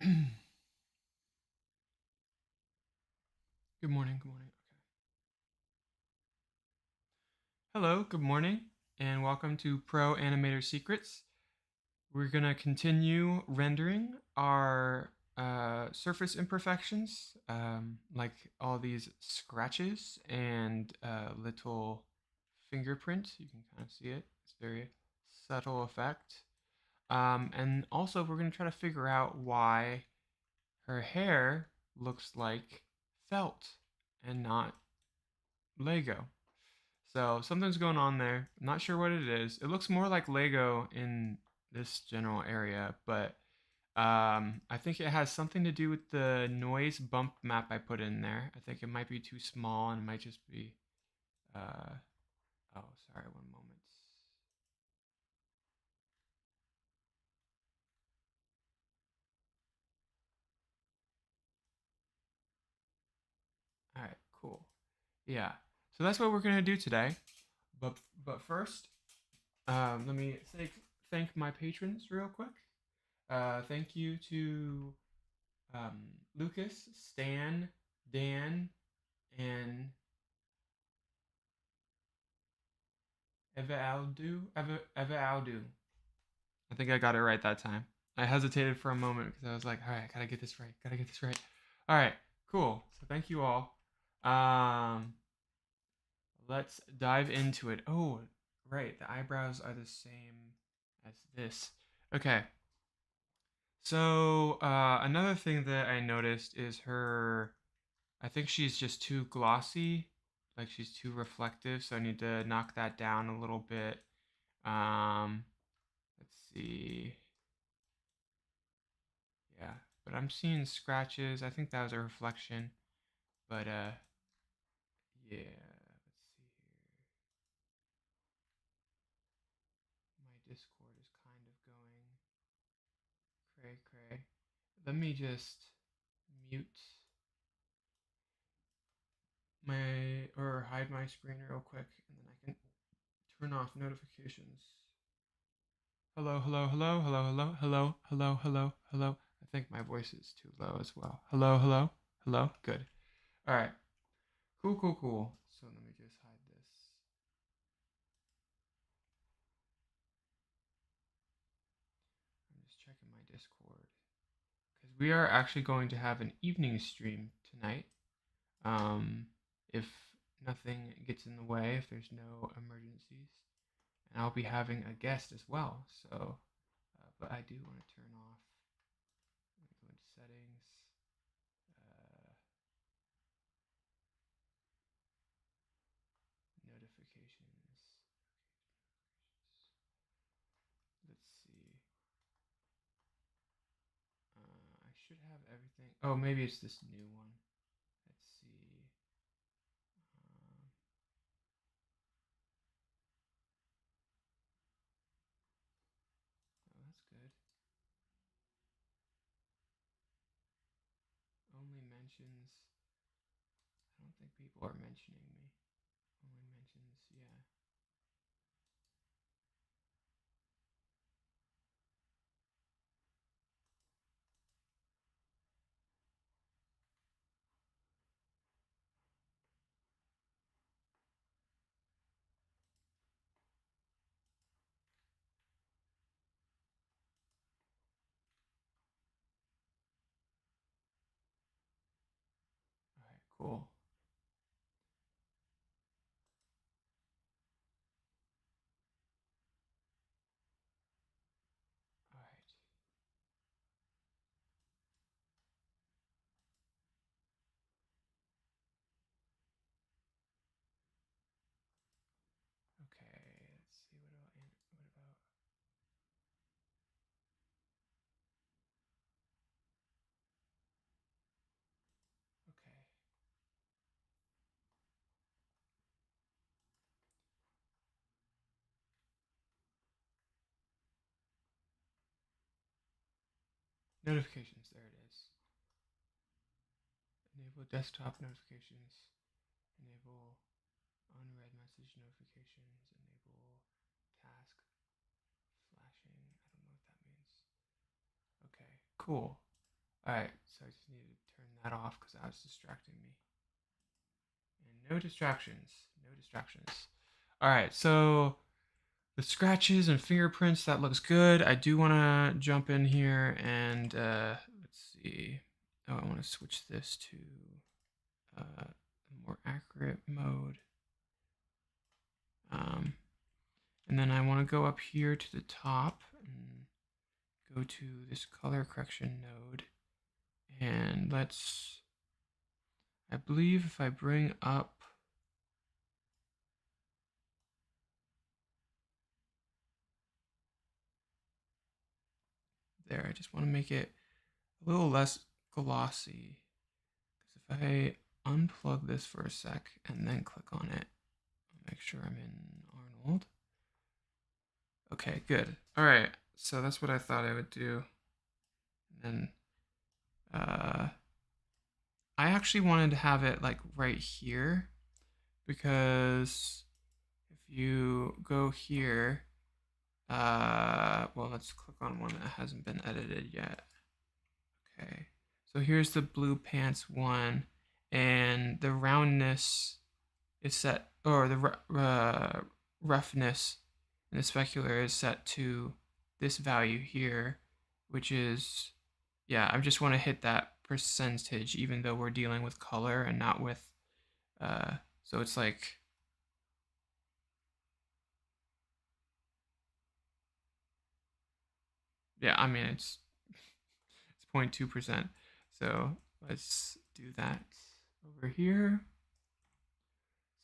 Good morning. Good morning. Okay. Hello. Good morning, and welcome to Pro Animator Secrets. We're gonna continue rendering our surface imperfections, like all these scratches and little fingerprint. You can kind of see it. It's a very subtle effect. And also, we're gonna try to figure out why her hair looks like felt and not Lego. So something's going on there. I'm not sure what it is. It looks more like Lego in this general area, but I think it has something to do with the noise bump map I put in there. I think it might be too small and it might just be. Uh, oh, sorry, one moment. All right, cool. Yeah. So that's what we're gonna do today. But but first, let me thank my patrons real quick. Thank you to Lucas, Stan, Dan, and Eva Aldu. I think I got it right that time. I hesitated for a moment because I was like, all right, gotta get this right. Gotta get this right. All right, cool. So thank you all. Um, let's dive into it. Oh, right. The eyebrows are the same as this. Okay. So another thing that I noticed is her. I think she's just too glossy, like she's too reflective. So I need to knock that down a little bit. Um, let's see. Yeah, but I'm seeing scratches. I think that was a reflection. But yeah. Let's see here. My Discord is kind of going cray cray. Let me just mute my or hide my screen real quick, and then I can turn off notifications. Hello, hello, hello, hello, hello, hello, hello, hello, hello. I think my voice is too low as well. Hello, hello, hello. Good. All right. Cool, cool, cool. So let me just hide this. I'm just checking my Discord because we are actually going to have an evening stream tonight. Um, if nothing gets in the way, if there's no emergencies, and I'll be having a guest as well. So, but I do want to turn off. Let me go into settings. Uh, Notifications. Let's see. I should have everything. Oh, maybe it's this new one. Let's see. Um, oh, that's good. Only mentions. I don't think people are mentioning me. Only mentions. Yeah. All right. Cool. All right. Okay. Let's see. What about? Okay. Notifications. There it is. Enable desktop notifications. Enable unread message notifications. Enable task flashing. I don't know what that means. Okay. Cool. Alright, so I just needed to turn that off because that was distracting me. And no distractions. No distractions. Alright, so the scratches and fingerprints, that looks good. I do want to jump in here and let's see. Oh, I want to switch this to a more accurate mode. And then I want to go up here to the top and go to this color correction node. And let's, I believe if I bring up there, I just want to make it a little less glossy. Because if I unplug this for a sec and then click on it, I'll make sure I'm in Arnold. Okay, good. All right, so that's what I thought I would do. And then I actually wanted to have it like right here because if you go here, well, let's click on one that hasn't been edited yet. Okay, so here's the blue pants one, and the roundness is set, or the roughness in the specular is set to this value here, which is, yeah, I just want to hit that percentage even though we're dealing with color and not with, so it's like, yeah, I mean, it's 0.2%. So let's do that over here.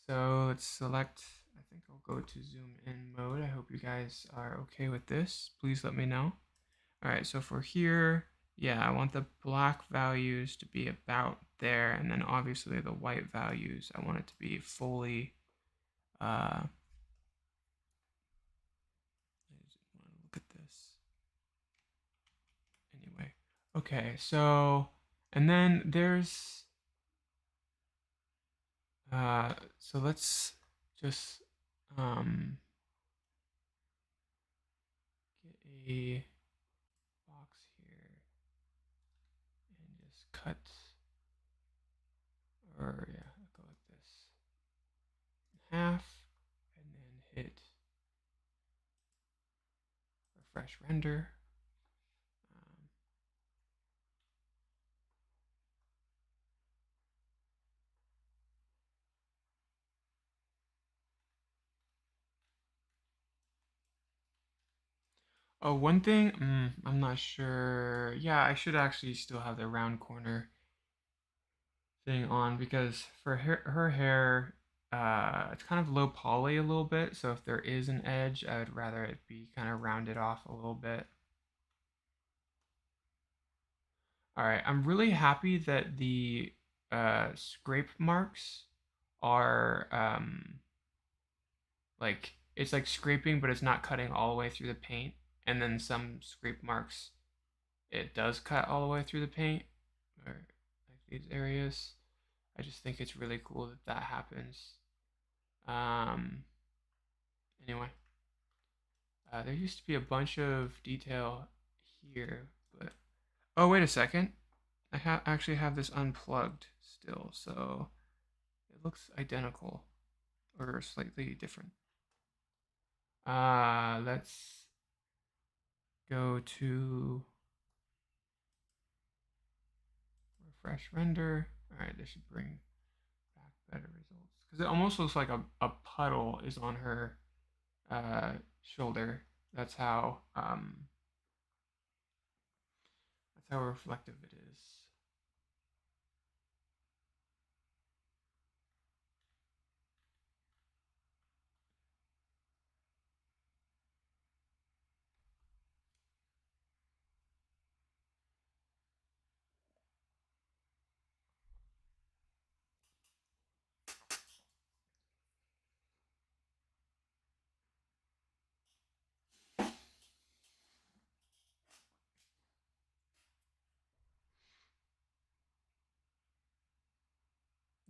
So let's select, I think I'll go to zoom in mode. I hope you guys are okay with this. Please let me know. All right, so for here, yeah, I want the black values to be about there, and then obviously the white values, I want it to be fully, I just want to look at this. Anyway, okay, so, and then there's, so let's just get a box here and just cut, or yeah, go like this, in half, and then hit refresh render. Oh, one thing, I'm not sure. Yeah, I should actually still have the round corner thing on because for her hair, it's kind of low poly a little bit. So if there is an edge, I would rather it be kind of rounded off a little bit. All right, I'm really happy that the scrape marks are like it's like scraping, but it's not cutting all the way through the paint. And then some scrape marks, it does cut all the way through the paint, or like these areas. I just think it's really cool that that happens. Um, anyway, there used to be a bunch of detail here, but oh wait a second, I actually have this unplugged still, so it looks identical or slightly different. Let's go to refresh render. All right, this should bring back better results because it almost looks like a puddle is on her shoulder. That's how reflective it is.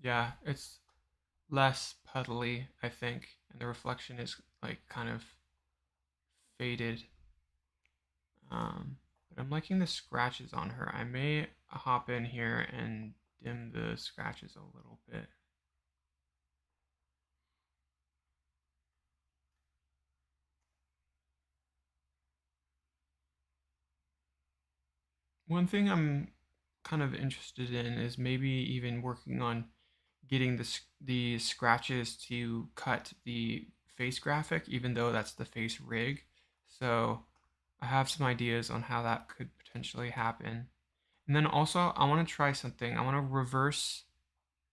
Yeah, it's less puddly, I think, and the reflection is like kind of faded. But I'm liking the scratches on her. I may hop in here and dim the scratches a little bit. One thing I'm kind of interested in is maybe even working on getting the scratches to cut the face graphic, even though that's the face rig. So I have some ideas on how that could potentially happen. And then also I want to try something. I want to reverse.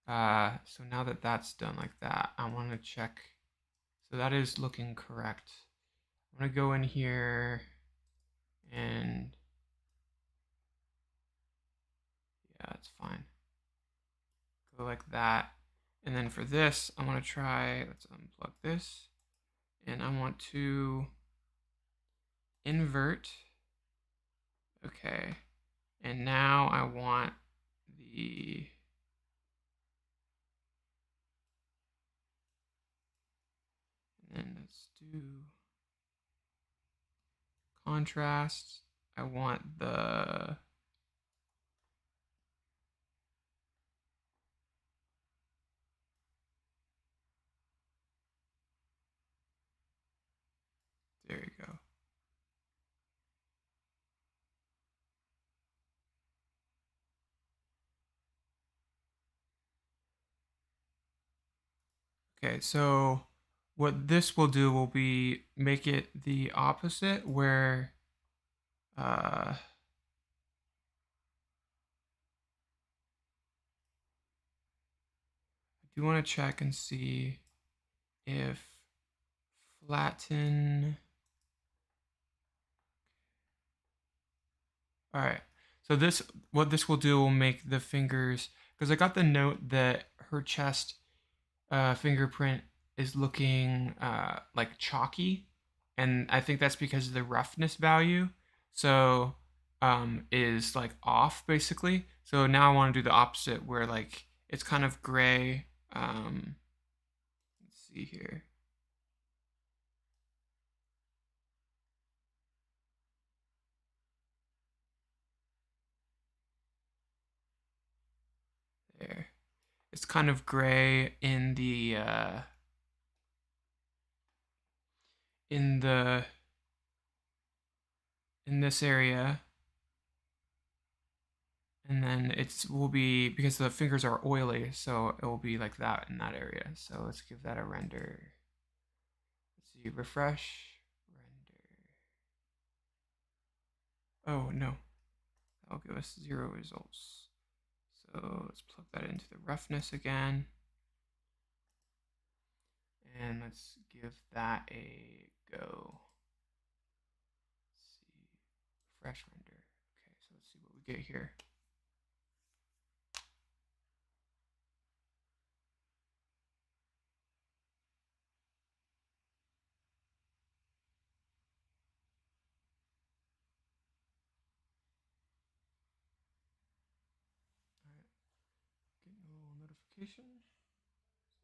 So now that that's done like that, I want to check. So that is looking correct. I'm going to go in here and yeah, it's fine. Go like that. And then for this, I want to try, let's unplug this. And I want to invert. Okay. And now I want the, and then let's do contrast. I want the, there you go. Okay, so what this will do will be make it the opposite where I do want to check and see if flatten. All right. So this, what this will do will make the fingers, because I got the note that her chest fingerprint is looking like chalky, and I think that's because of the roughness value. So is like off basically. So now I want to do the opposite, where like it's kind of gray. Let's see here. There. It's kind of gray in the in this area, and then it's will be because the fingers are oily, so it will be like that in that area. So let's give that a render. Let's see, refresh, render. Oh no, that'll give us 0 results. So let's plug that into the roughness again, and let's give that a go. Let's see, refresh render. Okay, so let's see what we get here. Getting a little notification.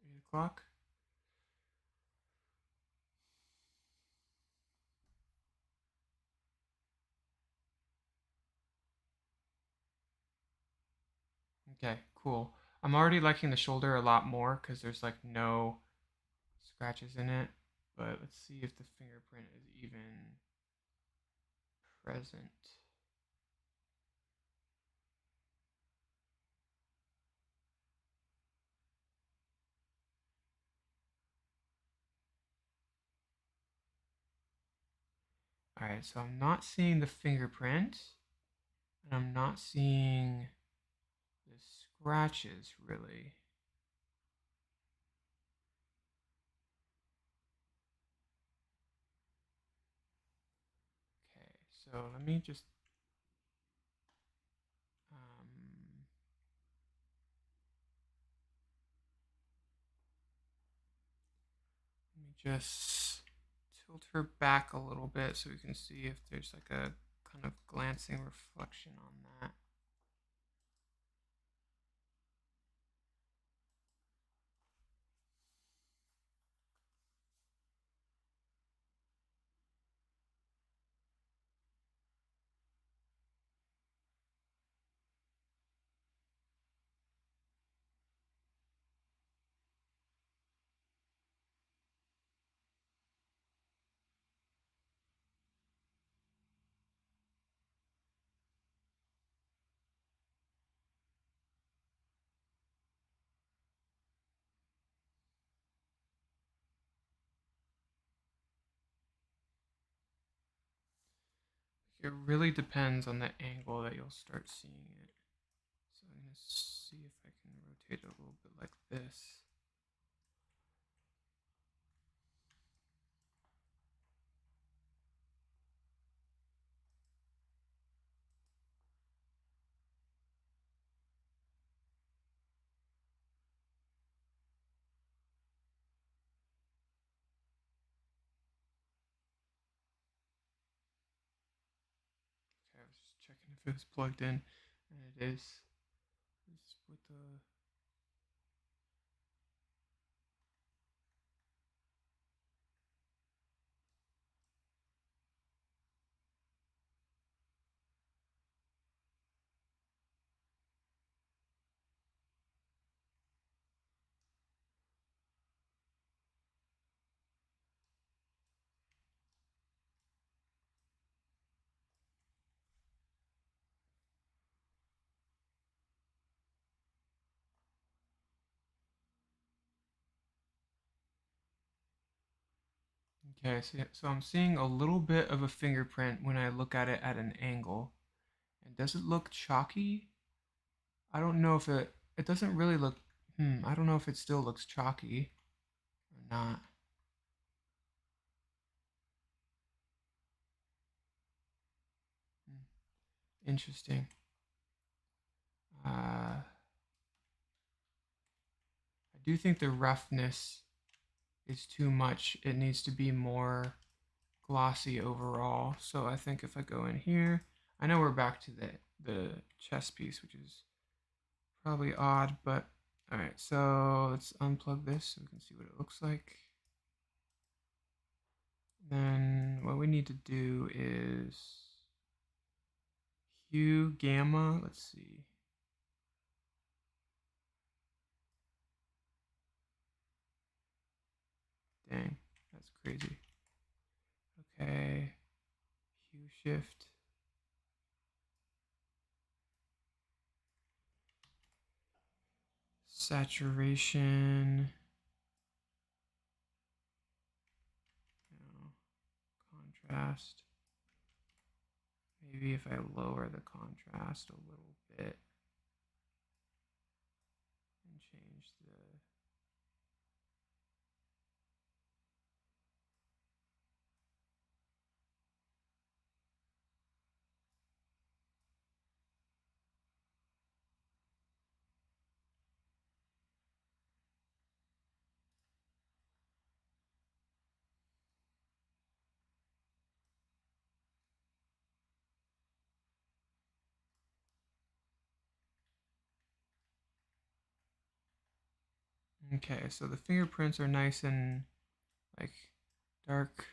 8 o'clock. Okay, cool. I'm already liking the shoulder a lot more because there's like no scratches in it. But let's see if the fingerprint is even present. All right, so I'm not seeing the fingerprint, and I'm not seeing the scratches really. Okay, so let me just let me just tilt her back a little bit so we can see if there's like a kind of glancing reflection on that. It really depends on the angle that you'll start seeing it. So I'm going to see if I can rotate it a little bit like this. Okay, I was just checking if it was plugged in, and it is. Just with the Okay, so I'm seeing a little bit of a fingerprint when I look at it at an angle. And does it look chalky? I don't know if it doesn't really look, I don't know if it still looks chalky or not. Interesting. I do think the roughness is too much. It needs to be more glossy overall. So I think if I go in here, I know we're back to the chess piece, which is probably odd, but all right, so let's unplug this so we can see what it looks like. Then what we need to do is hue gamma. Let's see. Dang, that's crazy. Okay, hue shift. Saturation. No, contrast. Maybe if I lower the contrast a little bit and change the Okay, so the fingerprints are nice and like dark.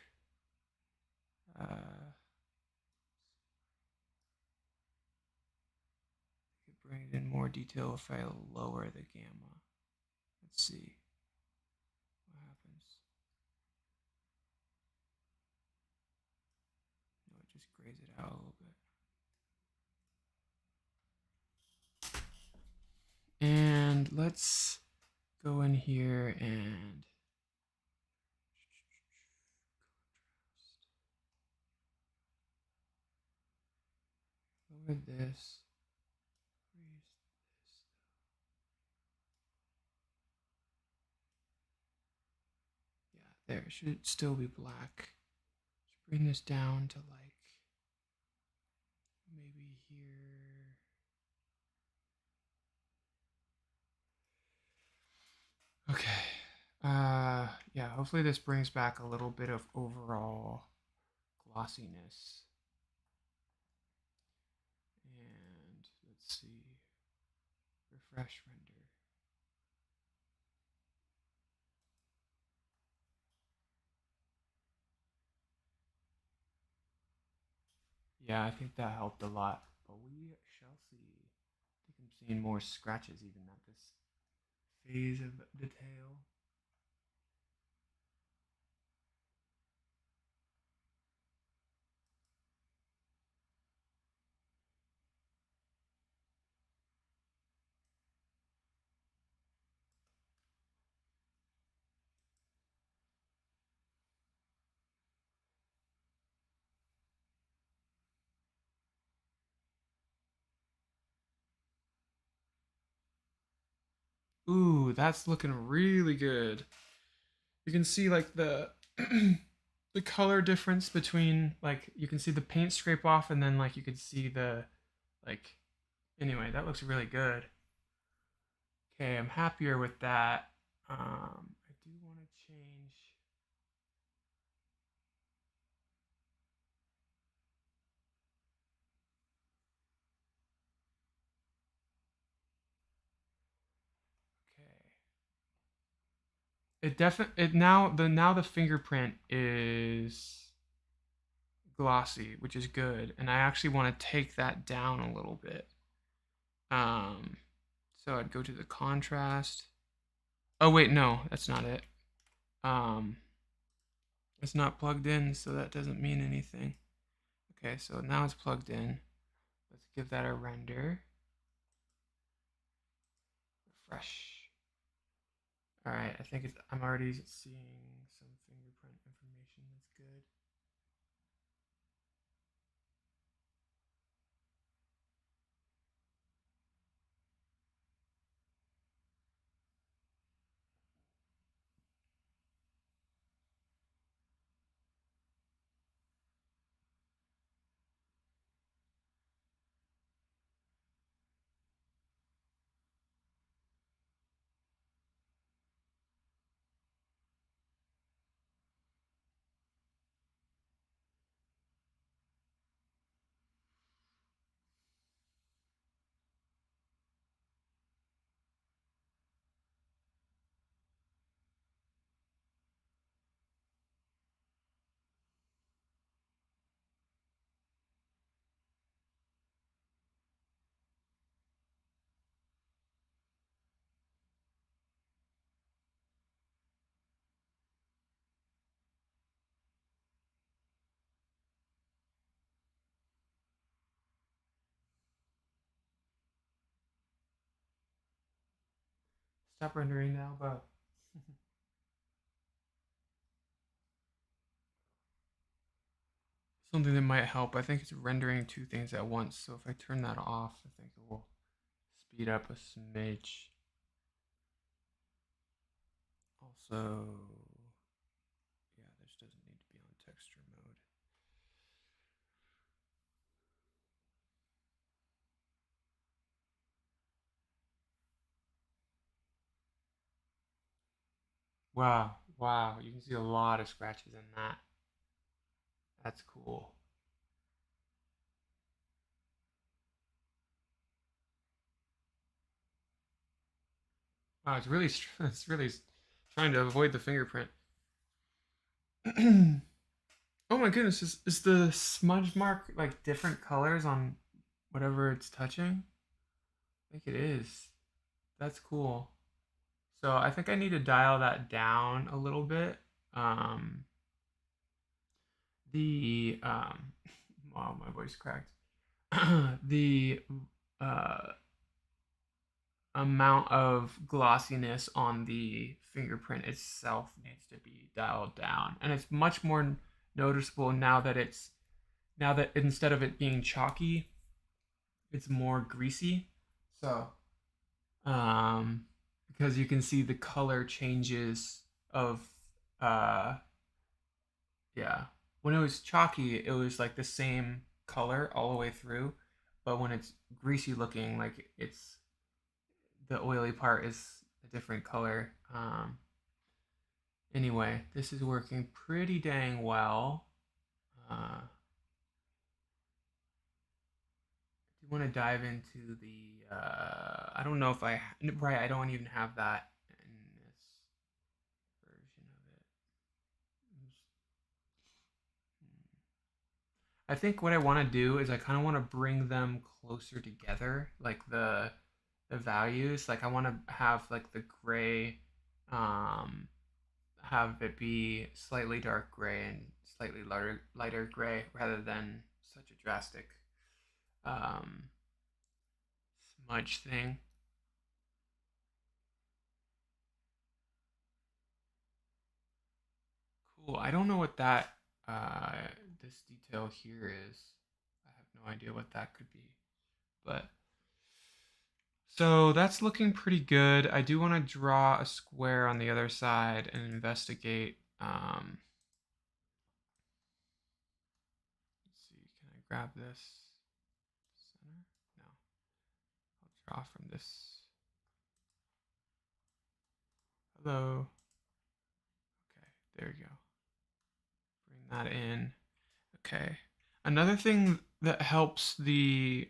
I could bring it in more detail if I lower the gamma. Let's see what happens. No, it just grays it out a little bit. And let's go in here and lower this. Raise this. Yeah, there. It should still be black. Let's bring this down to like maybe here. Okay. Yeah, hopefully this brings back a little bit of overall glossiness. And let's see. Refresh render. Yeah, I think that helped a lot. But we shall see. I think I'm seeing more scratches even at this phase of detail. Ooh, that's looking really good. You can see like the the color difference between, like, you can see the paint scrape off, and then like you can see the, like, anyway, that looks really good. Okay, I'm happier with that. I do want to change. Okay. It now the fingerprint is glossy, which is good, and I actually want to take that down a little bit. Um, so I'd go to the contrast. Oh wait, no, that's not it. Um, it's not plugged in, so that doesn't mean anything. Okay, so now it's plugged in. Let's give that a render. Refresh. All right, I think I'm already seeing some fingerprint information. That's good. Stop rendering now, but something that might help. I think it's rendering two things at once. So if I turn that off, I think it will speed up a smidge. Also, yeah, this doesn't need to be on texture mode. Wow, wow, you can see a lot of scratches in that. That's cool. Wow, it's really it's really trying to avoid the fingerprint. Oh my goodness, is the smudge mark like different colors on whatever it's touching? I think it is. That's cool. So I think I need to dial that down a little bit. Um, the wow, my voice cracked. The uh, amount of glossiness on the fingerprint itself needs to be dialed down, and it's much more noticeable now that instead of it being chalky, it's more greasy. So, um, because you can see the color changes of, uh, yeah. When it was chalky, it was like the same color all the way through, but when it's greasy looking, like it's the oily part is a different color. Anyway, this is working pretty dang well. Do you want to dive into the? I don't know if right. I don't even have that in this version of it. I think what I want to do is I kind of want to bring them closer together, like the values. Like I want to have like the gray, um, have it be slightly dark gray and slightly lighter gray rather than such a drastic um, smudge thing. Cool. I don't know what that uh, this detail here is. I have no idea what that could be, but So that's looking pretty good. I do want to draw a square on the other side and investigate. Let's see, can I grab this center? No, I'll draw from this. Hello. Okay, there you go. Bring that in. Okay. Another thing that helps the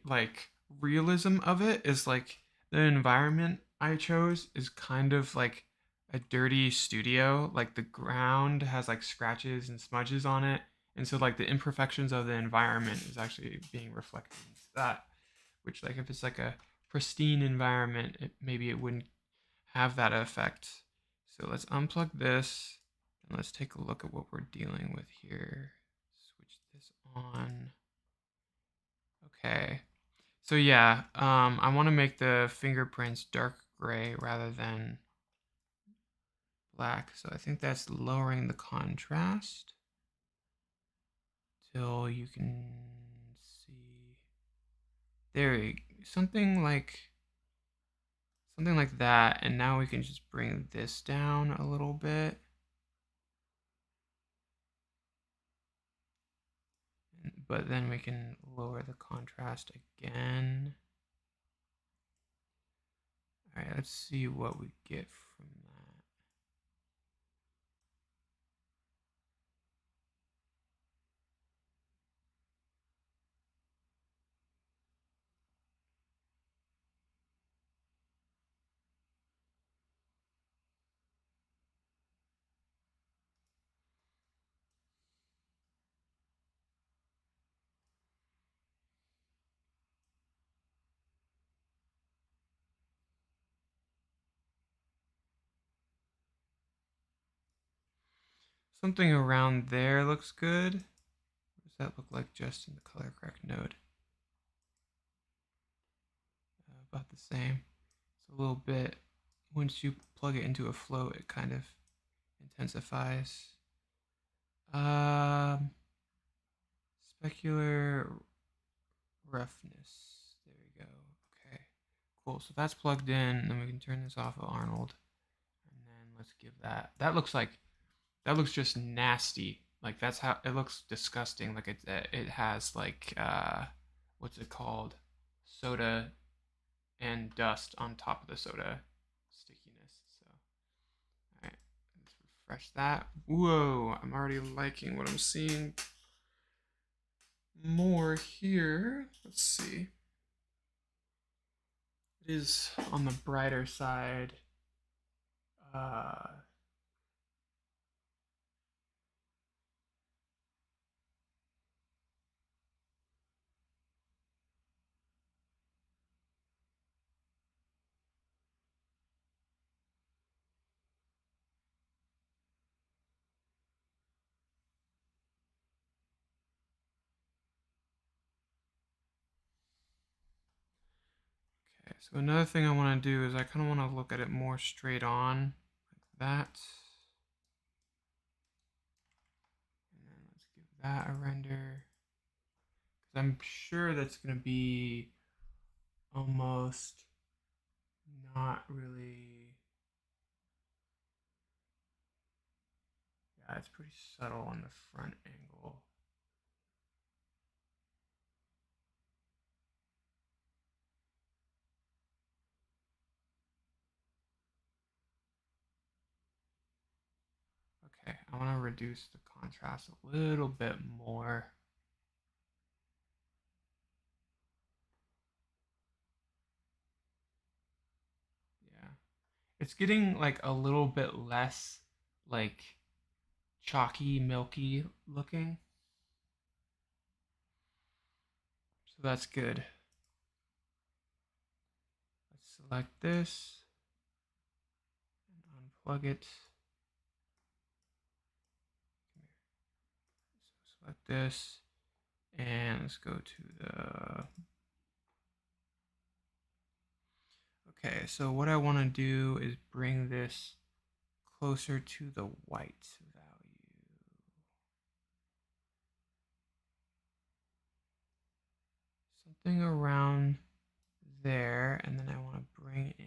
realism of it is like the environment I chose is kind of like a dirty studio. Like the ground has like scratches and smudges on it. And so like the imperfections of the environment is actually being reflected into that. Which like if it's like a pristine environment, maybe it wouldn't have that effect. So let's unplug this and let's take a look at what we're dealing with here. Switch this on. Okay. So yeah, I want to make the fingerprints dark gray rather than black. So I think that's lowering the contrast till you can see there, something like that. And now we can just bring this down a little bit. But then we can lower the contrast again. All right, let's see what we get from that. Something around there looks good. What does that look like just in the color correct node? About the same. It's a little bit, once you plug it into a float, it kind of intensifies. Um, Specular roughness. There we go. Okay, cool. So that's plugged in. Then we can turn this off of Arnold. And then let's give that. That looks just nasty. Like that's how it looks disgusting. Like it has like what's it called? Soda and dust on top of the soda stickiness. So all right, let's refresh that. Whoa, I'm already liking what I'm seeing more here. Let's see. It is on the brighter side. Uh, okay, so another thing I want to do is I kind of want to look at it more straight on, like that. And then let's give that a render. Because I'm sure that's going to be almost not really. Yeah, it's pretty subtle on the front angle. Okay, I want to reduce the contrast a little bit more. Yeah, it's getting like a little bit less like chalky, milky looking. So that's good. Let's select this and unplug it. So select this and let's go to the. Okay, so what I want to do is bring this closer to the white value. Something around there, and then I want to bring in.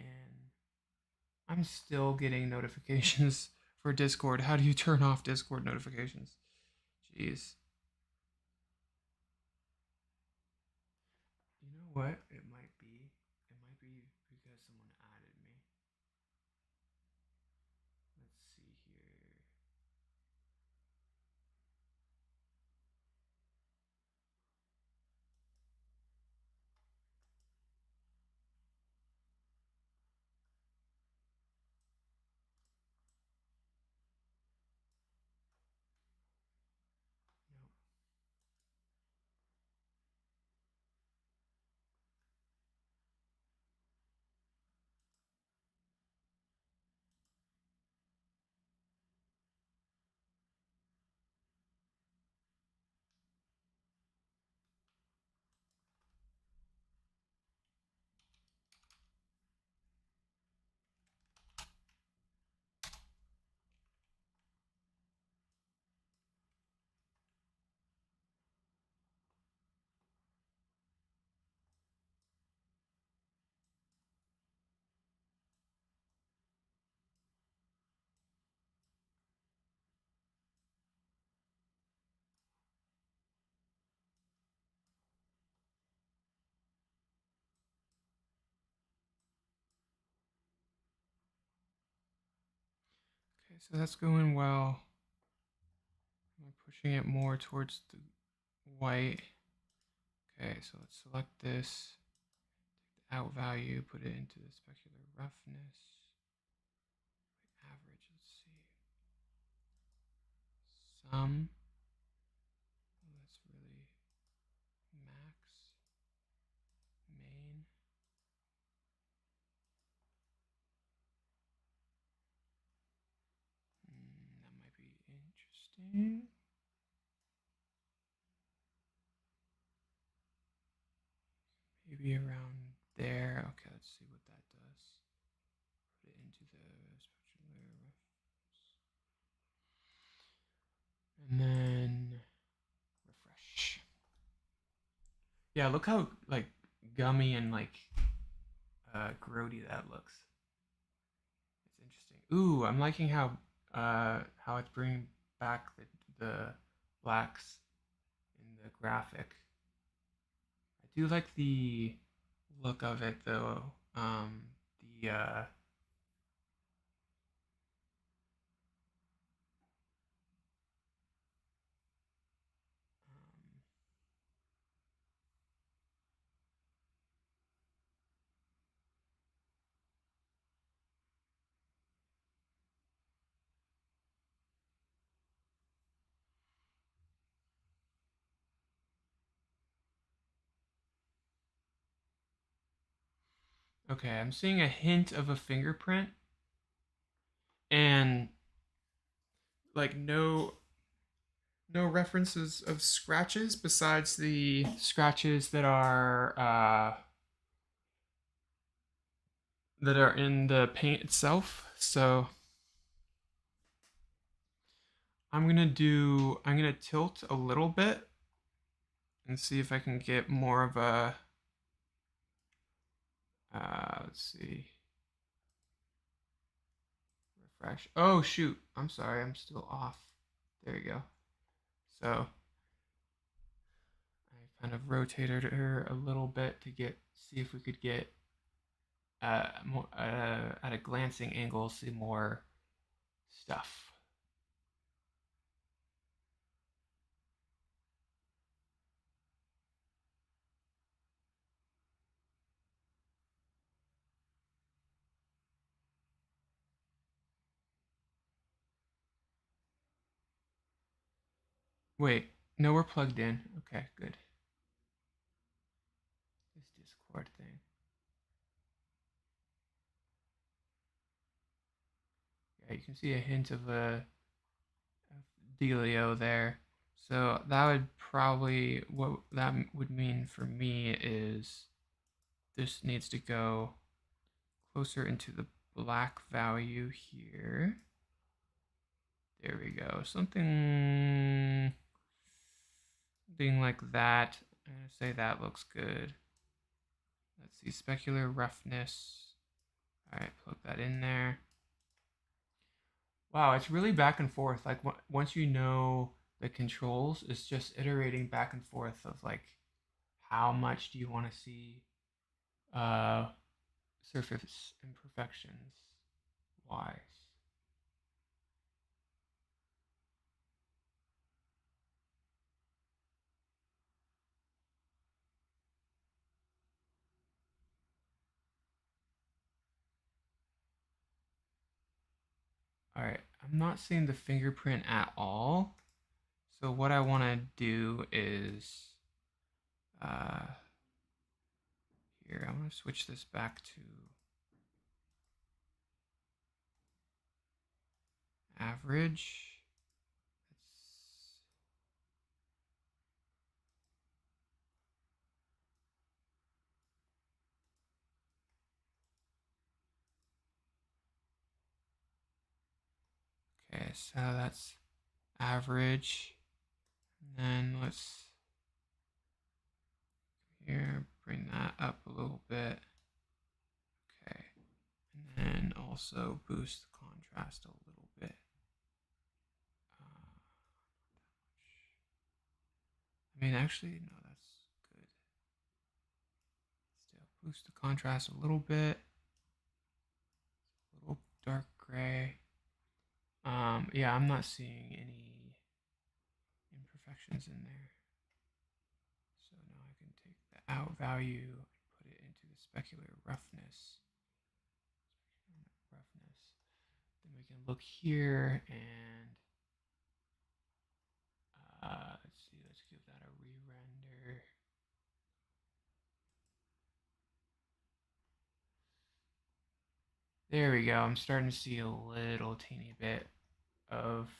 I'm still getting notifications for Discord. How do you turn off Discord notifications? Jeez. You know what? It might be. It might be because someone added me. Let's see here. Nope. Okay, so that's going well. I'm pushing it more towards the white. Okay, so let's select this, take the out value, put it into the specular roughness. Average, let's see. Sum. That's really max. Main. That might be interesting. Maybe around there. Okay, let's see what that does. Put it into the specular roughness. And then refresh. Yeah, look how like gummy and like grody that looks. It's interesting. Ooh, I'm liking how it's bringing back the blacks in the graphic. I do like the look of it though. The okay, I'm seeing a hint of a fingerprint and like no references of scratches besides the scratches that are in the paint itself. So I'm gonna tilt a little bit and see if I can get more of a let's see, refresh. Oh shoot, I'm sorry, I'm still off. There you go. So I kind of rotated her a little bit to see if we could get more, at a glancing angle, see more stuff. Wait, no, we're plugged in. Okay, good. This Discord thing. Yeah, you can see a hint of a dealio there. So that would probably, what that would mean for me is this needs to go closer into the black value here. There we go. Something like that. I'm gonna say that looks good. Let's see, specular roughness. All right, plug that in there. Wow, it's really back and forth. Like once you know the controls, it's just iterating back and forth of like how much do you want to see uh, surface imperfections wise. All right, I'm not seeing the fingerprint at all. So what I want to do is uh, here, I'm going to switch this back to average. Okay, so that's average. And then let's here bring that up a little bit. Okay, and then also boost the contrast a little bit. I mean, actually, no, that's good. Still boost the contrast a little bit. A little dark gray. Yeah, I'm not seeing any imperfections in there. So now I can take the out value and put it into the specular roughness. Then we can look here and let's see, let's give that a re-render. There we go. I'm starting to see a little teeny bit of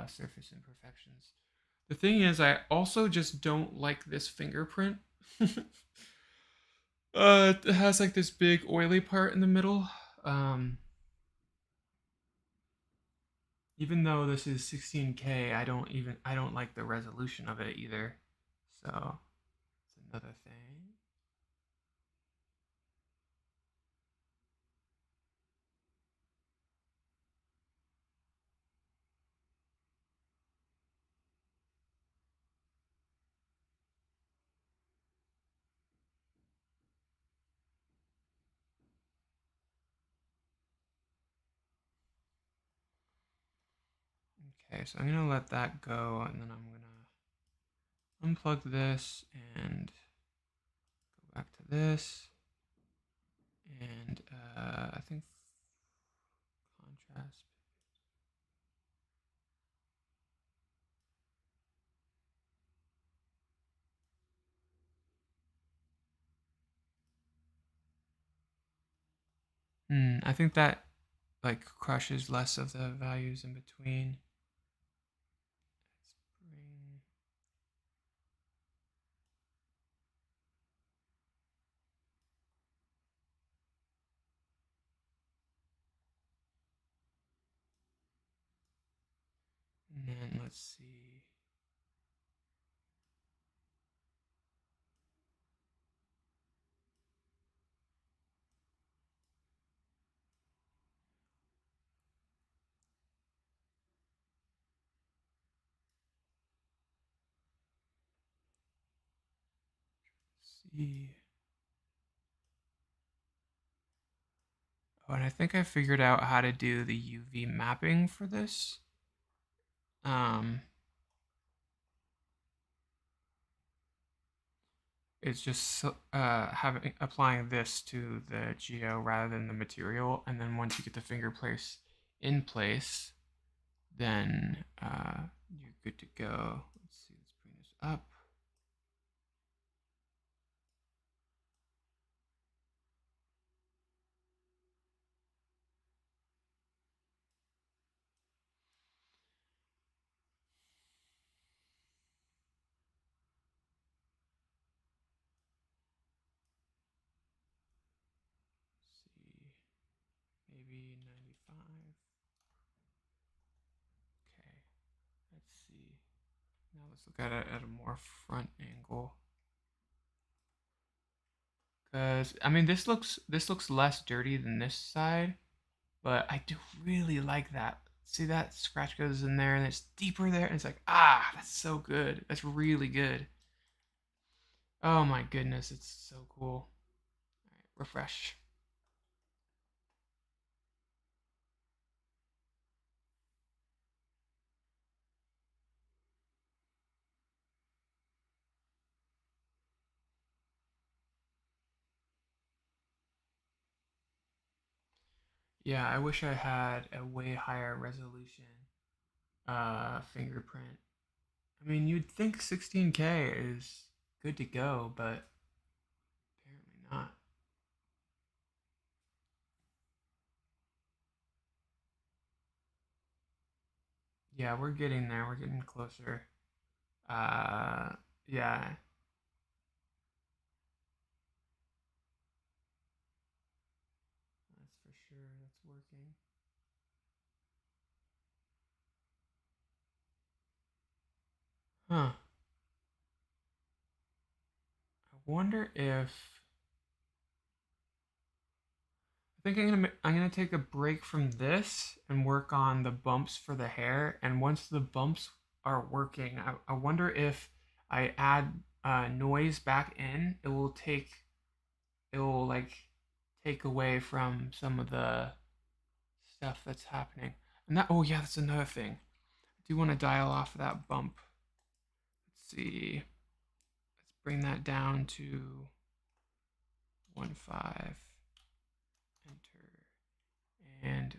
surface imperfections. The thing is, I also just don't like this fingerprint. It has like this big oily part in the middle. Even though this is 16K, I don't like the resolution of it either. So it's another thing. Okay, so I'm gonna let that go, and then I'm gonna unplug this and go back to this, and I think contrast. I think that like crushes less of the values in between. Let's bring and then let's see. See. Oh, and I think I figured out how to do the UV mapping for this. It's just having applying this to the geo rather than the material, and then once you get the finger place in place, then you're good to go. Let's see, let's bring this up. See, maybe 95. Okay, let's see. Now let's look at it at a more front angle. Because I mean, this looks less dirty than this side, but I do really like that. See that scratch goes in there and it's deeper there, and it's like, ah, that's so good. That's really good. Oh my goodness, it's so cool. All right, refresh. Yeah, I wish I had a way higher resolution fingerprint. I mean, you'd think 16K is good to go, but apparently not. Yeah, we're getting there. We're getting closer. Uh, yeah, that's for sure. That's working. Huh. I wonder if I think I'm gonna take a break from this and work on the bumps for the hair. And once the bumps are working, I wonder if I add noise back in, it will like take away from some of the stuff that's happening. And that, oh yeah, that's another thing. I do want to dial off that bump. Let's see. Let's bring that down to 1.5. Enter. And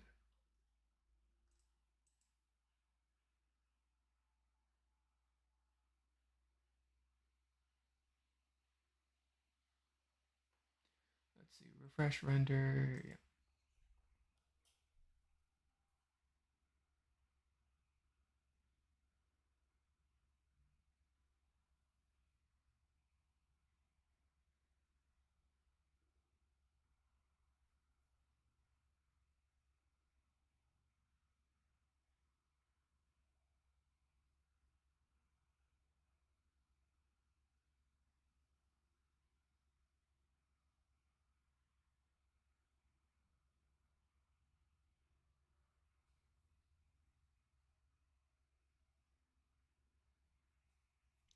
let's see. Refresh render. Yeah.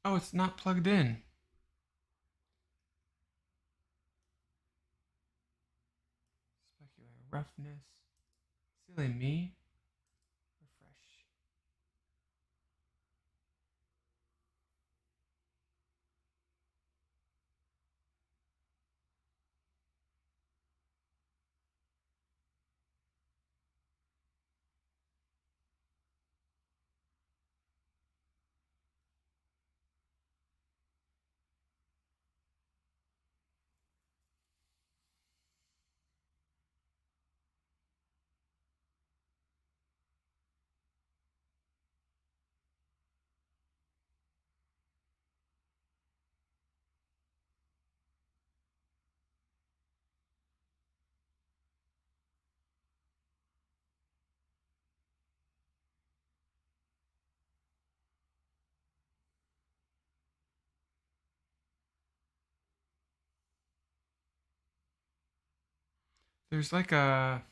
Oh, it's not plugged in. Specular roughness. Silly me. Refresh. There's like a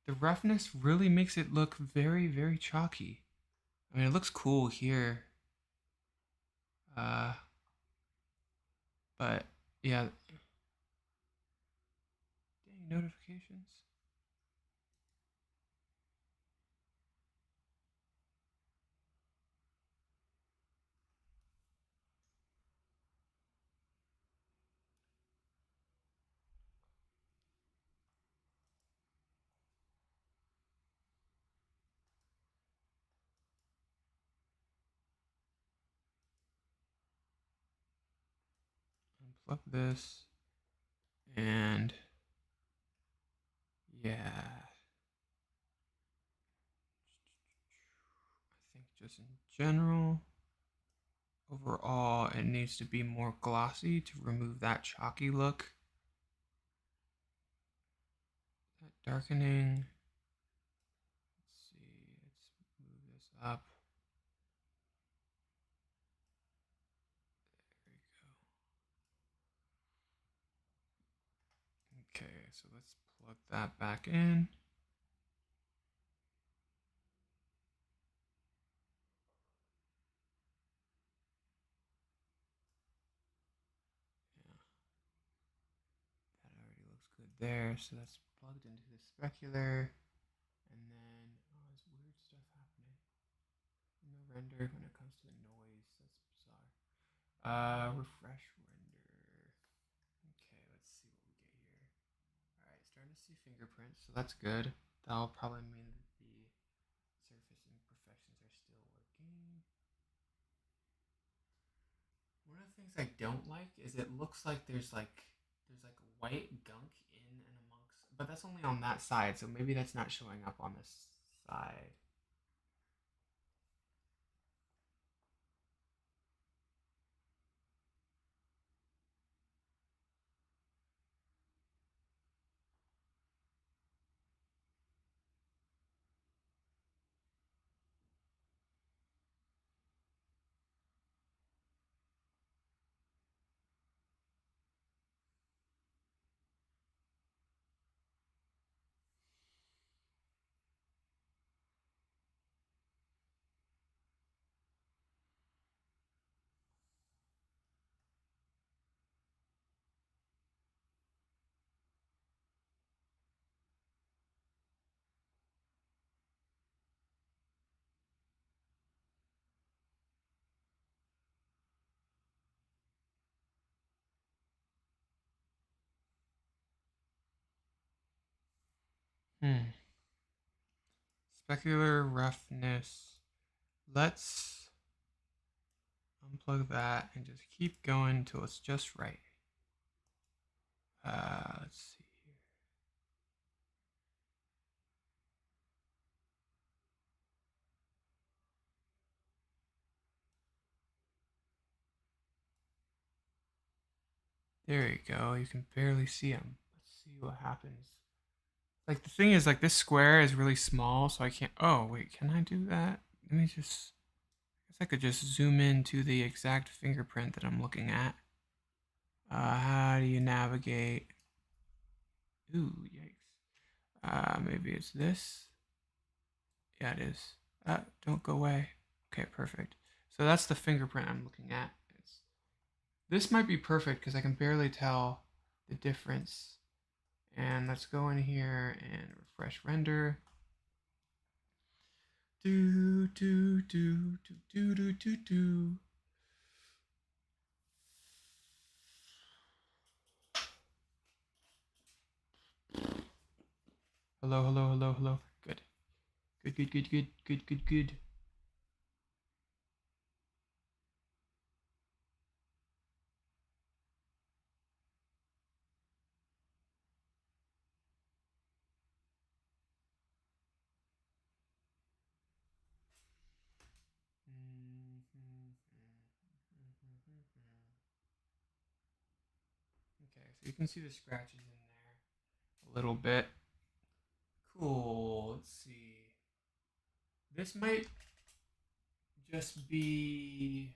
the roughness really makes it look very, very chalky. I mean, it looks cool here, uh, but yeah. Dang notifications. Unplug this, and yeah, I think just in general, overall, it needs to be more glossy to remove that chalky look. That darkening. Let's see. Let's move this up. There we go. so let's plug that back in. Yeah, that already looks good there. So that's plugged into the specular. And then, oh, there's weird stuff happening in the render when it comes to the noise. That's bizarre. Refresh render. Okay, let's see what we get here. All right, starting to see fingerprints, so that's good. That'll probably mean that the surface imperfections are still working. One of the things I don't like is it looks like there's like white gunk in and amongst, but that's only on that side, so maybe that's not showing up on this side. Hmm. Specular roughness. Let's unplug that and just keep going until it's just right. Let's see here. There you go. You can barely see them. Let's see what happens. Like the thing is, like this square is really small, so I can't. Oh wait, can I do that? Let me just. I guess I could just zoom into the exact fingerprint that I'm looking at. How do you navigate? Ooh, yikes. Maybe it's this. Yeah, it is. Don't go away. Okay, perfect. So that's the fingerprint I'm looking at. This might be perfect because I can barely tell the difference. And let's go in here and refresh render. Do do do do do do do do. Hello, hello, hello, hello. Good. Good, good, good, good, good, good, good. Okay, so you can see the scratches in there a little bit. Cool. Let's see. This might just be.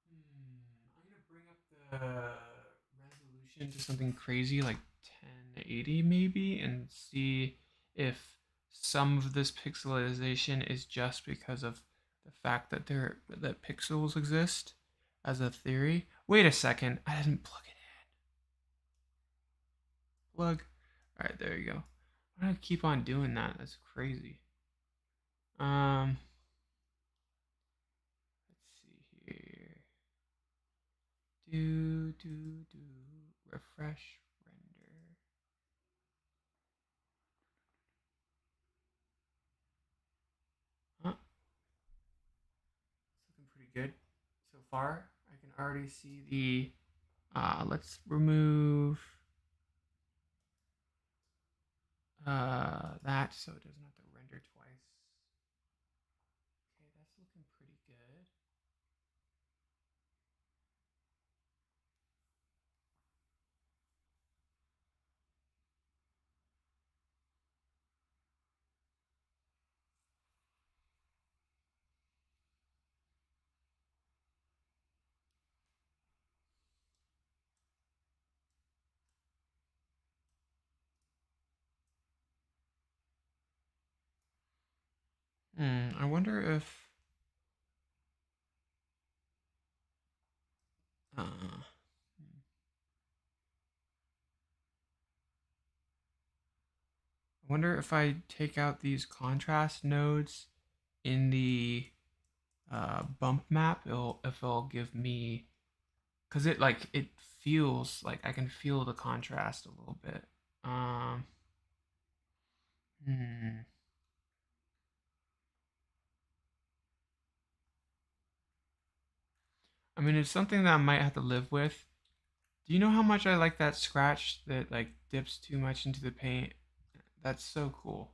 I'm gonna bring up the resolution to something crazy like 1080 maybe, and see if some of this pixelization is just because of the fact that that pixels exist as a theory. Wait a second, I didn't plug it in. Plug. All right, there you go. Why do I keep on doing that? That's crazy. Let's see here. Do refresh render. Huh? It's looking pretty good so far. I can already see the. Let's remove that so it doesn't have to render twice. Okay, that's looking pretty good. I wonder if I wonder if I take out these contrast nodes in the bump map, it'll give me, because it feels like I can feel the contrast a little bit. Um, hmm. I mean, it's something that I might have to live with. Do you know how much I like that scratch that like dips too much into the paint? That's so cool.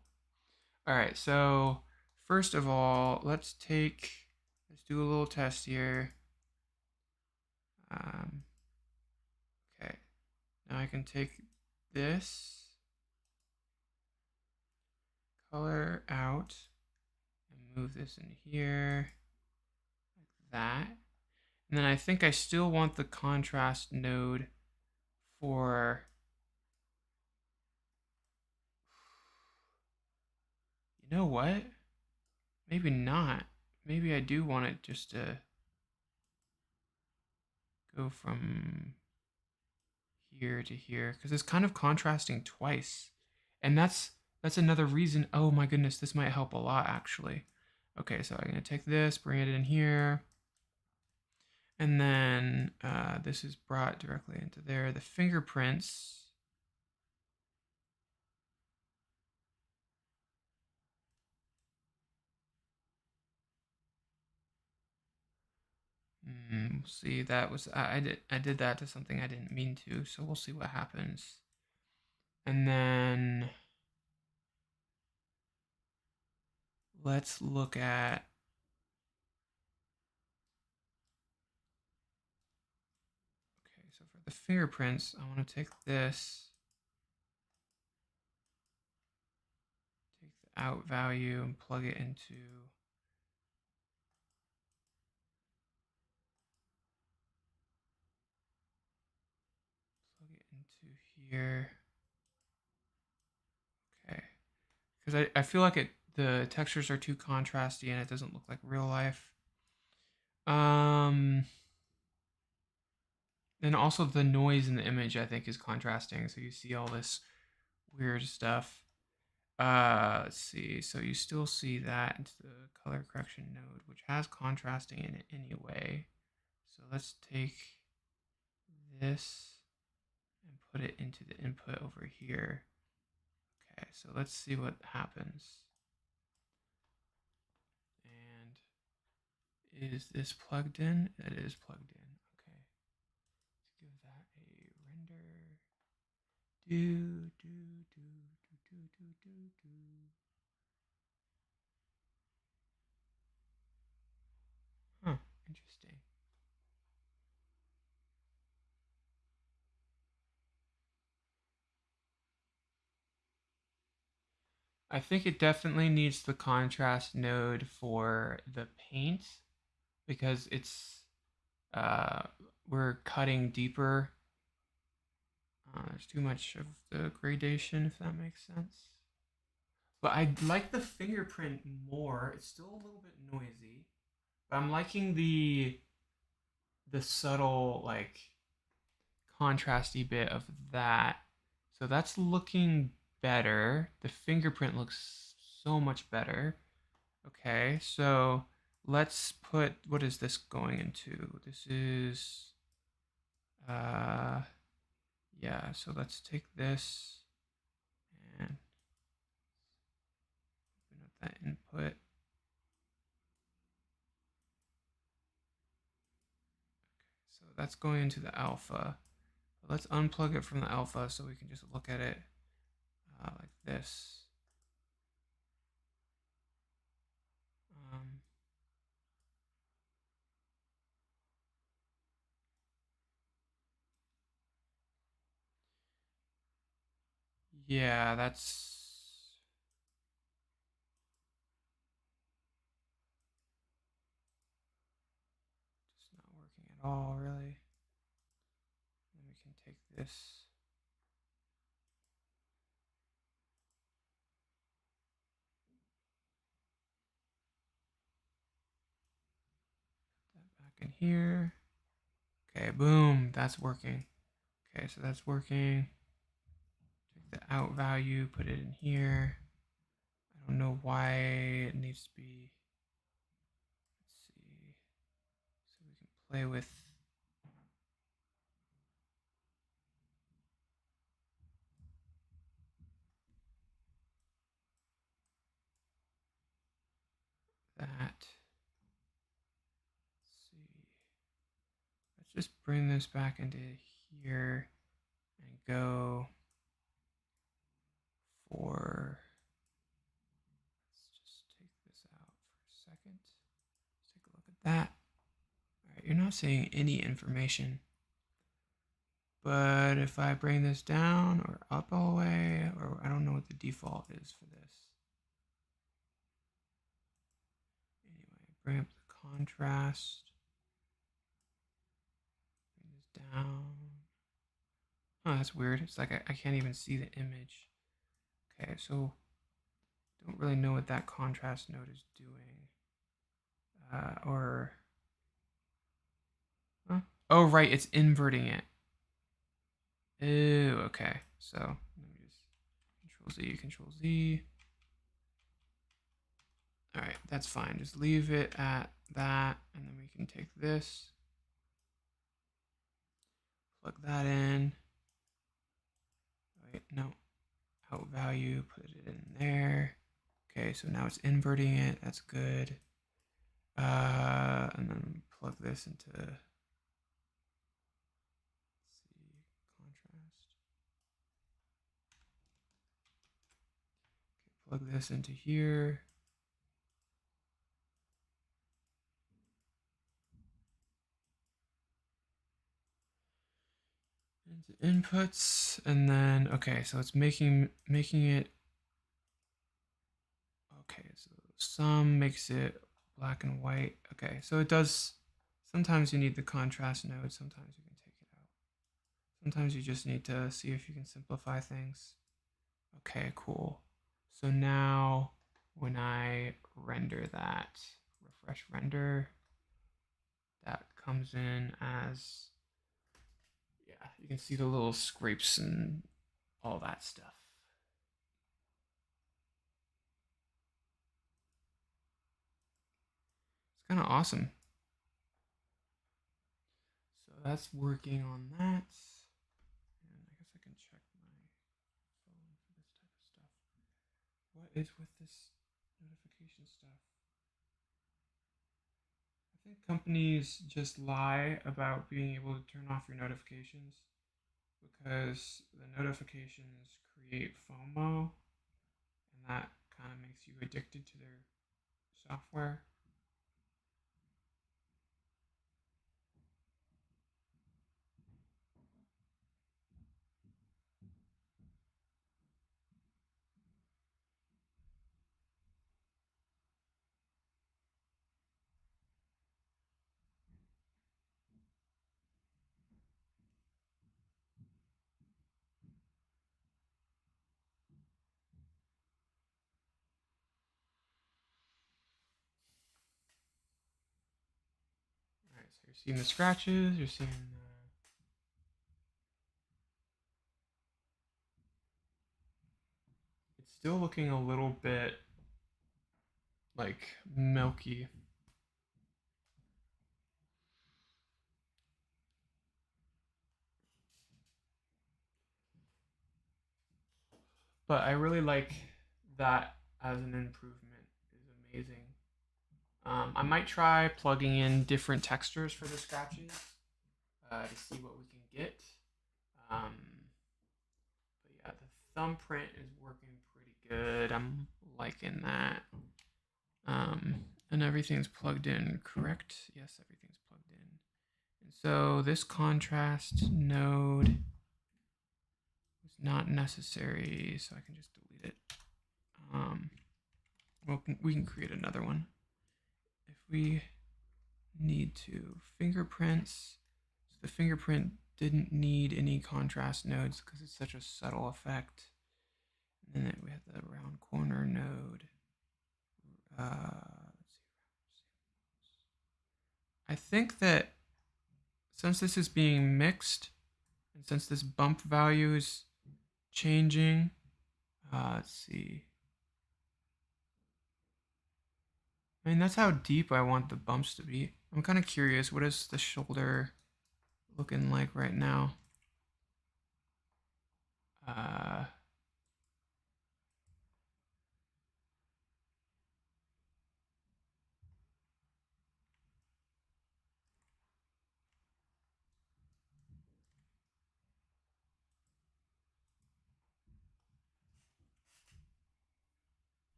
All right, so first of all, let's do a little test here. Um, okay, now I can take this color out and move this in here, like that. And then I think I still want the contrast node for, you know what? Maybe not. Maybe I do want it just to go from here to here because it's kind of contrasting twice. And that's another reason. Oh my goodness, this might help a lot actually. Okay, so I'm gonna take this, bring it in here, and then this is brought directly into there. The fingerprints. We'll see. That was I did that to something I didn't mean to, so we'll see what happens. And then let's look at. Okay, so for the fingerprints, I want to take this, take the out value, and plug it into. Plug it into here. Okay, because I feel like the textures are too contrasty and it doesn't look like real life. Um, and also the noise in the image I think is contrasting, so you see all this weird stuff. Let's see. So you still see that into the color correction node, which has contrasting in it anyway. So let's take this and put it into the input over here. Okay, so let's see what happens. And is this plugged in? It is plugged in. Okay. Let's give that a render. Do, do, do, do, do, do, do, do. Huh, interesting. I think it definitely needs the contrast node for the paint because uh, we're cutting deeper. There's too much of the gradation, if that makes sense. But I like the fingerprint more. It's still a little bit noisy, but I'm liking the subtle like contrasty bit of that. So that's looking better. The fingerprint looks so much better. Okay, so let's put, what is this going into? This is, uh, yeah, so let's take this and open up that input. So that's going into the alpha. But let's unplug it from the alpha so we can just look at it like this. Um, yeah, that's just not working at all, really. Then we can take this. here. Okay, boom, that's working. Okay, so that's working. Take the out value, put it in here. I don't know why it needs to be. Let's see. So we can play with that. Let's see. Let's just bring this back into here and go for. Let's just take this out for a second. Let's take a look at that. All right, you're not seeing any information. But if I bring this down or up all the way, or I don't know what the default is for this. Anyway, bring up the contrast. Bring this down. Oh, that's weird. It's like I can't even see the image. Okay, so don't really know what that contrast node is doing. Oh, right, it's inverting it. Ew, okay. So let me just Control Z. All right, that's fine. Just leave it at that, and then we can take this, plug that in. Wait, no, out value, put it in there. Okay, so now it's inverting it. That's good. And then plug this into, let's see, contrast. Okay, plug this into here. Into inputs, and then okay, so it's making it. Okay, so some makes it black and white. Okay, so it does. Sometimes you need the contrast node. Sometimes you can take it out. Sometimes you just need to see if you can simplify things. Okay, cool. So now when I render that, refresh render, that comes in as, yeah, you can see the little scrapes and all that stuff. It's kind of awesome. So that's working on that. And I guess I can check my phone for this type of stuff. What is with this notification stuff? I think companies just lie about being able to turn off your notifications because the notifications create FOMO, and that kind of makes you addicted to their software. All right, so you're seeing the scratches, you're seeing it's still looking a little bit like milky. But I really like that as an improvement. Is amazing. I might try plugging in different textures for the scratches to see what we can get. Um, but yeah, the thumbprint is working pretty good. I'm liking that. And everything's plugged in, correct? Yes, everything's plugged in. And so this contrast node is not necessary, so I can just delete it. Well, we can create another one if we need to. Fingerprints. So the fingerprint didn't need any contrast nodes because it's such a subtle effect. And then we have the round corner node. Let's see. I think that since this is being mixed, and since this bump value is changing, let's see. I mean, that's how deep I want the bumps to be. I'm kind of curious, what is the shoulder looking like right now? Uh,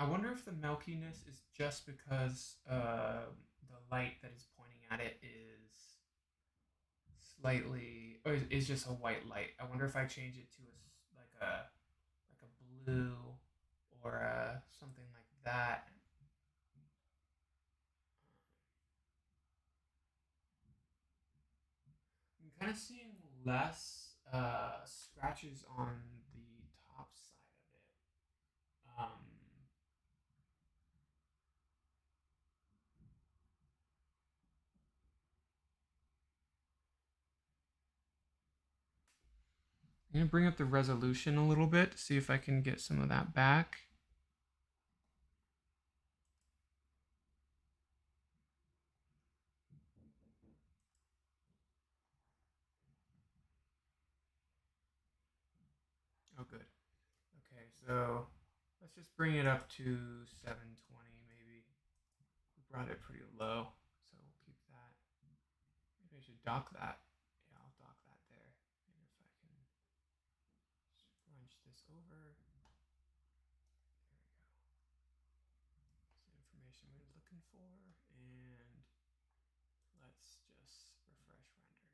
I wonder if the milkiness is just because the light that is pointing at it is slightly, or is just a white light. I wonder if I change it to like a blue or something like that. I'm kind of seeing less scratches on the top side of it. I'm gonna bring up the resolution a little bit to see if I can get some of that back. Oh, good. Okay, so let's just bring it up to 720 maybe. We brought it pretty low, so we'll keep that. Maybe I should dock that. Yeah, I'll dock that there. Maybe if I can scrunch this over. There we go. It's the information we were looking for, and let's just refresh render.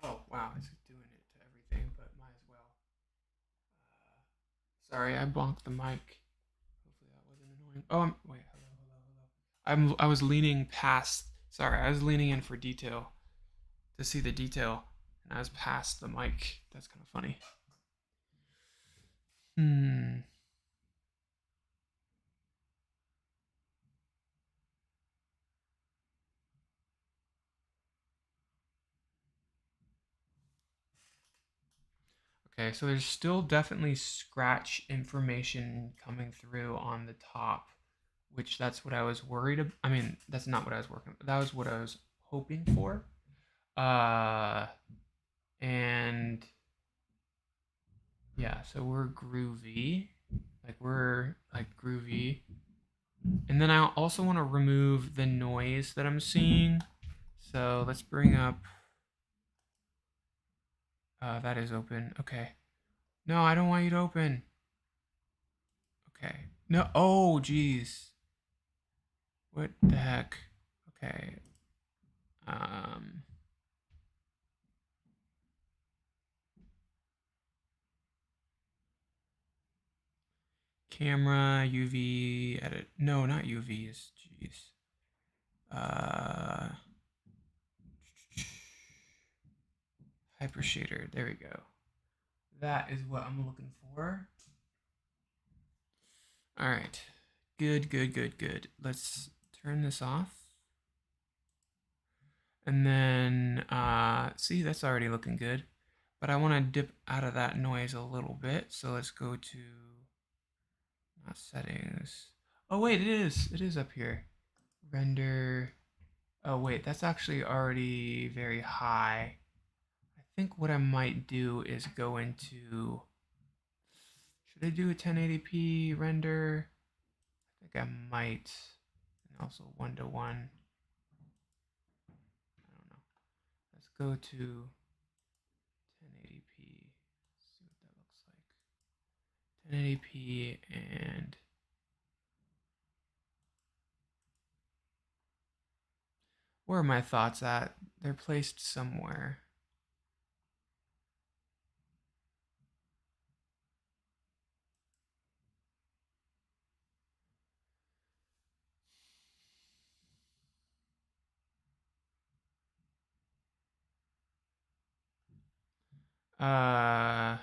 Oh, wow, it's doing it to everything, but might as well. Sorry, I bonked the mic. Hopefully that wasn't annoying. Oh, wait, hello, hello, hello. I was leaning past. Sorry, I was leaning in for detail to see the detail, and I was past the mic. That's kind of funny. Hmm. Okay, so there's still definitely scratch information coming through on the top, which that's what I was worried about. I mean, that's not what I was working. That was what I was hoping for. Uh, and yeah, so we're groovy, we're like groovy, and then I also want to remove the noise that I'm seeing. So let's bring up. That is open. Okay. No, I don't want you to open. Okay. No. Oh, geez. What the heck? Okay. Um. Camera, UV, edit. No, not UVs. Jeez. Uh. Hyper shader. There we go. That is what I'm looking for. All right. Good, good, good, good. Let's turn this off. And then, see, that's already looking good. But I want to dip out of that noise a little bit. So let's go to, not settings. Oh, wait, it is. It is up here. Render. Oh, wait, that's actually already very high. I think what I might do is go into, should I do a 1080p render? I think I might. And also 1:1. I don't know. Let's go to 1080p. See what that looks like. 1080p, and where are my thoughts at? They're placed somewhere. Uh,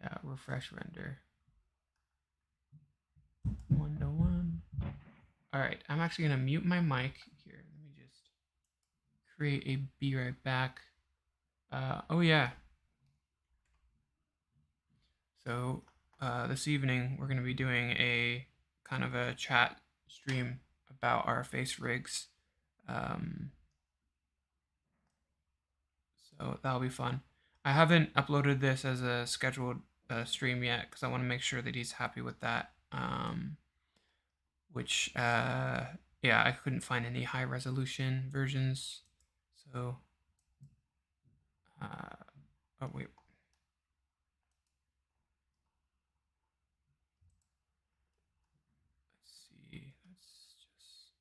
Yeah, refresh render. 1:1. All right, I'm actually gonna mute my mic here. Let me just create a be right back. Oh yeah. So this evening we're gonna be doing a kind of a chat stream about our face rigs. So that'll be fun. I haven't uploaded this as a scheduled stream yet because I want to make sure that he's happy with that. Which, yeah, I couldn't find any high resolution versions. So, oh wait. Let's see. Let's just.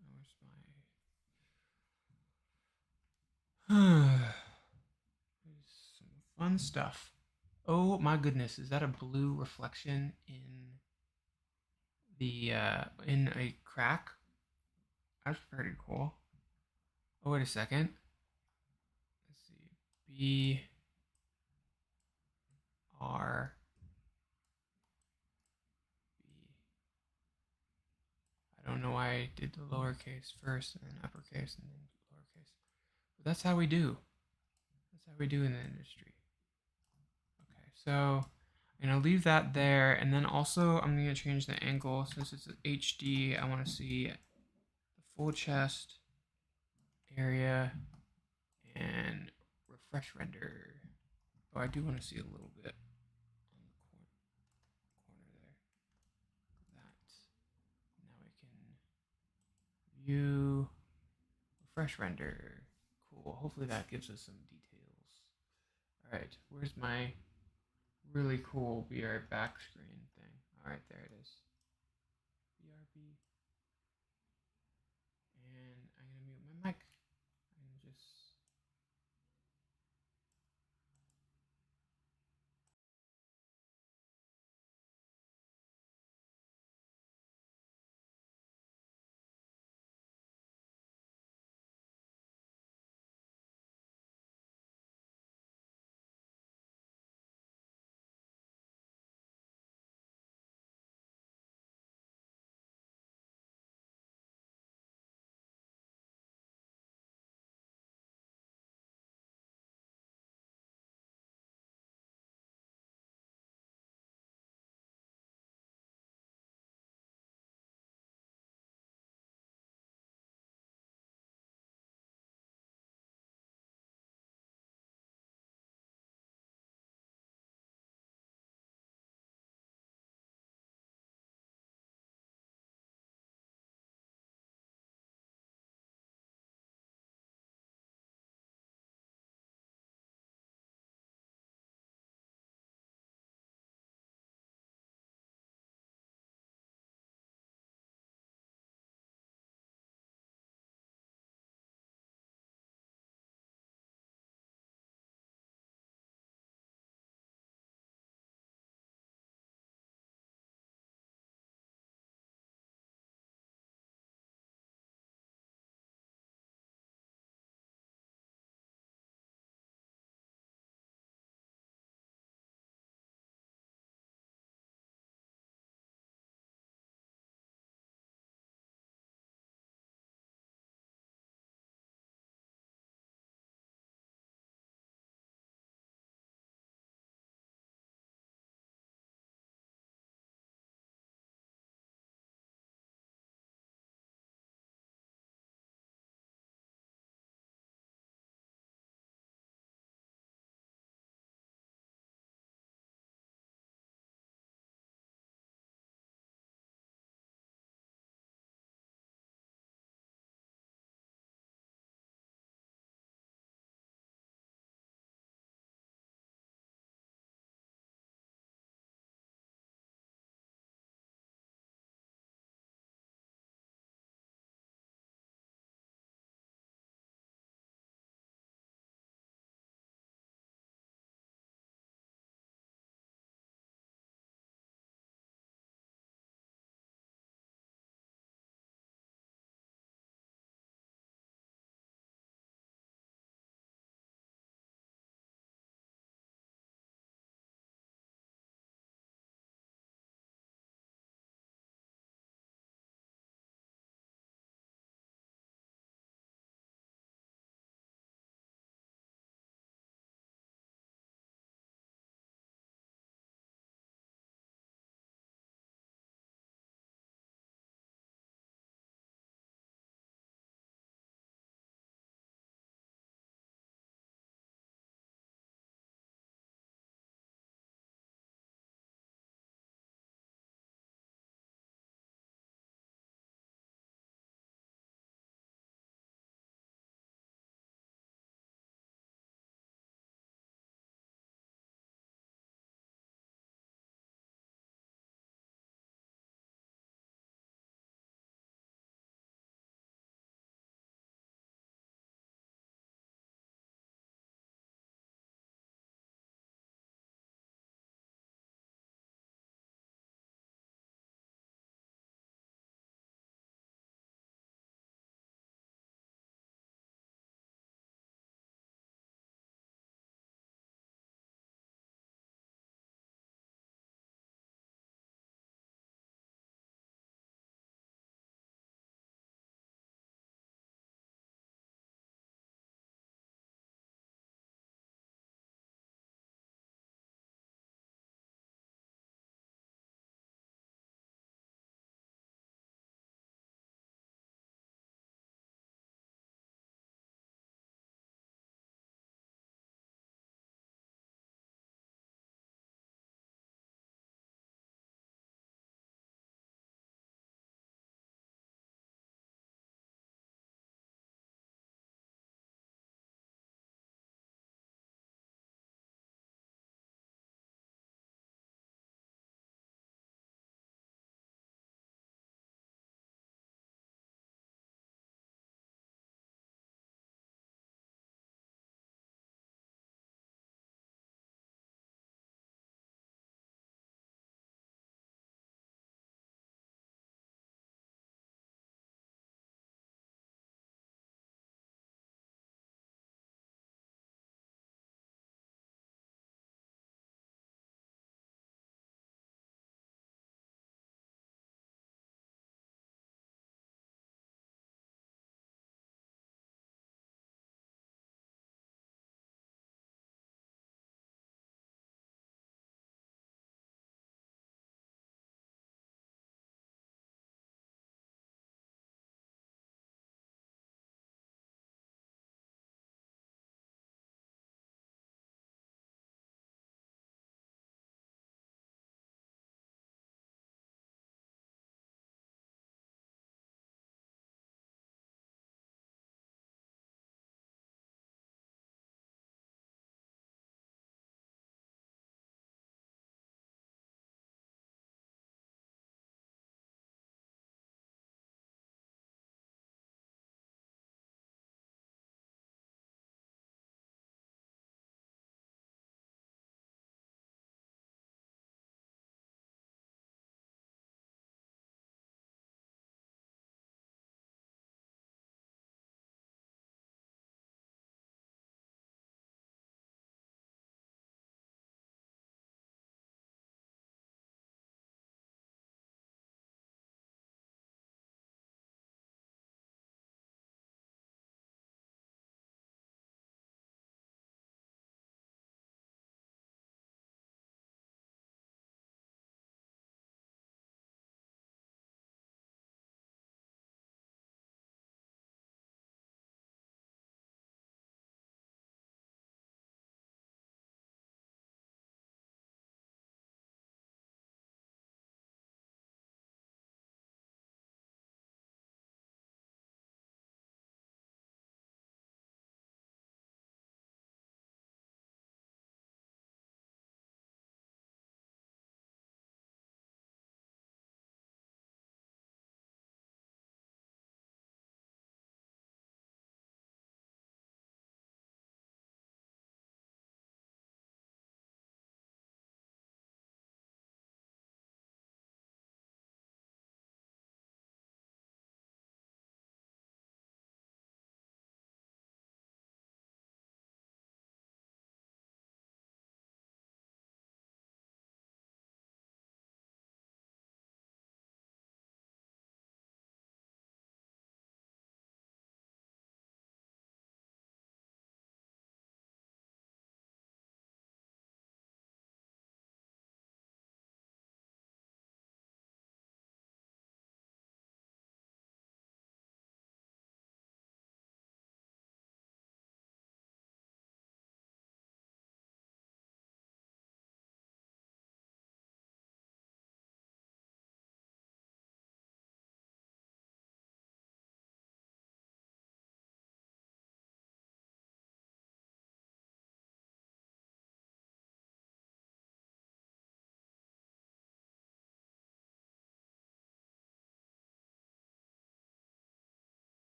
Where's my. Some fun stuff. Oh my goodness, is that a blue reflection in a crack? That's pretty cool. Oh wait a second. Let's see. R B. I don't know why I did the lowercase first and then uppercase and then lowercase. But that's how we do. That's how we do in the industry. Okay, so I'm gonna leave that there, and then also I'm gonna change the angle since it's HD. I want to see the full chest area and refresh render. Oh, I do want to see a little bit on the corner there. That. Now I can view refresh render. Cool. Hopefully that gives us some details. All right, where's my really cool be right back screen thing? All right, there it is. BRB. And I'm gonna mute my mic and just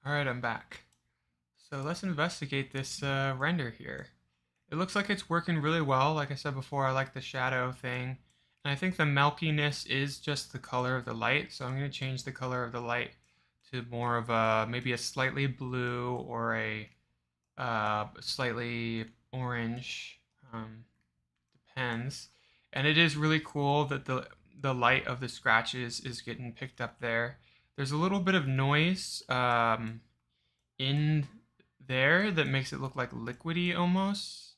All right, I'm back. So let's investigate this render here. It looks like it's working really well. Like I said before, I like the shadow thing. And I think the milkiness is just the color of the light. So I'm going to change the color of the light to more of a, maybe a slightly blue or a slightly orange. Depends. And it is really cool that the light of the scratches is getting picked up there. There's a little bit of noise in there that makes it look like liquidy almost.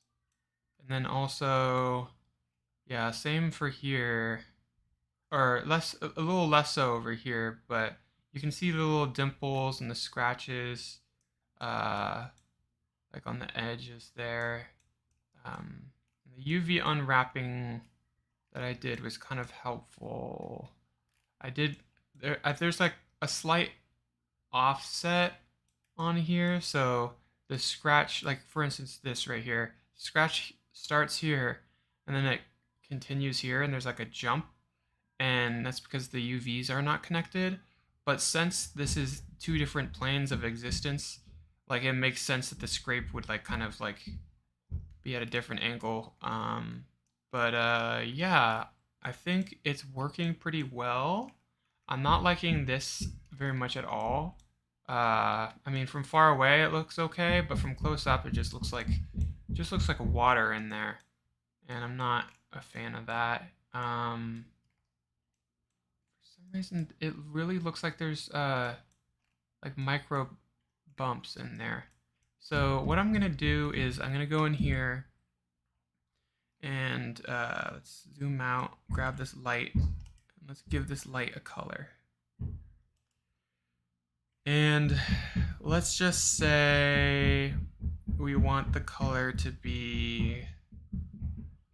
And then also, yeah, same for here, or less, a little less so over here, but you can see the little dimples and the scratches, uh, like on the edges there. The UV unwrapping that I did was kind of helpful. There's like a slight offset on here, so the scratch, like for instance this right here, scratch starts here and then it continues here, and there's like a jump, and that's because the UVs are not connected. But since this is two different planes of existence, like it makes sense that the scrape would like kind of like be at a different angle. But yeah, I think it's working pretty well. I'm not liking this very much at all. I mean, from far away it looks okay, but from close up it just looks like water in there, and I'm not a fan of that. For some reason, it really looks like there's like micro bumps in there. So what I'm gonna do is I'm gonna go in here and let's zoom out, grab this light, and let's give this light a color. And let's just say we want the color to be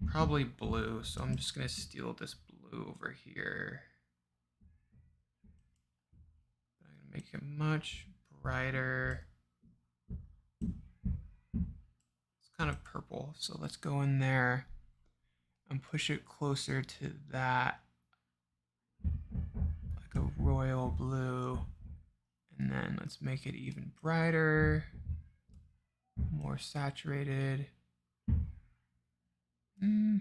probably blue. So I'm just gonna steal this blue over here. I'm gonna make it much brighter. It's kind of purple, so let's go in there and push it closer to that, like a royal blue. And then let's make it even brighter, more saturated. No,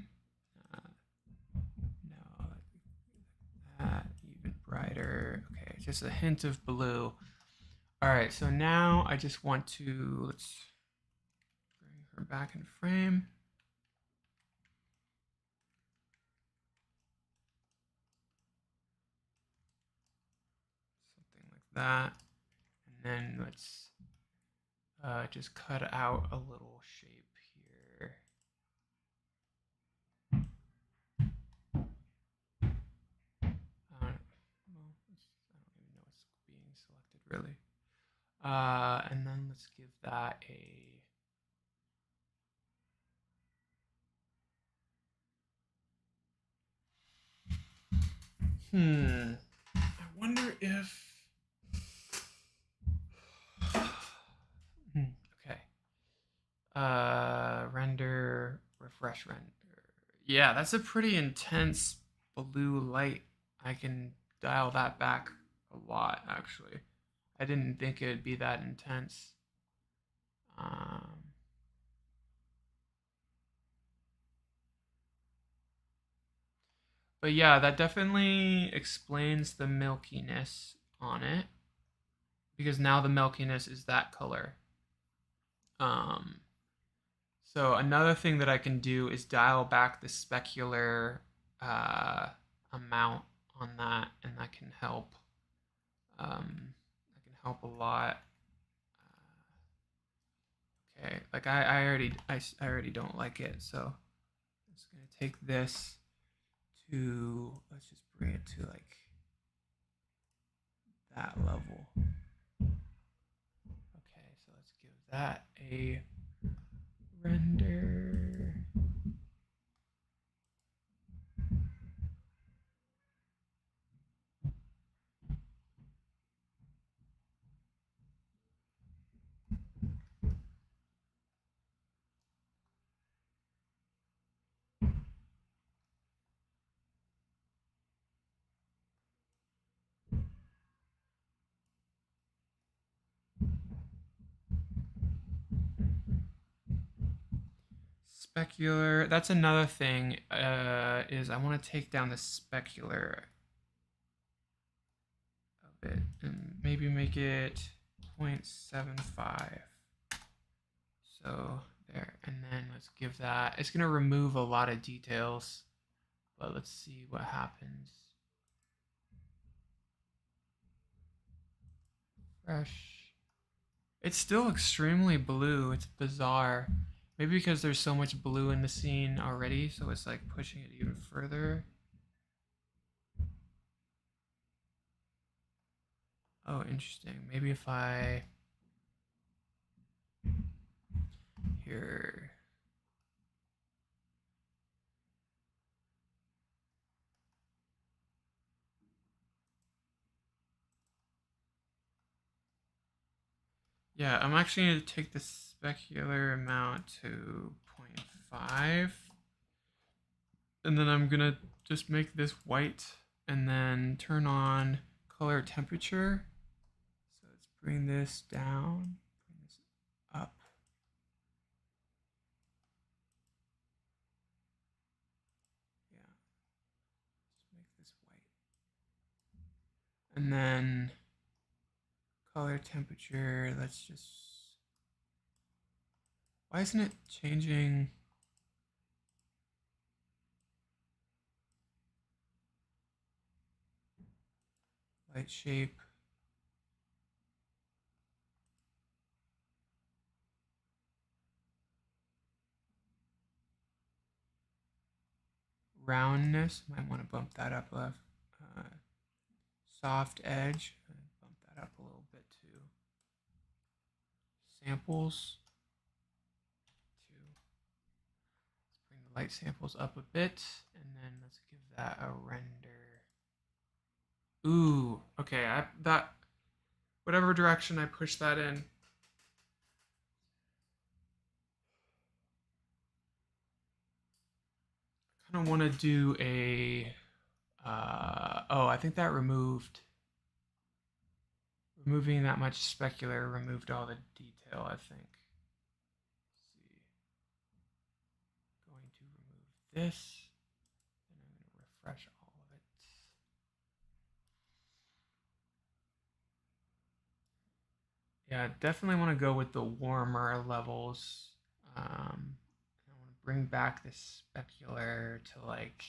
that even brighter. Okay, just a hint of blue. All right, so now I just want to, let's bring her back in frame. Something like that. And then let's just cut out a little shape here. Well, I don't even know what's being selected really. And then let's give that a I wonder if okay. Render, refresh render. Yeah, that's a pretty intense blue light. I can dial that back a lot, actually. I didn't think it would be that intense. Um, but yeah, that definitely explains the milkiness on it, because now the milkiness is that color. Um, so another thing that I can do is dial back the specular amount on that, and that can help. That can help a lot. Okay, like I already don't like it, so I'm just gonna take this to, let's just bring it to like that level. Okay, so let's give that a render. specular. That's another thing. Is I want to take down the specular of it and maybe make it 0.75. So there, and then let's give that. It's gonna remove a lot of details, but let's see what happens. Fresh. It's still extremely blue. It's bizarre. Maybe because there's so much blue in the scene already, so it's like pushing it even further. Oh, interesting. Maybe if I here. Yeah, I'm actually going to take the specular amount to 0.5. And then I'm going to just make this white and then turn on color temperature. So let's bring this down, bring this up. Yeah, let's make this white. And then color temperature, let's just, why isn't it changing? Light shape. Roundness, might want to bump that up left. Soft edge, bump that up a little bit too. Samples, two. Let's bring the light samples up a bit, and then let's give that a render. Ooh, okay, that whatever direction I push that in. I kind of want to do a. Oh, I think that removing that much specular removed all the detail. I think. Let's see, going to remove this, and I'm going to refresh all of it. Yeah, definitely want to go with the warmer levels. I want to bring back this specular to like.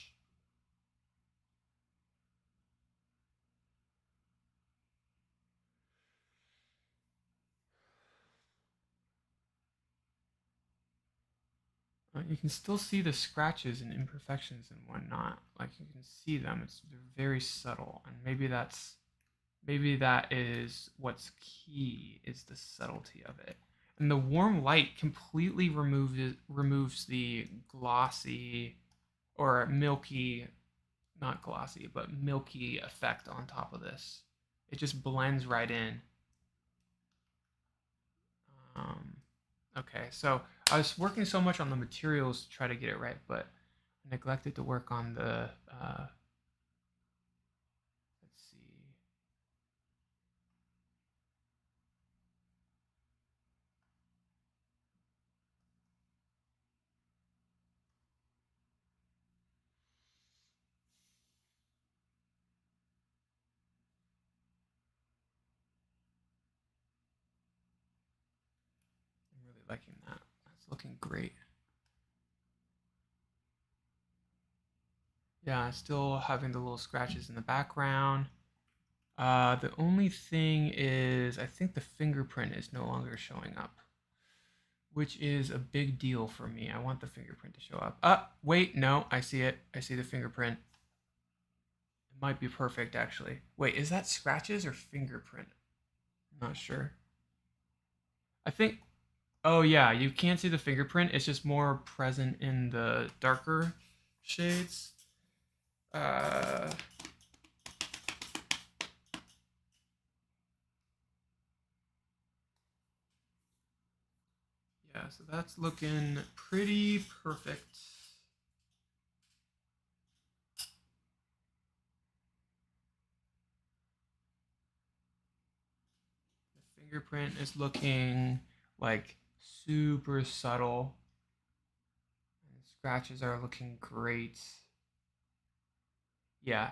You can still see the scratches and imperfections and whatnot. Like you can see them. They're very subtle, and maybe that is what's key is the subtlety of it. And the warm light completely removes the glossy or milky, not glossy, but milky effect on top of this. It just blends right in. Um, okay, so I was working so much on the materials to try to get it right, but I neglected to work on the, let's see. I'm really liking that. That's looking great. Yeah, still having the little scratches in the background. The only thing is, I think the fingerprint is no longer showing up, which is a big deal for me. I want the fingerprint to show up. Wait, no, I see it. I see the fingerprint. It might be perfect, actually. Wait, is that scratches or fingerprint? I'm not sure. I think, oh yeah, you can see the fingerprint. It's just more present in the darker shades. Uh, yeah, so that's looking pretty perfect. The fingerprint is looking like super subtle. Scratches are looking great. Yeah.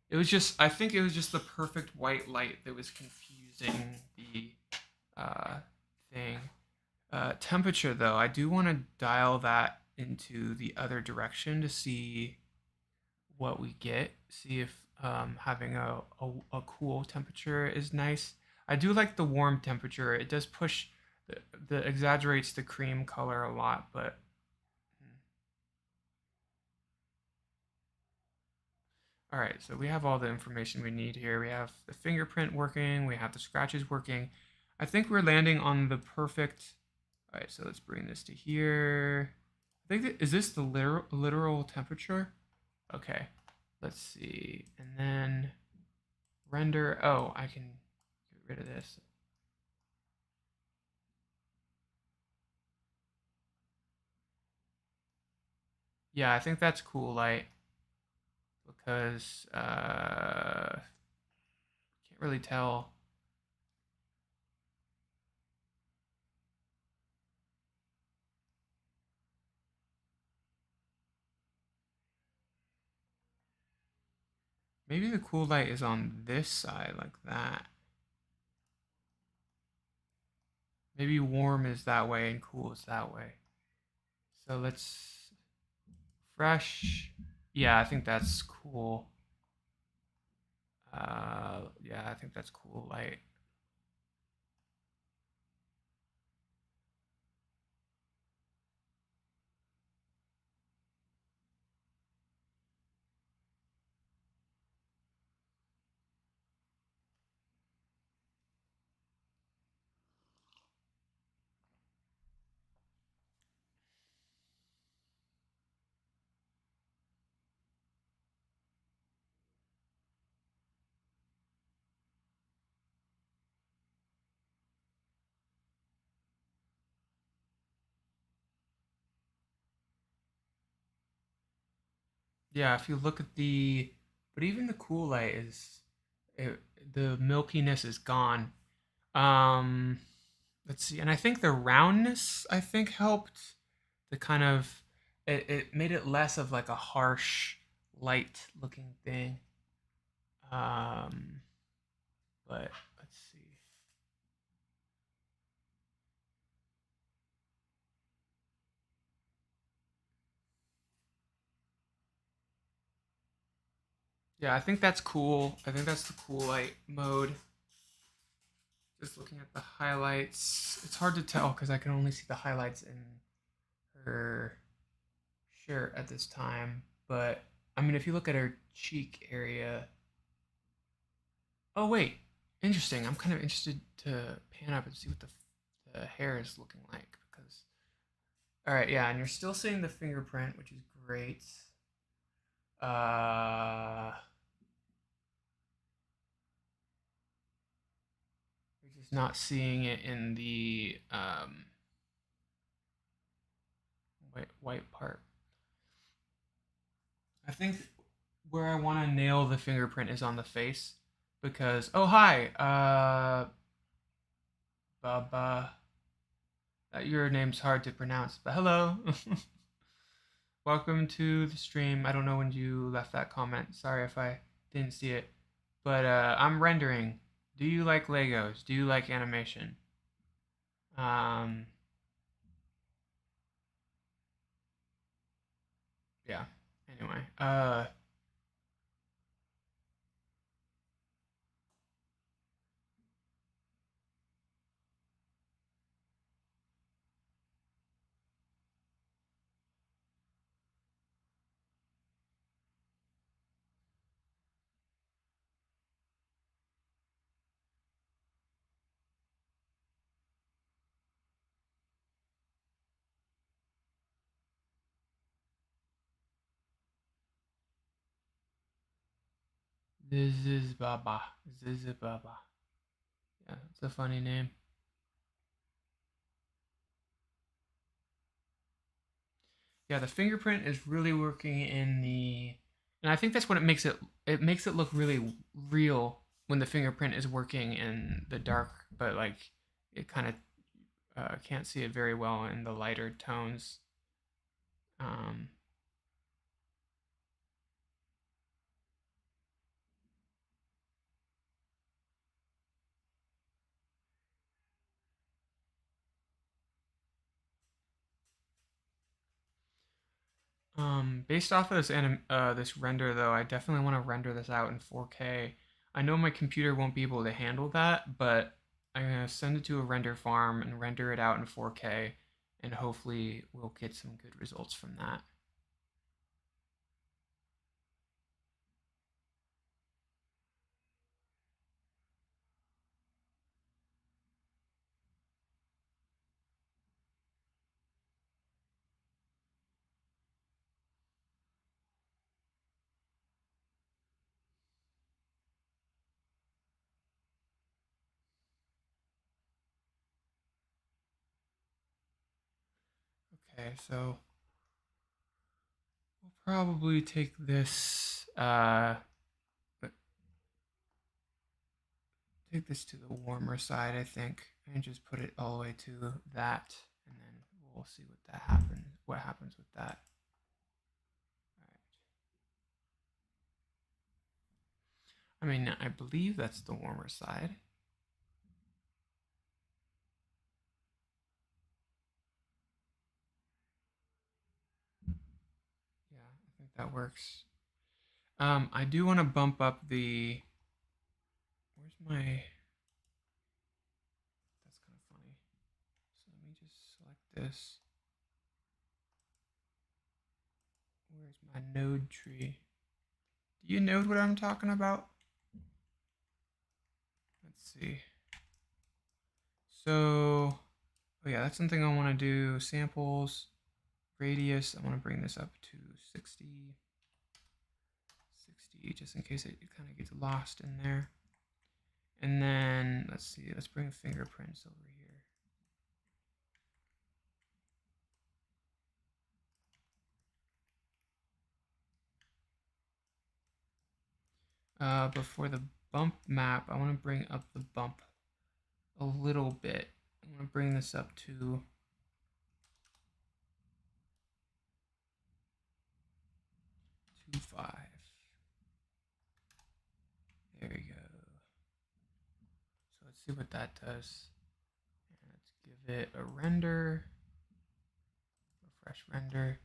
It was just, I think it was just the perfect white light that was confusing the uh, thing. Temperature, though, I do want to dial that into the other direction to see what we get. See if having a cool temperature is nice. I do like the warm temperature. It does push, the exaggerates the cream color a lot, but all right, so we have all the information we need here. We have the fingerprint working, we have the scratches working. I think we're landing on the perfect. All right, so let's bring this to here. I think is this the literal temperature? Okay, let's see. And then render. Oh, I can get rid of this. Yeah, I think that's cool light because can't really tell. Maybe the cool light is on this side like that. Maybe warm is that way and cool is that way. So let's fresh. Yeah, I think that's cool. Yeah, I think that's cool light. Yeah, if you look at the, but even the cool light is, it, the milkiness is gone. Um, let's see, and I think the roundness I think helped the kind of, it made it less of like a harsh light looking thing. Um, but let's see. Yeah, I think that's cool. I think that's the cool light mode. Just looking at the highlights, it's hard to tell because I can only see the highlights in her shirt at this time. But I mean, if you look at her cheek area, oh wait, interesting. I'm kind of interested to pan up and see what the hair is looking like because. All right, yeah, and you're still seeing the fingerprint, which is great. Uh, you're just not seeing it in the white part. I think where I want to nail the fingerprint is on the face because oh hi Baba, your name's hard to pronounce but hello. Welcome to the stream. I don't know when you left that comment, sorry if I didn't see it, but I'm rendering. Do you like Legos? Do you like animation? um yeah, anyway, this is Baba. This is Baba. Yeah, it's a funny name. Yeah, the fingerprint is really working in the, and I think that's what it makes it look really real when the fingerprint is working in the dark, but like it kind of can't see it very well in the lighter tones. Um, Based off of this render though, I definitely want to render this out in 4K. I know my computer won't be able to handle that, but I'm gonna send it to a render farm and render it out in 4K, and hopefully we'll get some good results from that. Okay, so we'll probably take this to the warmer side, I think, and just put it all the way to that, and then we'll see what happens with that. All right. I mean, I believe that's the warmer side. Yeah, I think that works. I do want to bump up the. Where's my? That's kind of funny. So let me just select this. Where's my node tree? Do you know what I'm talking about? Let's see. So, oh yeah, that's something I want to do. Samples, radius. I want to bring this up to 60, 60, just in case it kind of gets lost in there. And then let's see. Let's bring fingerprints over here. But for the bump map, I want to bring up the bump a little bit. I'm going to bring this up to 2.5. There you go. So let's see what that does. And let's give it a render, refresh render.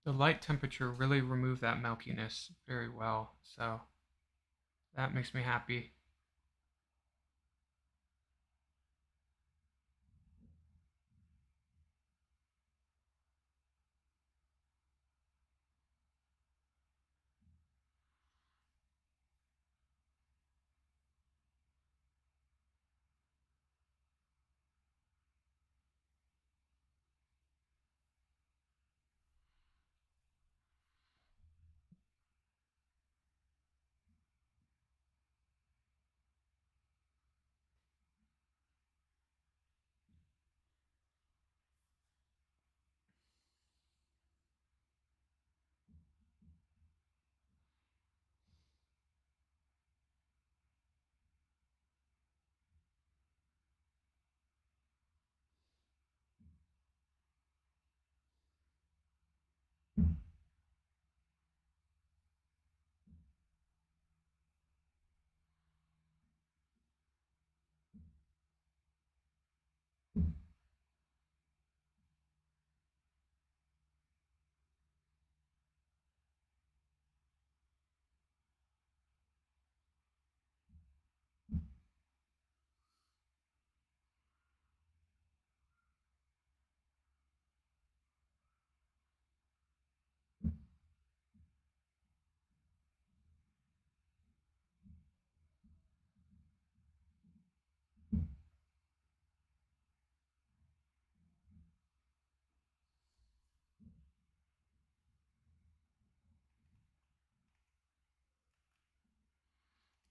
The light temperature really removed that milkiness very well, so that makes me happy.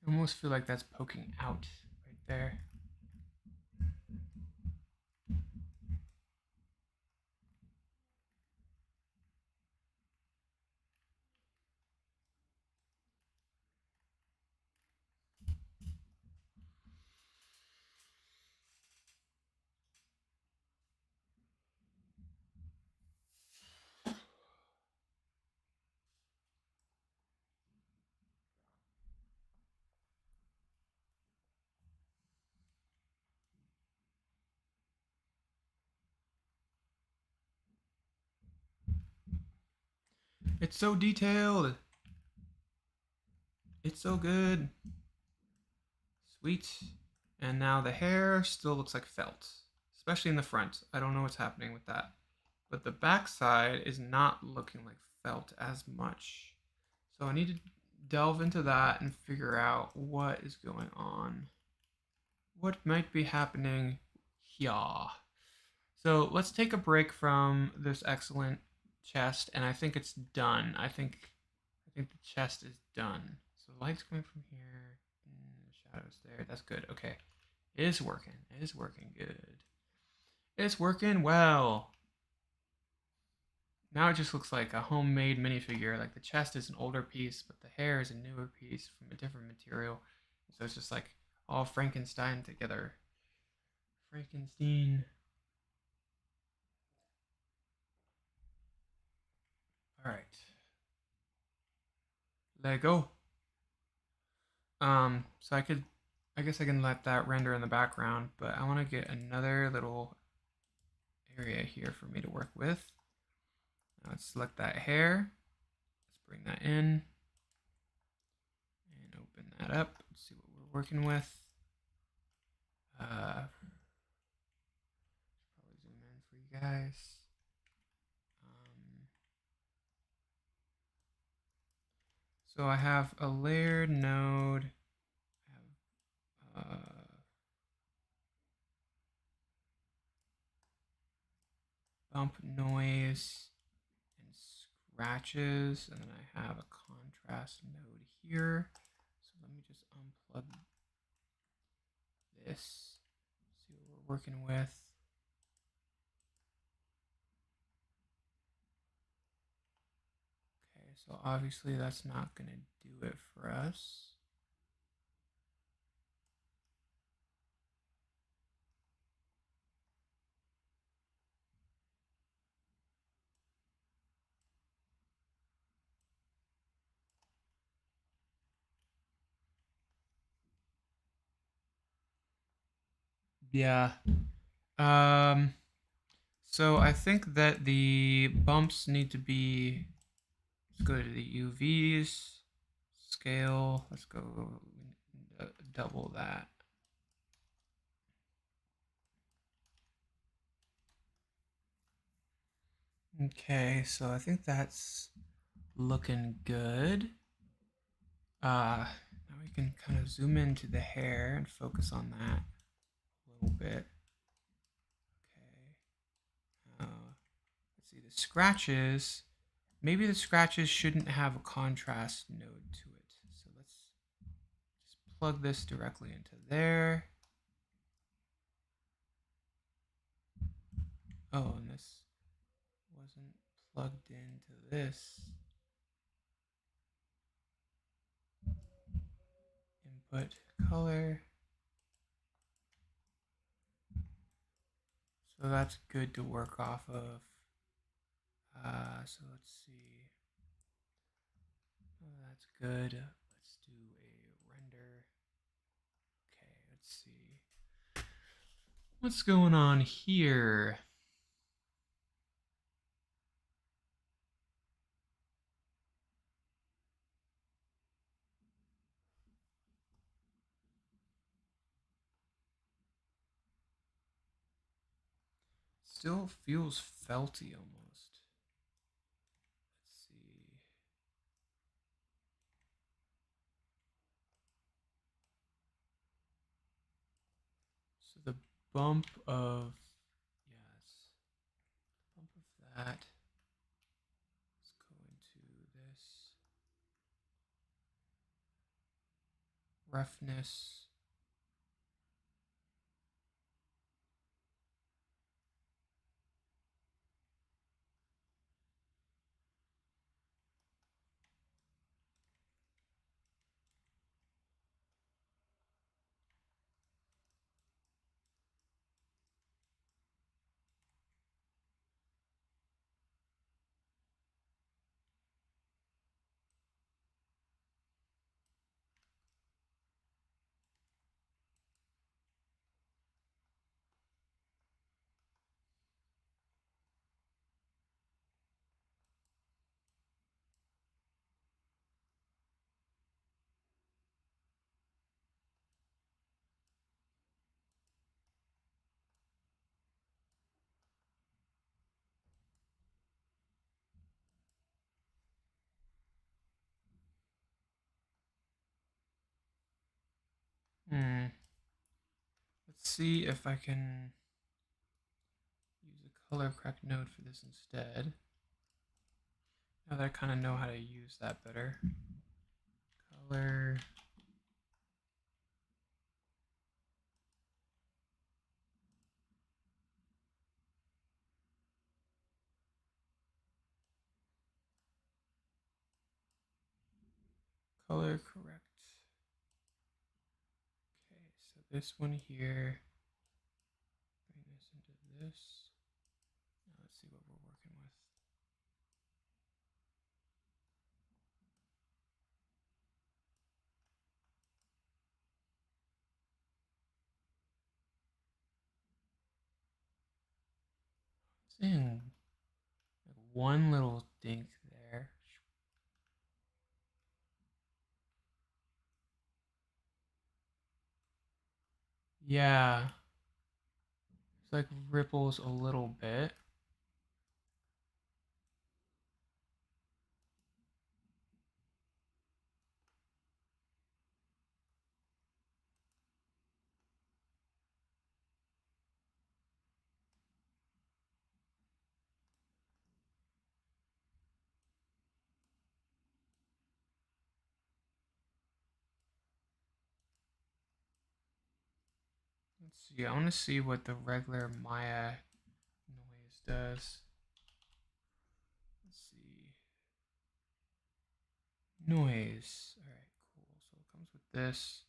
I almost feel like that's poking out right there. It's so detailed. It's so good. Sweet. And now the hair still looks like felt, especially in the front. I don't know what's happening with that. But the back side is not looking like felt as much. So I need to delve into that and figure out what is going on. What might be happening here? So let's take a break from this excellent chest, and I think it's done. I think the chest is done. So the light's coming from here, the shadows there. That's good. Okay, it is working. It is working good. It's working well. Now it just looks like a homemade minifigure. Like the chest is an older piece, but the hair is a newer piece from a different material. So it's just like all Frankenstein together. Frankenstein. All right. Let go. So I guess I can let that render in the background, but I want to get another little area here for me to work with. Now let's select that hair. Let's bring that in and open that up. Let's see what we're working with. Probably zoom in for you guys. So I have a layered node. I have bump noise and scratches, and then I have a contrast node here. So let me just unplug this, see what we're working with. Okay, so obviously that's not going to do it for us. Yeah. Um, so I think that the bumps need to be, let's go to the UVs, scale, let's go double that. Okay, so I think that's looking good. Now we can kind of zoom into the hair and focus on that a little bit. Okay. Let's see, the scratches. Maybe the scratches shouldn't have a contrast node to it. So let's just plug this directly into there. Oh, and this wasn't plugged into this. Input color. So that's good to work off of. So let's see. Oh, that's good. Let's do a render. Okay, let's see. What's going on here? Still feels felty almost. Let's see. So the bump of, yes, bump of that. Let's go into this roughness. Let's see if I can use a color correct node for this instead. Now that I kind of know how to use that better. Color. Color correct. Okay, so this one here. Bring this into this. Now let's see what we're working with. Seeing like one little dink there. Yeah, it's like ripples a little bit. Let's see, I want to see what the regular Maya noise does. Let's see. Noise. All right, cool. So it comes with this.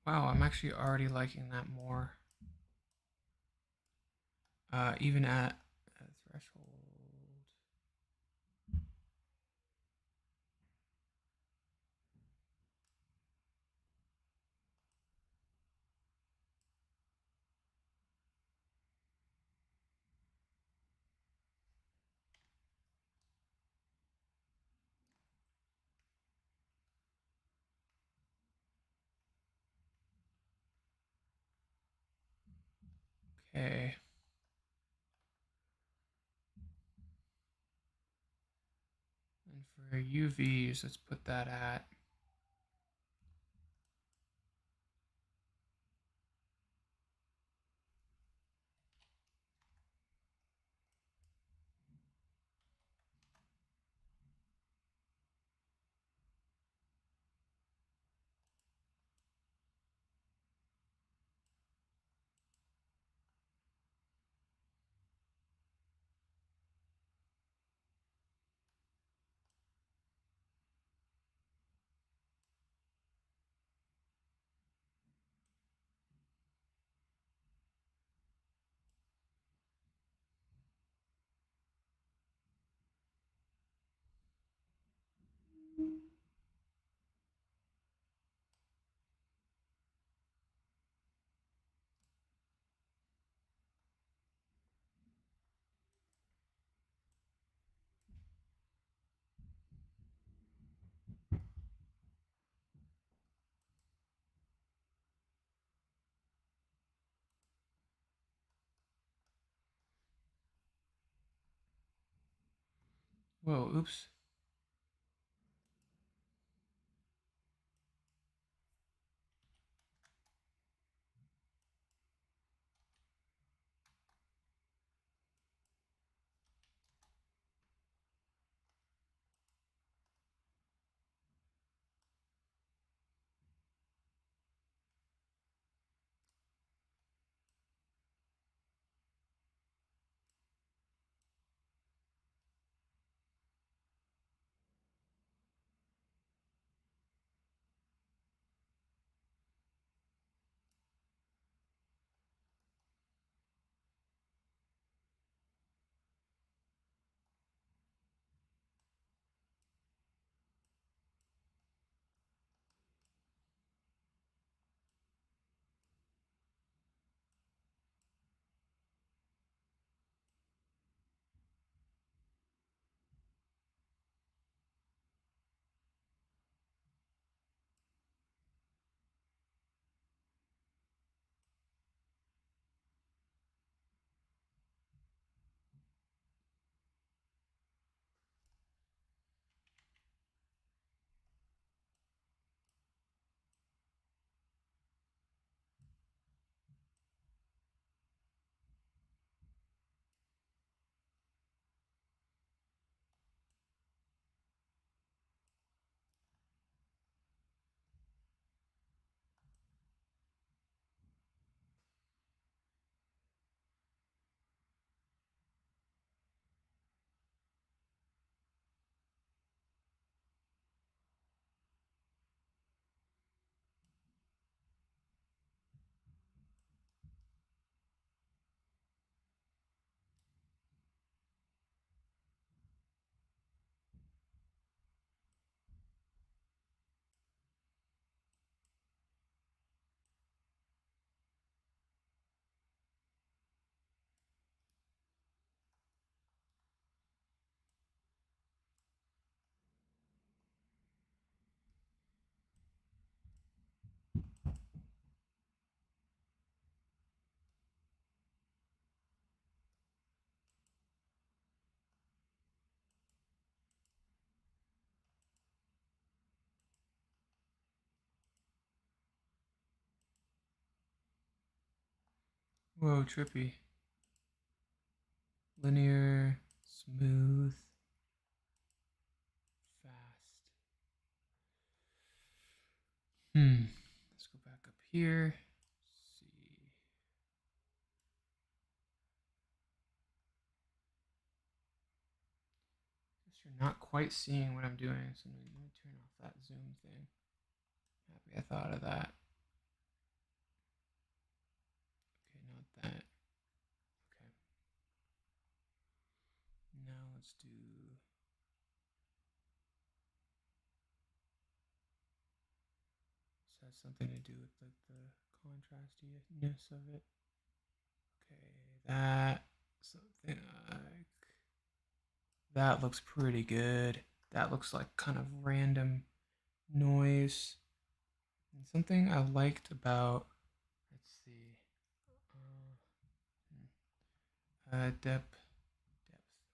Wow, I'm actually already liking that more. Even at a threshold. Okay. And for UVs, let's put that at. Whoa, oops. Whoa, trippy. Linear, smooth, fast. Let's go back up here. See. Guess you're not quite seeing what I'm doing, so let me turn off that zoom thing. Happy I thought of that. Okay, not that. Okay. Now let's do. This has something to do with like the contrastiness of it. Okay, that something like that looks pretty good. That looks like kind of random noise. And something I liked about, let's see, depth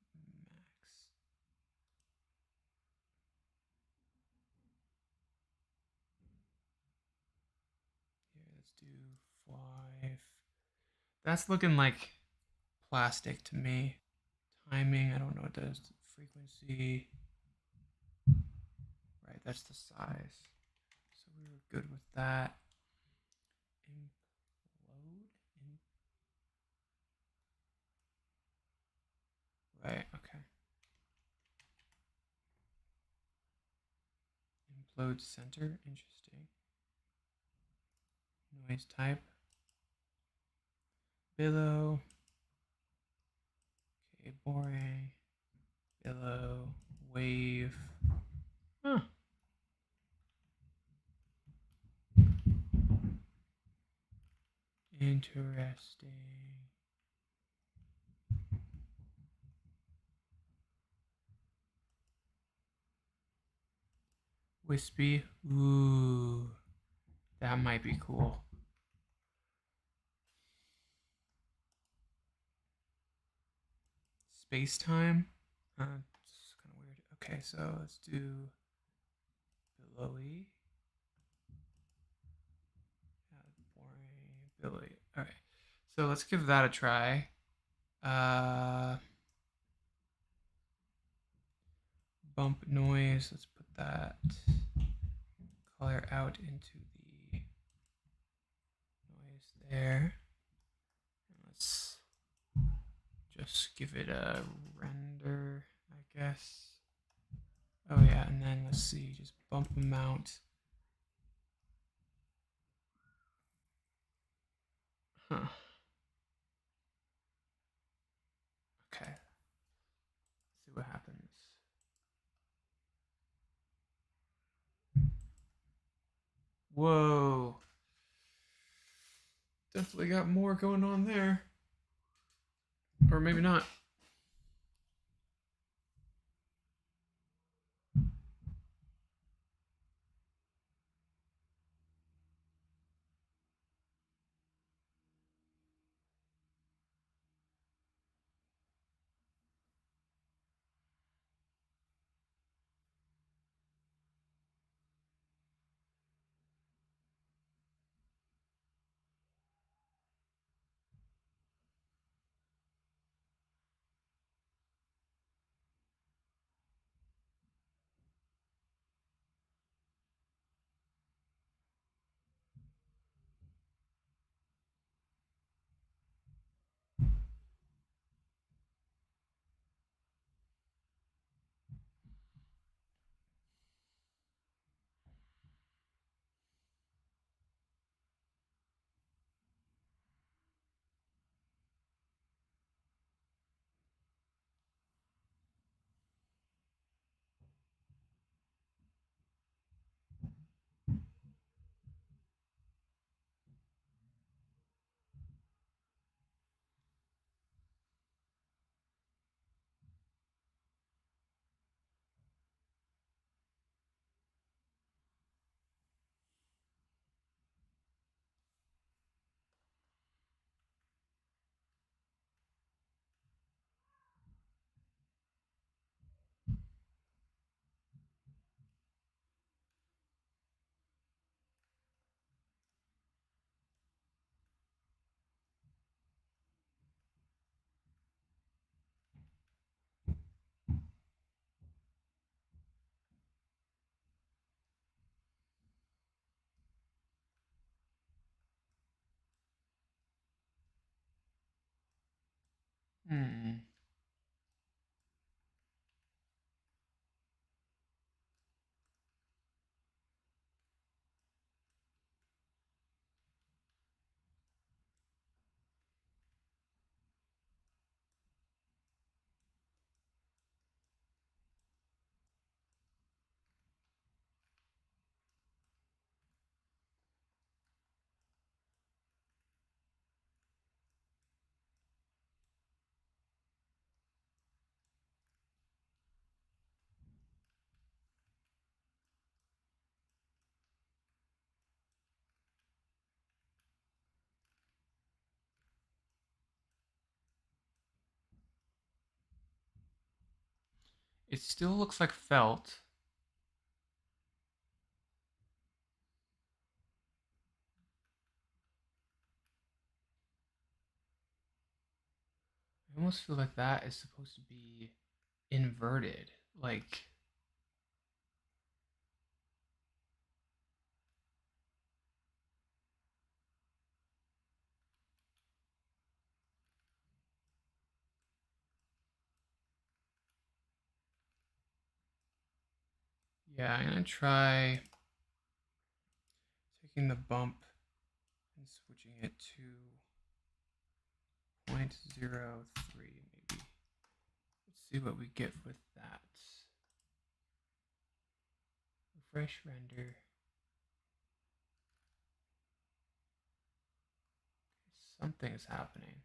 max. Here, let's do 5. That's looking like plastic to me. Timing, I don't know what that is. Frequency. Right, that's the size. So we were good with that. Implode. Right, okay. Implode center, interesting. Noise type. Billow. Okay, boring. Billow. Wave. Huh. Interesting. Wispy. Ooh. That might be cool. Space time. It's kind of weird. Okay, so let's do billowy. Boring. Billowy. All right. So let's give that a try. Bump noise. Let's put that color out into the noise there. And let's just give it a render, I guess. Oh yeah, and then let's see, just bump amount. Huh. Okay. Let's see what happens. Whoa. Definitely got more going on there. Or maybe not. Hmm. It still looks like felt. I almost feel like that is supposed to be inverted. Like, yeah, I'm gonna try taking the bump and switching it to 0.03 maybe. Let's see what we get with that. Refresh render. Something is happening.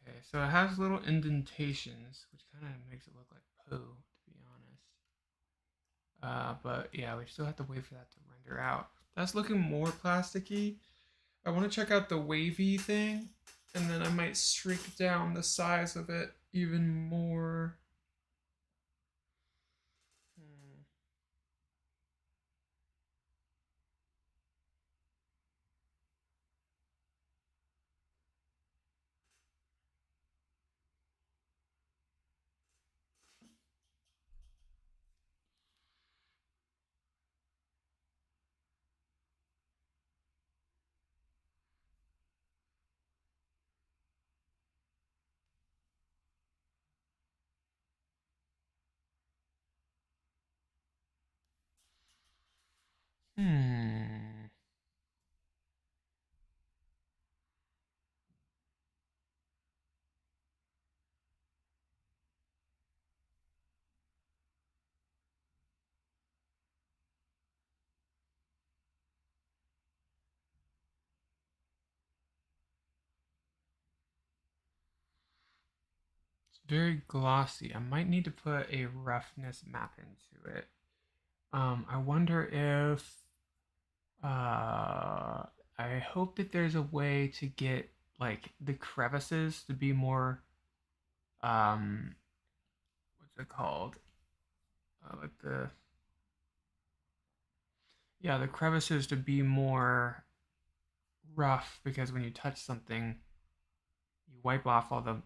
Okay, so it has little indentations, which kind of makes it look like poo, to be honest. But yeah, we still have to wait for that to render out. That's looking more plasticky. I want to check out the wavy thing, and then I might shrink down the size of it even more. Hmm. Hmm. It's very glossy. I might need to put a roughness map into it. I wonder if I hope that there's a way to get like the crevices to be more um what's it called? Like the yeah, the crevices to be more rough because when you touch something, you wipe off all the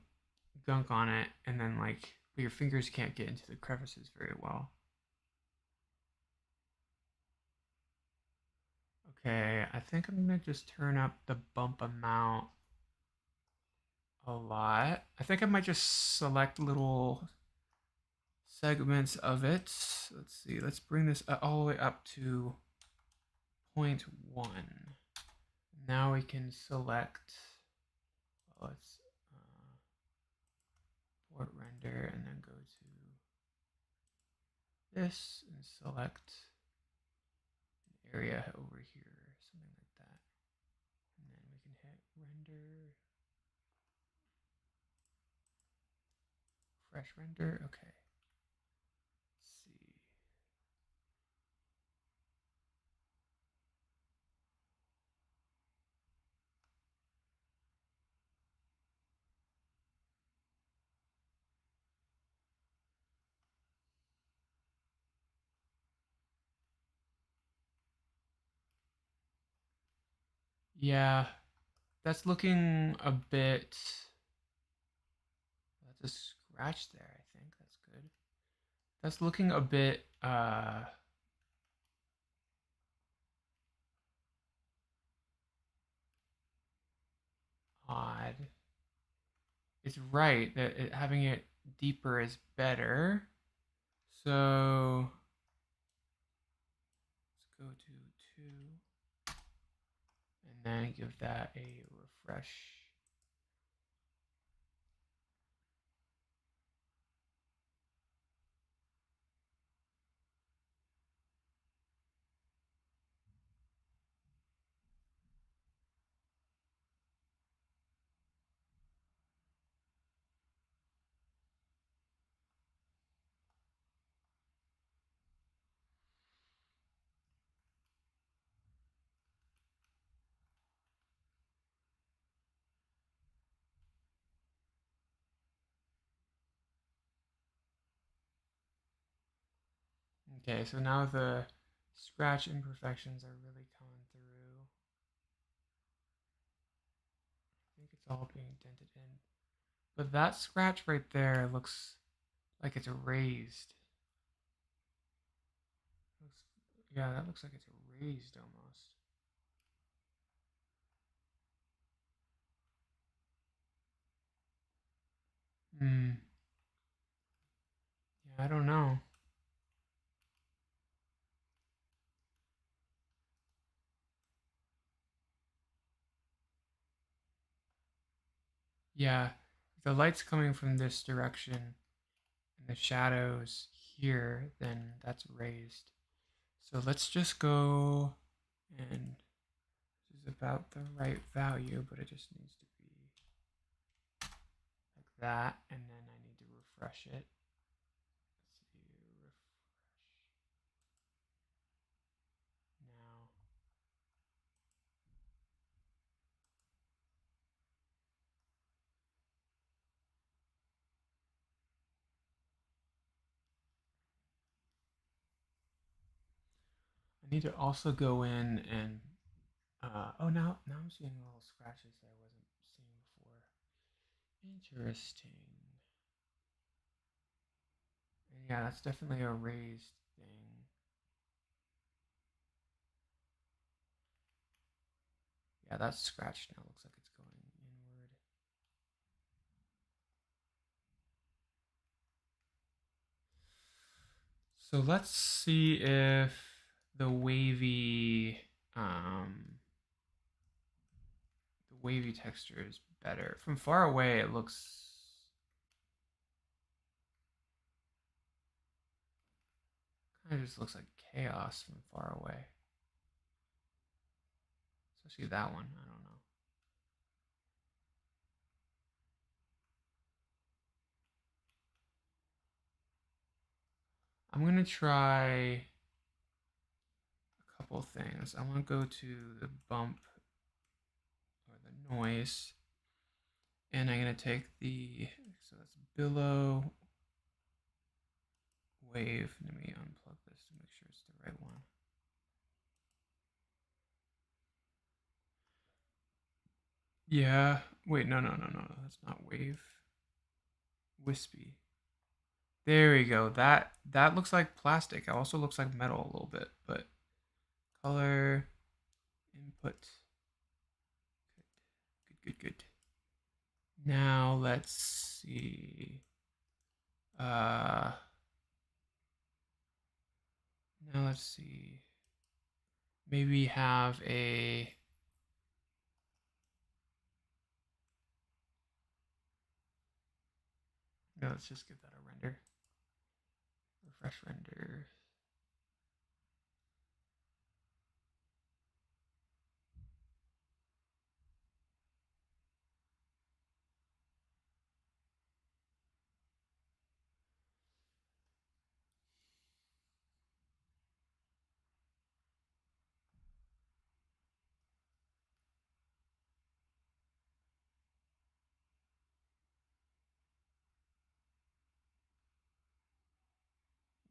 gunk on it and then like your fingers can't get into the crevices very well. Okay, I think I'm gonna just turn up the bump amount a lot. I think I might just select little segments of it. Let's see, let's bring this all the way up to 0.1. Now we can select, let's port render and then go to this and select an area over here, something like that. And then we can hit render, fresh render, okay. Let's see. Yeah, that's looking a bit. That's a scratch there, I think. That's good. That's looking a bit odd. It's right that having it deeper is better. So let's go to 2 and then give that a refresh. Okay, so now the scratch imperfections are really coming through. I think it's all being dented in. But that scratch right there looks like it's erased. Looks, yeah, that looks like it's erased almost. Hmm. Yeah, I don't know. Yeah, if the light's coming from this direction and the shadows here, then that's raised. So let's just go and this is about the right value, but it just needs to be like that, and then I need to refresh it. Let's see, refresh now. I need to also go in and oh, now I'm seeing little scratches that I wasn't seeing before. Interesting. And yeah, that's definitely a raised thing. Yeah, that scratch now looks like it's going inward. So let's see if the wavy texture is better. From far away, it looks kind of just looks like chaos from far away. Especially that one. I don't know. I'm gonna try a couple things. I'm gonna go to the bump or the noise, and I'm gonna take the so that's billow wave. Let me unplug this to make sure it's the right one. Yeah. Wait, no. That's not wave. Wispy. There we go. That looks like plastic. It also looks like metal a little bit, but color input. Good. Now let's see. Uh now let's see. Maybe have a no, let's just give that a render. Refresh render.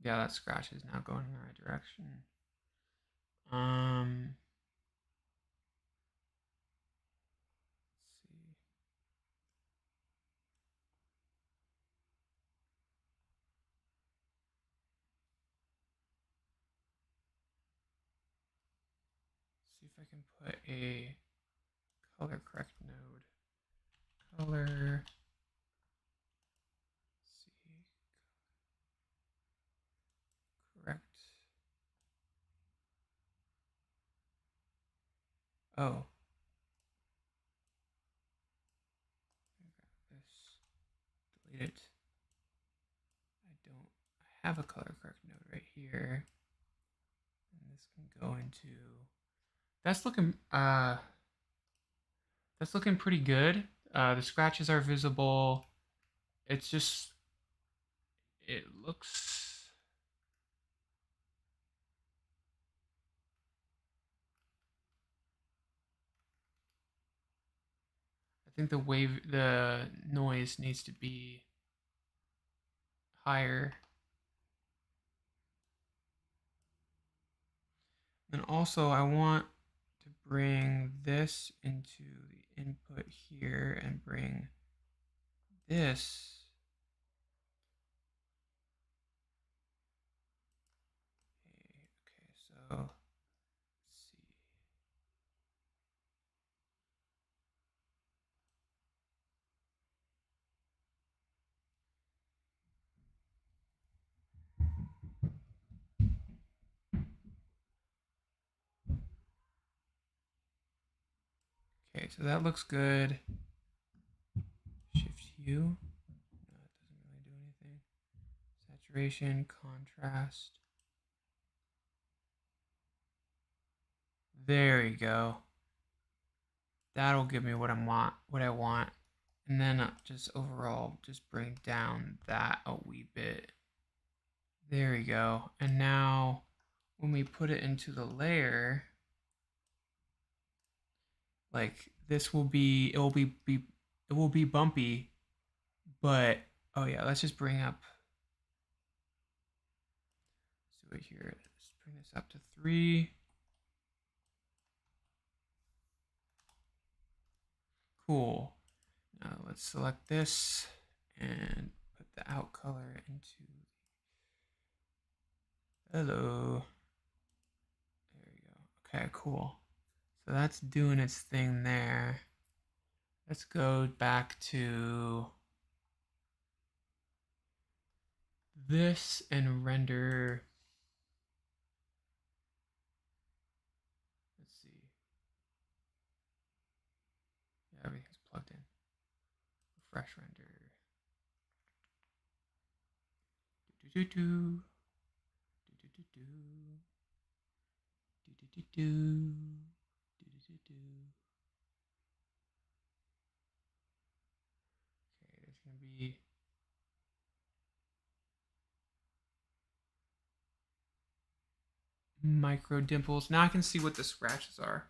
Yeah, that scratch is now going in the right direction. Um if I can put a color correct node. Color. Let's see. Correct. Oh. This. Delete it. I have a color correct node right here. And this can go into. That's looking pretty good. The scratches are visible. It's just, it looks, I think the noise needs to be higher. And also I want to bring this into the input here and bring this. Okay, so let's see. Okay, so that looks good. Shift hue. No, it doesn't really do anything. Saturation, contrast. There you go. That'll give me what I want. And then just overall, just bring down that a wee bit. There we go. And now when we put it into the layer, like this will be, it will be bumpy, but oh yeah, let's just bring up, let's do it here. Let's bring this up to 3. Cool. Now let's select this and put the out color into, hello. There we go. Okay, cool. So that's doing its thing there. Let's go back to this and render. Let's see. Yeah, everything's plugged in. Refresh render. Do do do do. Do do do do. Do do do do. Do do do do. Okay, there's gonna be micro dimples. Now I can see what the scratches are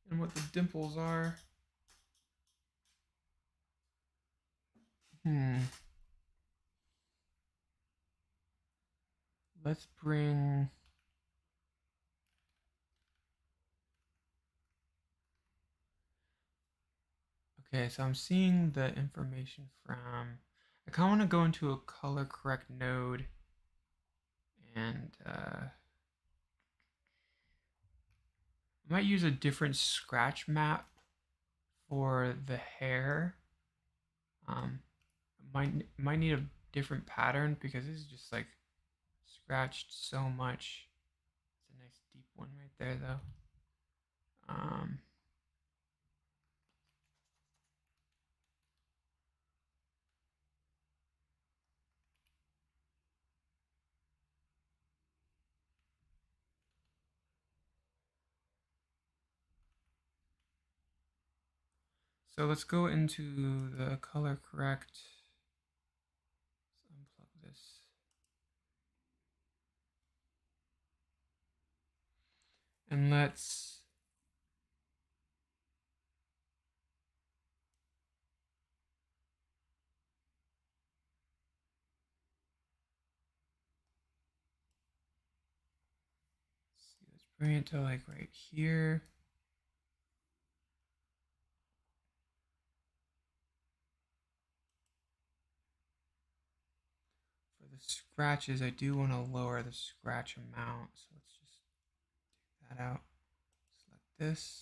and what the dimples are. Let's bring. Okay, so I'm seeing the information from. I kind of want to go into a color correct node and I might use a different scratch map for the hair. Might need a different pattern because this is just like scratched so much. It's a nice deep one right there though. So let's go into the color correct. Let's unplug this. And let's see, let's bring it to like right here. For the scratches, I do want to lower the scratch amount. So let's just take that out. Select this.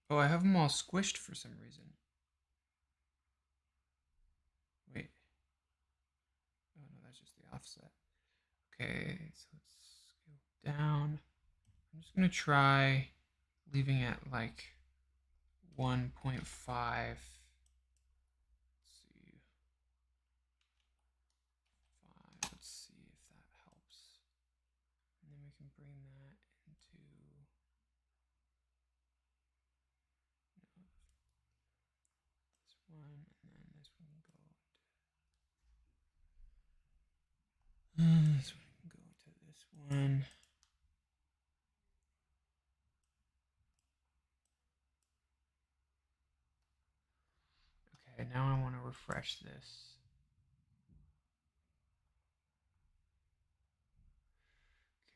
Oh, I have them all squished for some reason. Wait. Oh no, that's just the offset. Okay, so let's go down. I'm just gonna try leaving it like 1.5. Let's see. 5. Let's see if that helps. And then we can bring that into this one, and then this one can go this one can go into this one. Okay, now I want to refresh this.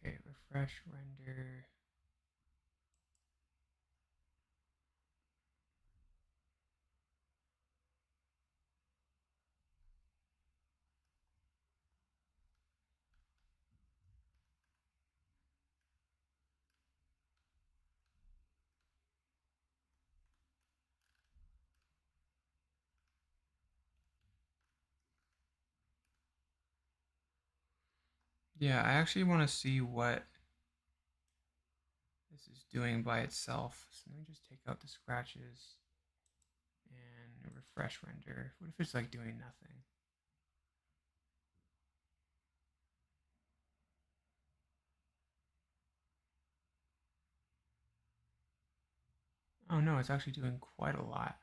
Okay, refresh render. Yeah, I actually want to see what this is doing by itself. So let me just take out the scratches and refresh render. What if it's like doing nothing? Oh no, it's actually doing quite a lot.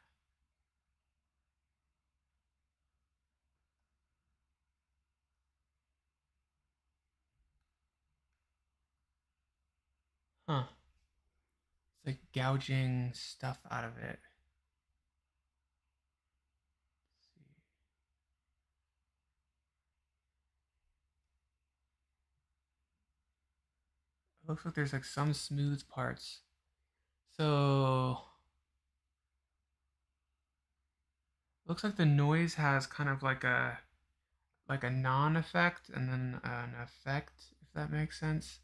Huh. It's like gouging stuff out of it. Let's see. It looks like there's like some smooth parts. So looks like the noise has kind of like a non-effect and then an effect, if that makes sense.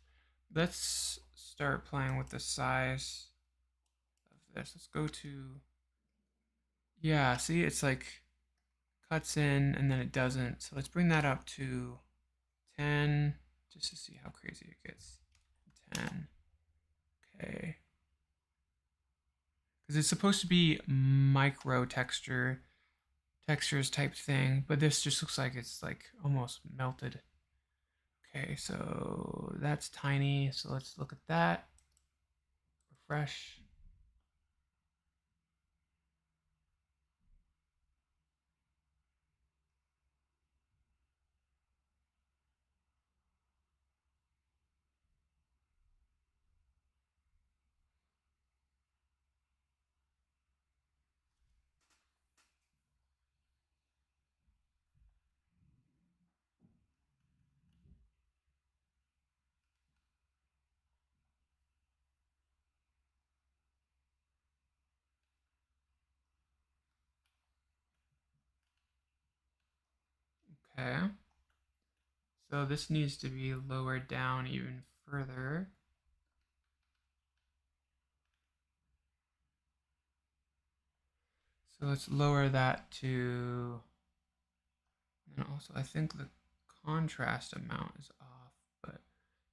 Let's start playing with the size of this. Let's go to, yeah, see, it's like cuts in and then it doesn't. So let's bring that up to 10 just to see how crazy it gets. 10. Okay. Because it's supposed to be micro textures type thing, but this just looks like it's like almost melted. Okay, so that's tiny. So let's look at that. Refresh. Okay. So this needs to be lowered down even further. So let's lower that to, and also I think the contrast amount is off, but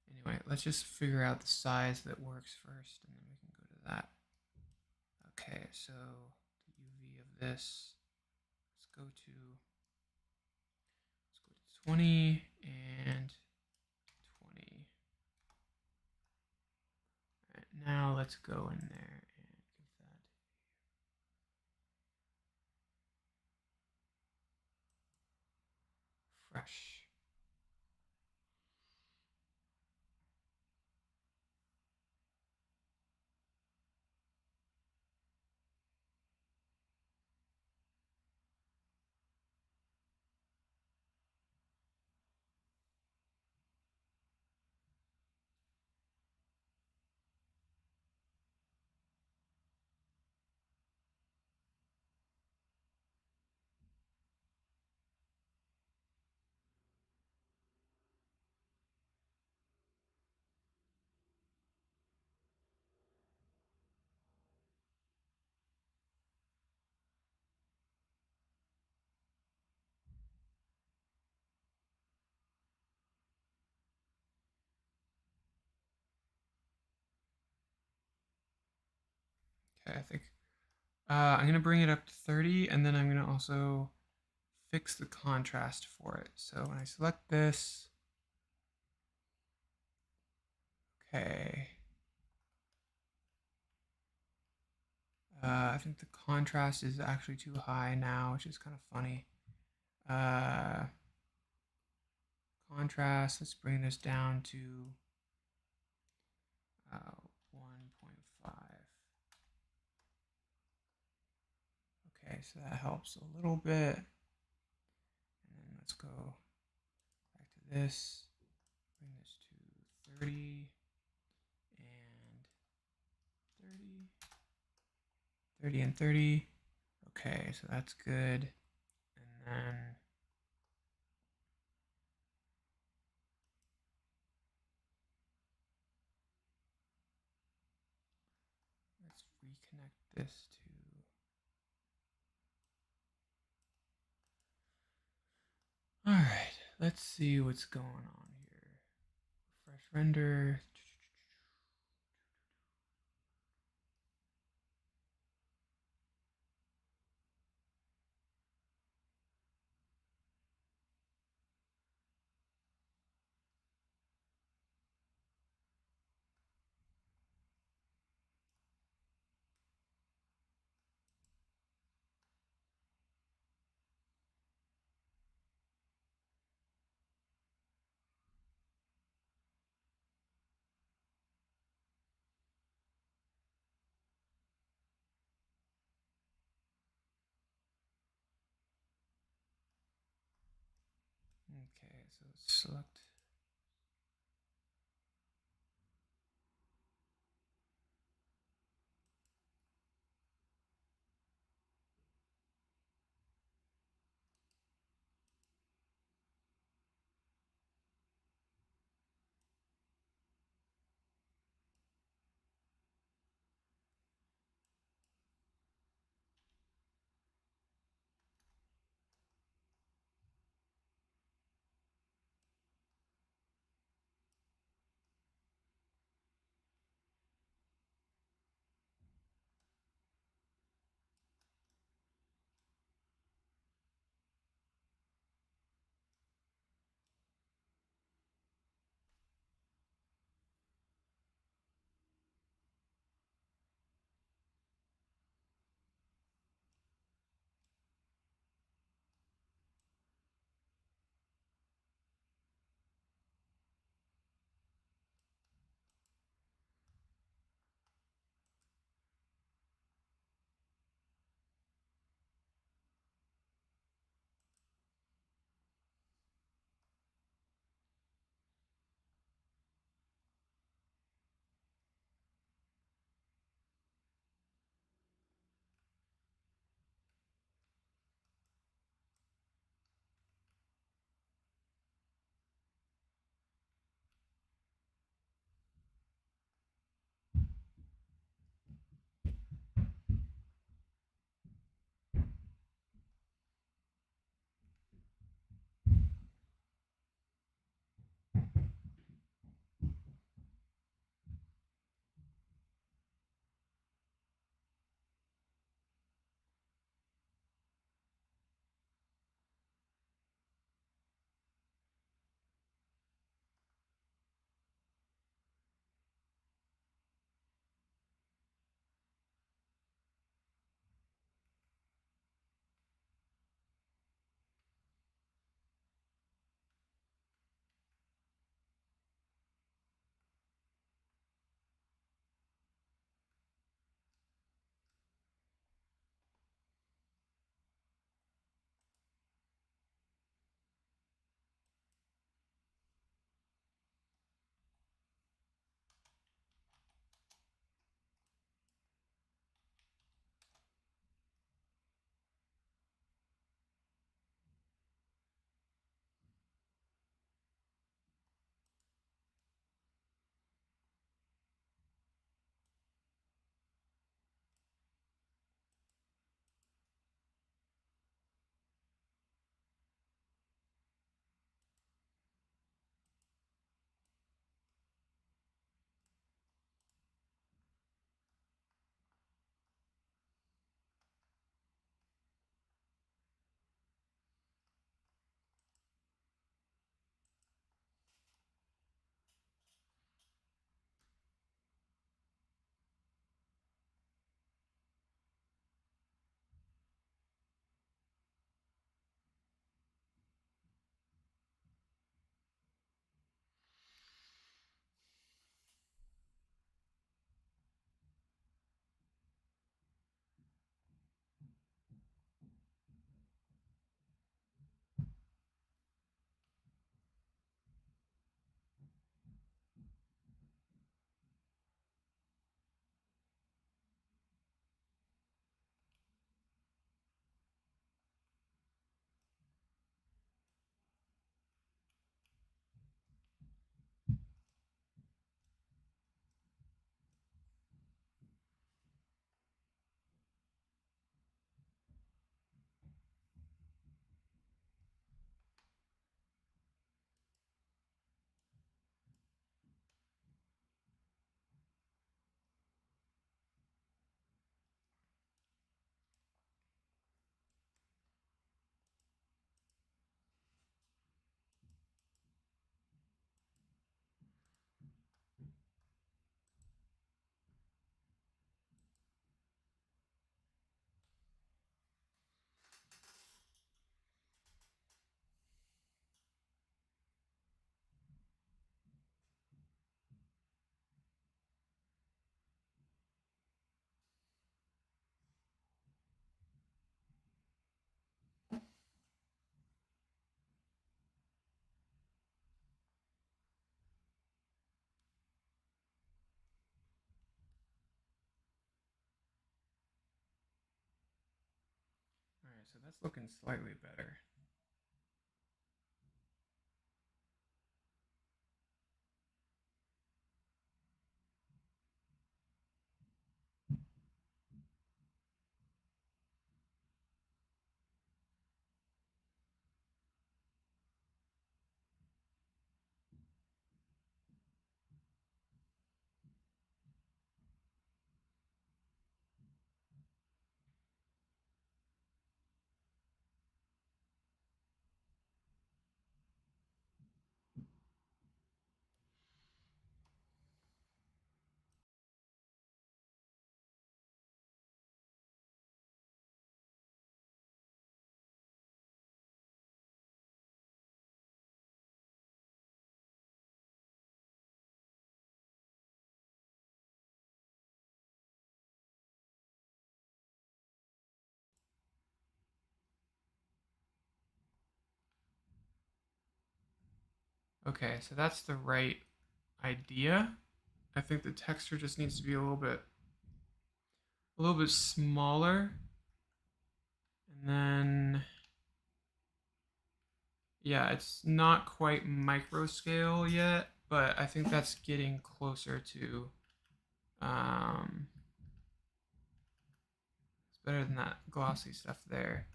anyway, let's just figure out the size that works first and then we can go to that. Okay, so the UV of this, let's go to 20 and 20. All right, now let's go in there and give that fresh. Okay, I think I'm gonna bring it up to 30, and then I'm gonna also fix the contrast for it. So when I select this, okay, I think the contrast is actually too high now, which is kind of funny. Uh, Contrast, let's bring this down to 1.5. Okay, so that helps a little bit. And then let's go back to this, bring this to 30 and 30, 30 and 30. Okay, so that's good. And then let's reconnect this to, all right, let's see what's going on here. Refresh render. Okay, so let's select. so that's looking slightly better. Okay, so that's the right idea. I think the texture just needs to be a little bit smaller. And then yeah, it's not quite micro scale yet, but I think that's getting closer to it's better than that glossy stuff there.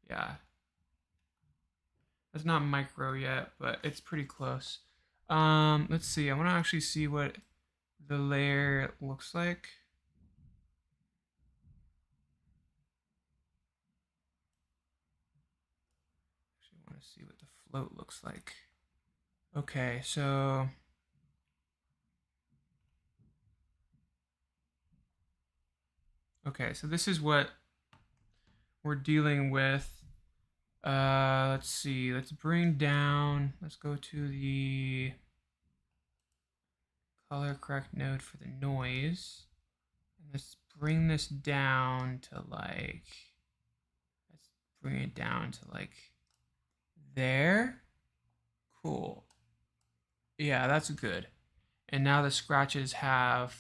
Yeah. It's not micro yet, but it's pretty close. Let's see. I want to actually see what the layer looks like. Actually, I want to see what the float looks like. Okay, so this is what we're dealing with. Let's see. Let's bring down. Let's go to the color correct node for the noise. And let's bring this down to like. Let's bring it down to like there. Cool. Yeah, that's good. And now the scratches have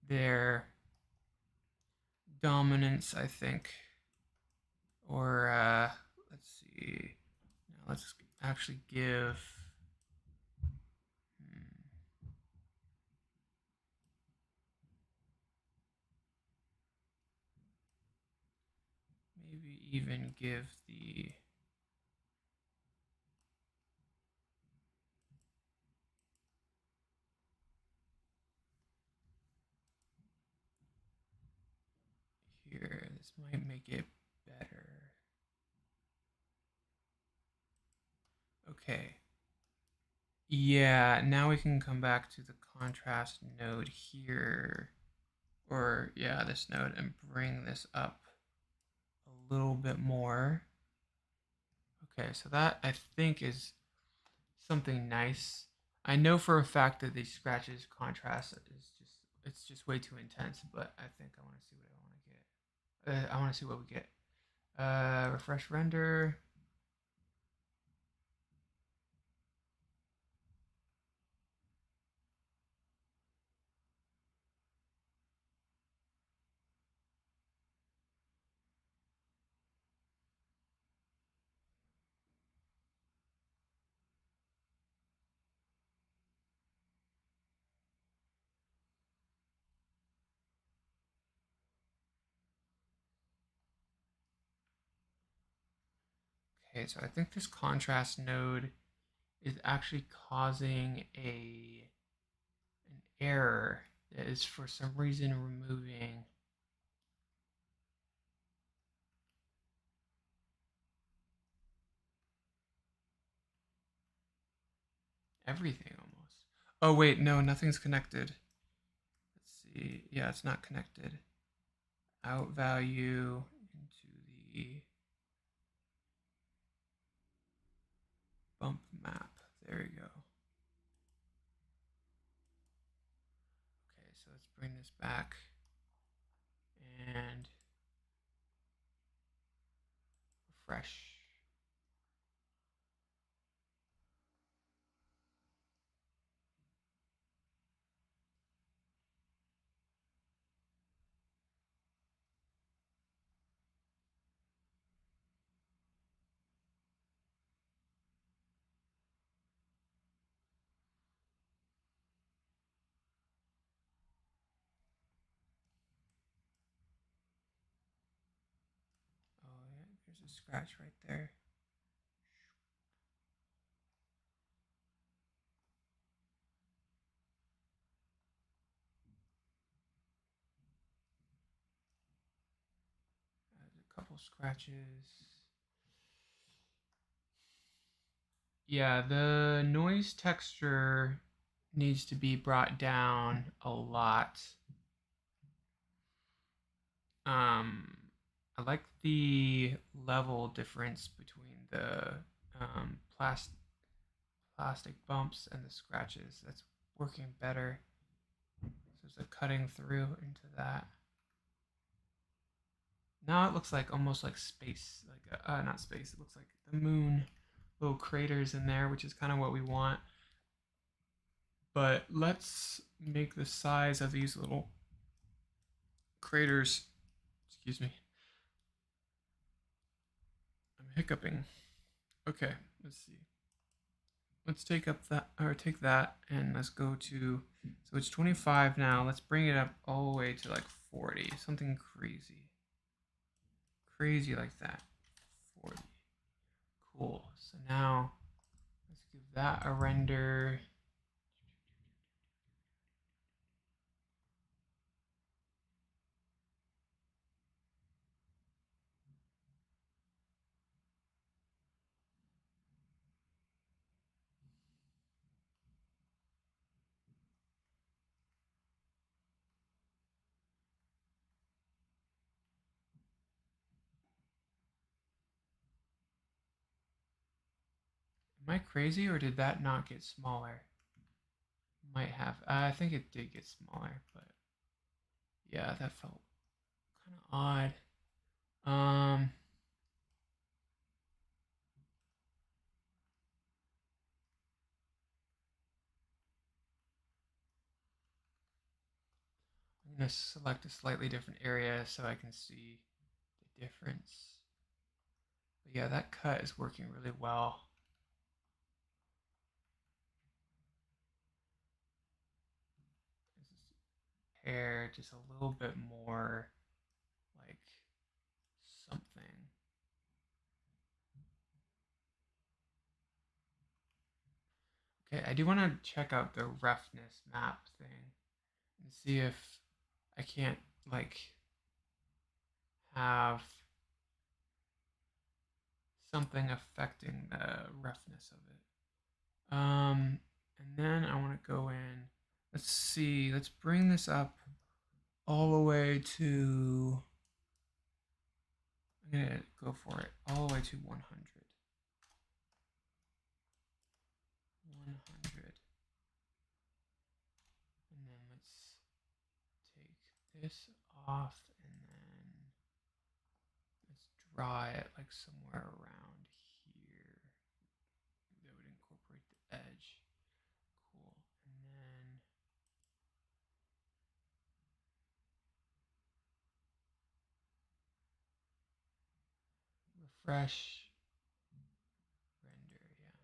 their dominance, I think. Or let's see. Now let's actually give. Maybe even give the. Here, this might make it better. Okay. Yeah, now we can come back to the contrast node here. Or, yeah, this node and bring this up a little bit more. Okay, so that I think is something nice. I know for a fact that these scratches contrast is just way too intense, but I think I want to see what I want to get. I want to see what we get. Refresh render. Okay, so I think this contrast node is actually causing an error that is for some reason removing everything almost. Oh wait, no, nothing's connected. Let's see. Yeah, it's not connected. Out value into the bump map. There you go. Okay, so let's bring this back and refresh. There's a scratch right there. A couple scratches. Yeah, the noise texture needs to be brought down a lot. I like the level difference between the um, plastic bumps and the scratches. That's working better. So there's a cutting through into that. Now it looks like almost like space, like not space. It looks like the moon, little craters in there, which is kind of what we want. But let's make the size of these little craters. Excuse me. I'm hiccuping. Okay, let's see. Let's take that and let's go to, so it's 25 now. Let's bring it up all the way to like 40, something crazy. Crazy like that. 40. Cool. So now let's give that a render. Am I crazy or did that not get smaller? Might have. I think it did get smaller, but yeah, that felt kind of odd. Um, I'm gonna select a slightly different area so I can see the difference. But yeah, that cut is working really well. Hair just a little bit more like something. Okay, I do want to check out the roughness map thing and see if I can't like have something affecting the roughness of it. And then I want to go in. Let's see. Let's bring this up all the way to. I'm gonna go for it all the way to 100. 100. And then let's take this off and then let's draw it like somewhere around here that would incorporate the edge. Cool. And then refresh, render, yeah.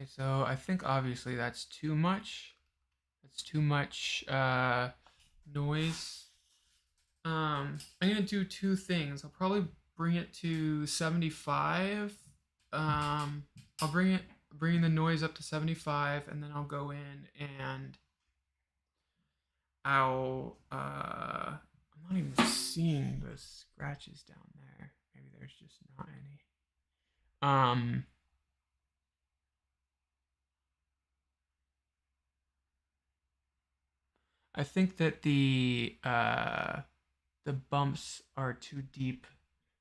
Okay, so I think obviously that's too much. That's too much noise. I'm gonna do two things. I'll probably bring it to 75. I'll bring the noise up to 75, and then I'll go in and I'm not even seeing the scratches down there. Maybe there's just not any. I think that the bumps are too deep,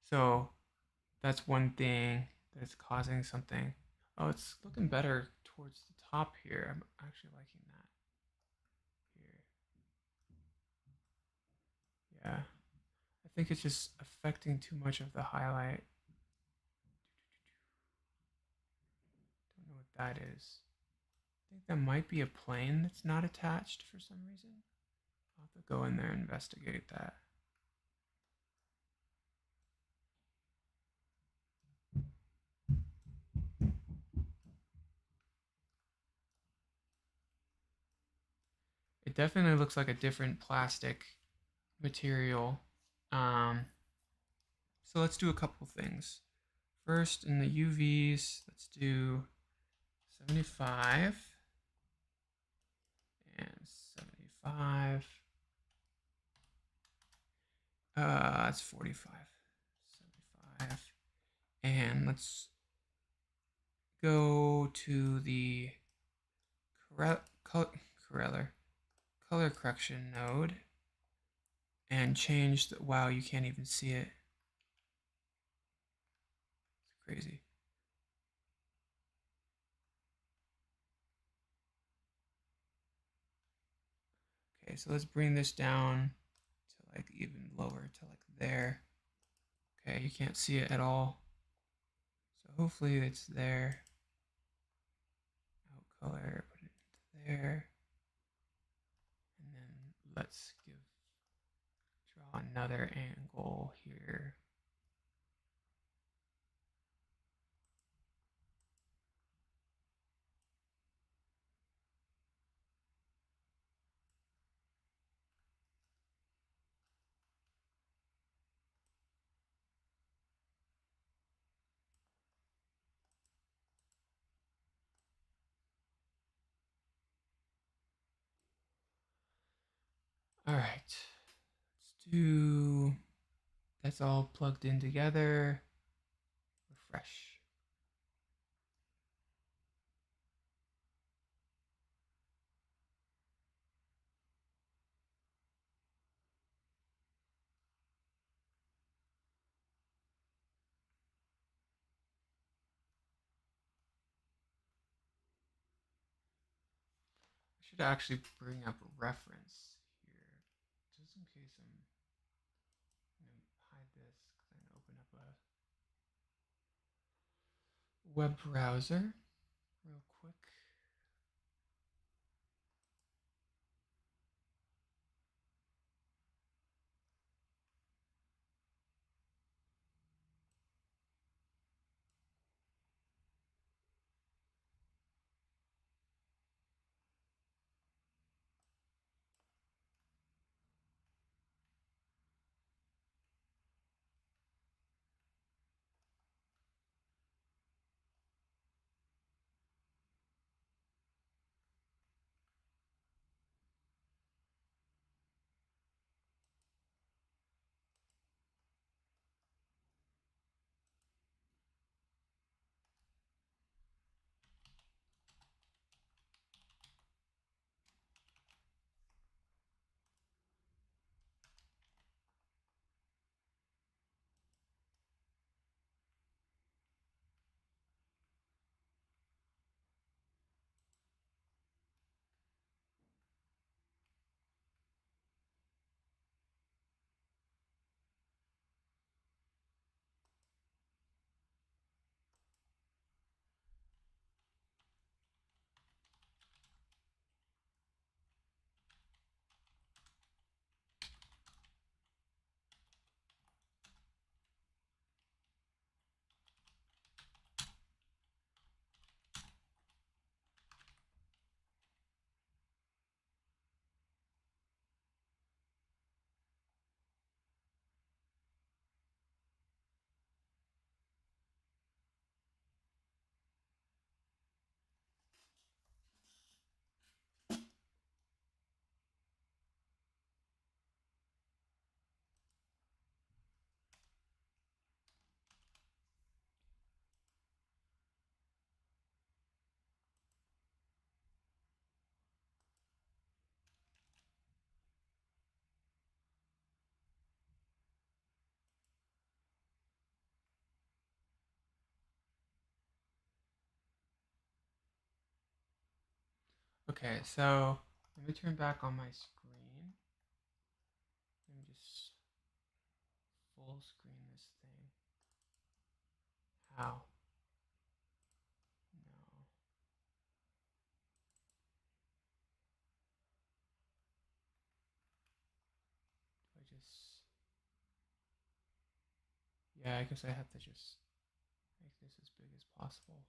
so that's one thing that's causing something. Oh, it's looking better towards the top here. I'm actually liking that here. Yeah, I think it's just affecting too much of the highlight. Don't know what that is. I think that might be a plane that's not attached for some reason. I'll have to go in there and investigate that. It definitely looks like a different plastic material. Um, so let's do a couple things. First, in the UVs, let's do 75 and 75. That's 45. 75. And let's go to the color correction node and change the, wow, you can't even see it. It's crazy. Okay, so let's bring this down to like even lower to like there. Okay, you can't see it at all. So hopefully it's there. Out color, put it there. And then let's draw another angle here. All right, let's do, that's all plugged in together. Refresh. I should actually bring up a reference here, just in case I'm going to hide this because I'm going to open up a web browser real quick. Okay, so let me turn back on my screen. Let me just full screen this thing. How? No. Do I just... Yeah, I guess I have to just make this as big as possible.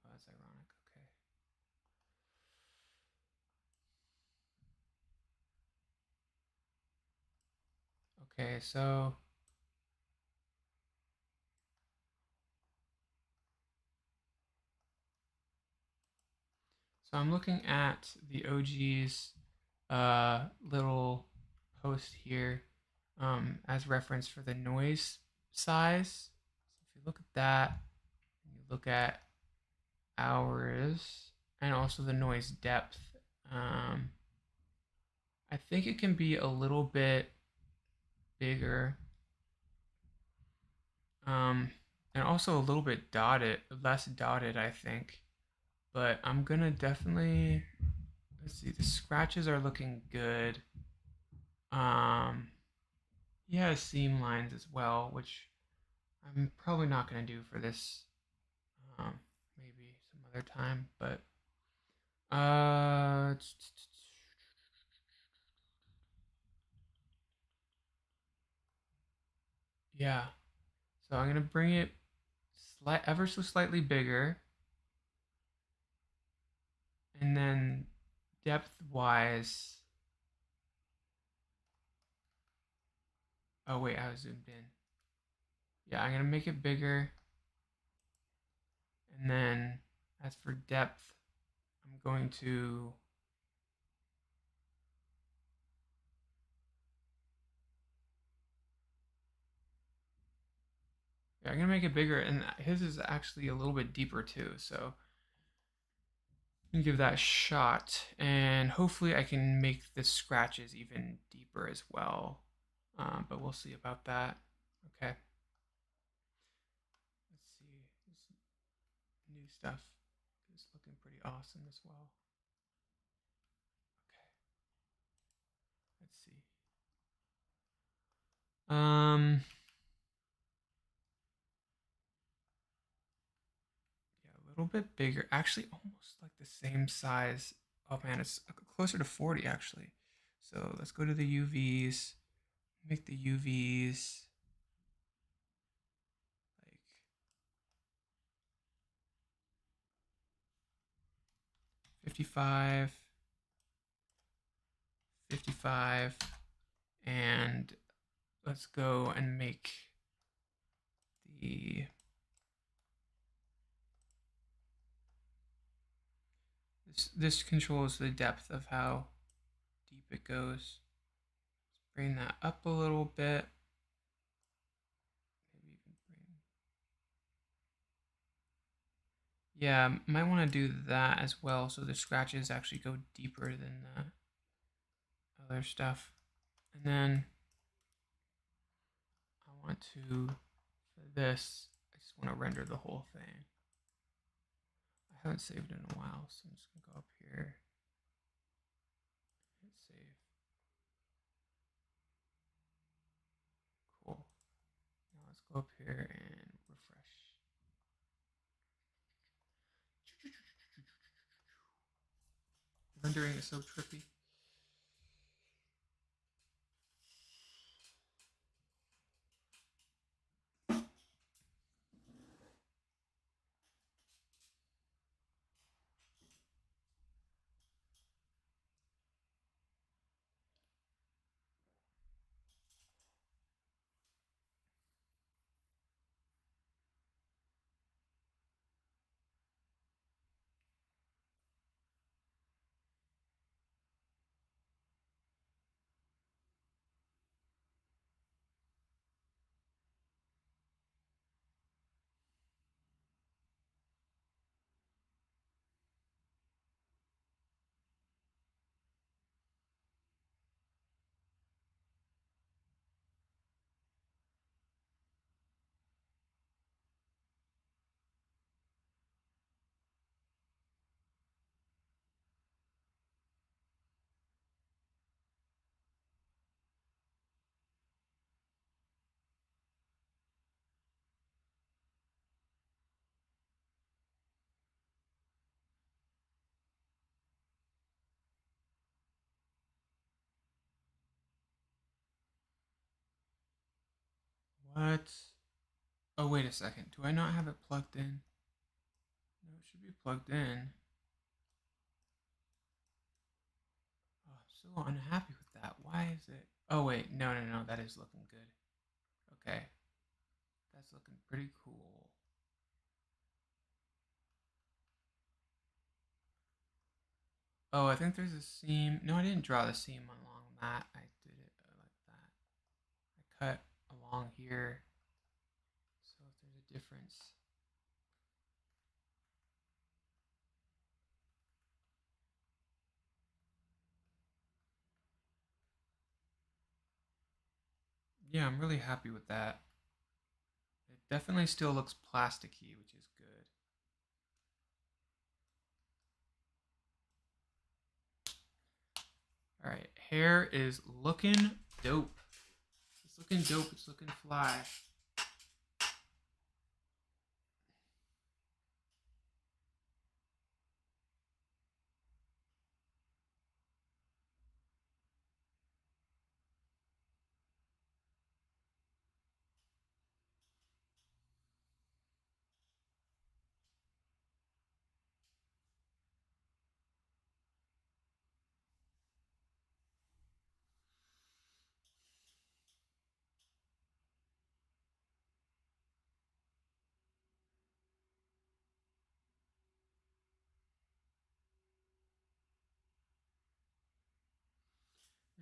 Oh, that's ironic. Okay. Okay, so I'm looking at the OG's little post here as reference for the noise size. So if you look at that, and you look at ours, and also the noise depth, um, I think it can be a little bit bigger, um, and also a little bit less dotted, I think. But I'm gonna definitely, let's see, the scratches are looking good. Um, yeah, seam lines as well, which I'm probably not gonna do for this. Um, maybe some other time, but uh, yeah. So I'm gonna bring it ever so slightly bigger, and then depth wise. Oh wait, I was zoomed in. Yeah, I'm gonna make it bigger, and then as for depth, I'm going to. Yeah, I'm gonna make it bigger, and his is actually a little bit deeper too. So I'm gonna give that a shot, and hopefully I can make the scratches even deeper as well. But we'll see about that. Okay, let's see. This new stuff is looking pretty awesome as well. Okay, let's see. Yeah, a little bit bigger. Actually, almost like the same size. Oh man, it's closer to 40 actually. So let's go to the UVs. Make the UVs like 55, 55, and let's go and make the this controls the depth of how deep it goes. Let's bring that up a little bit. Maybe even bring, yeah, might want to do that as well, so the scratches actually go deeper than the other stuff. And then I want to, for this, I just want to render the whole thing. I haven't saved in a while, so I'm just gonna go up here, hit save. Cool. Now let's go up here and refresh. Rendering is so trippy. What? Oh, wait a second. Do I not have it plugged in? No, it should be plugged in. Oh, I'm so unhappy with that. Why is it? Oh, wait. No, no, no. That is looking good. Okay. That's looking pretty cool. Oh, I think there's a seam. No, I didn't draw the seam along that. I did it like that. I cut along here. So if there's a difference. Yeah, I'm really happy with that. It definitely still looks plasticky, which is good. All right, hair is looking dope. It's looking dope. It's looking fly.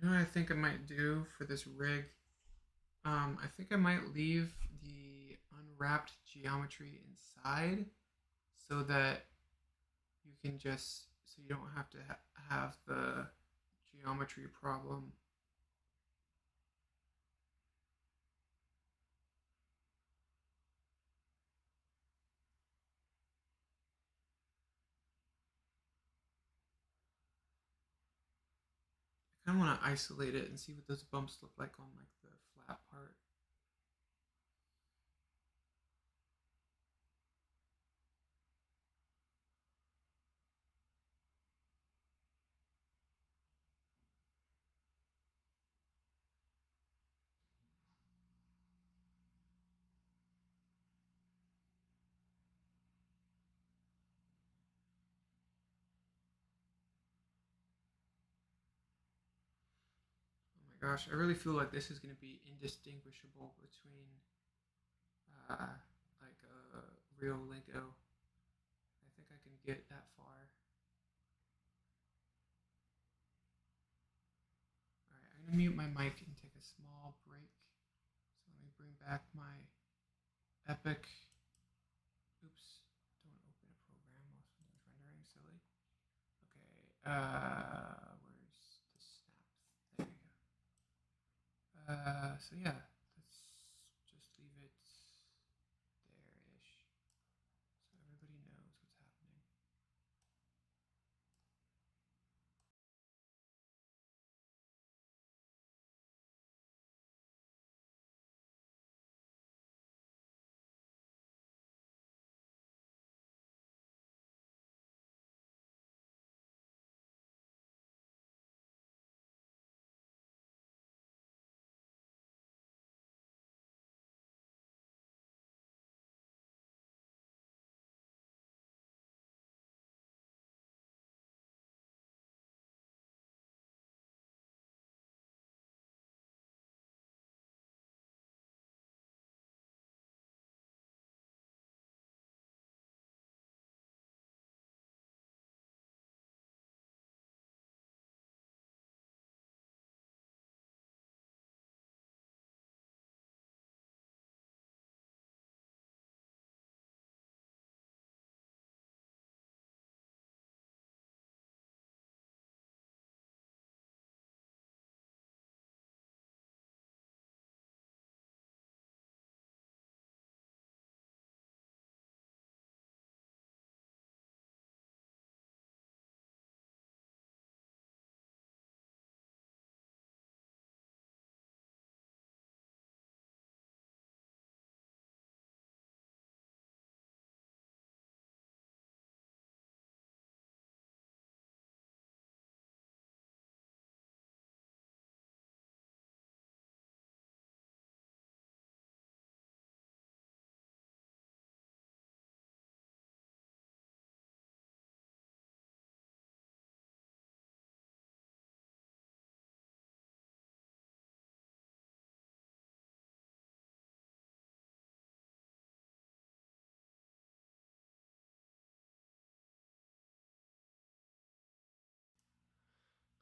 You know what I think I might do for this rig? I think I might leave the unwrapped geometry inside so that you can just, so you don't have to have the geometry problem. I kind of want to isolate it and see what those bumps look like on like the flat part. Oh my gosh, I really feel like this is going to be indistinguishable between like a real Lego. I think I can get that far. All right, I'm going to mute my mic and take a small break. So let me bring back my Epic. Oops, don't open a program while something's rendering, silly. Okay, where's the snaps? There you go. So yeah, let's just leave it there-ish, so everybody knows what's happening.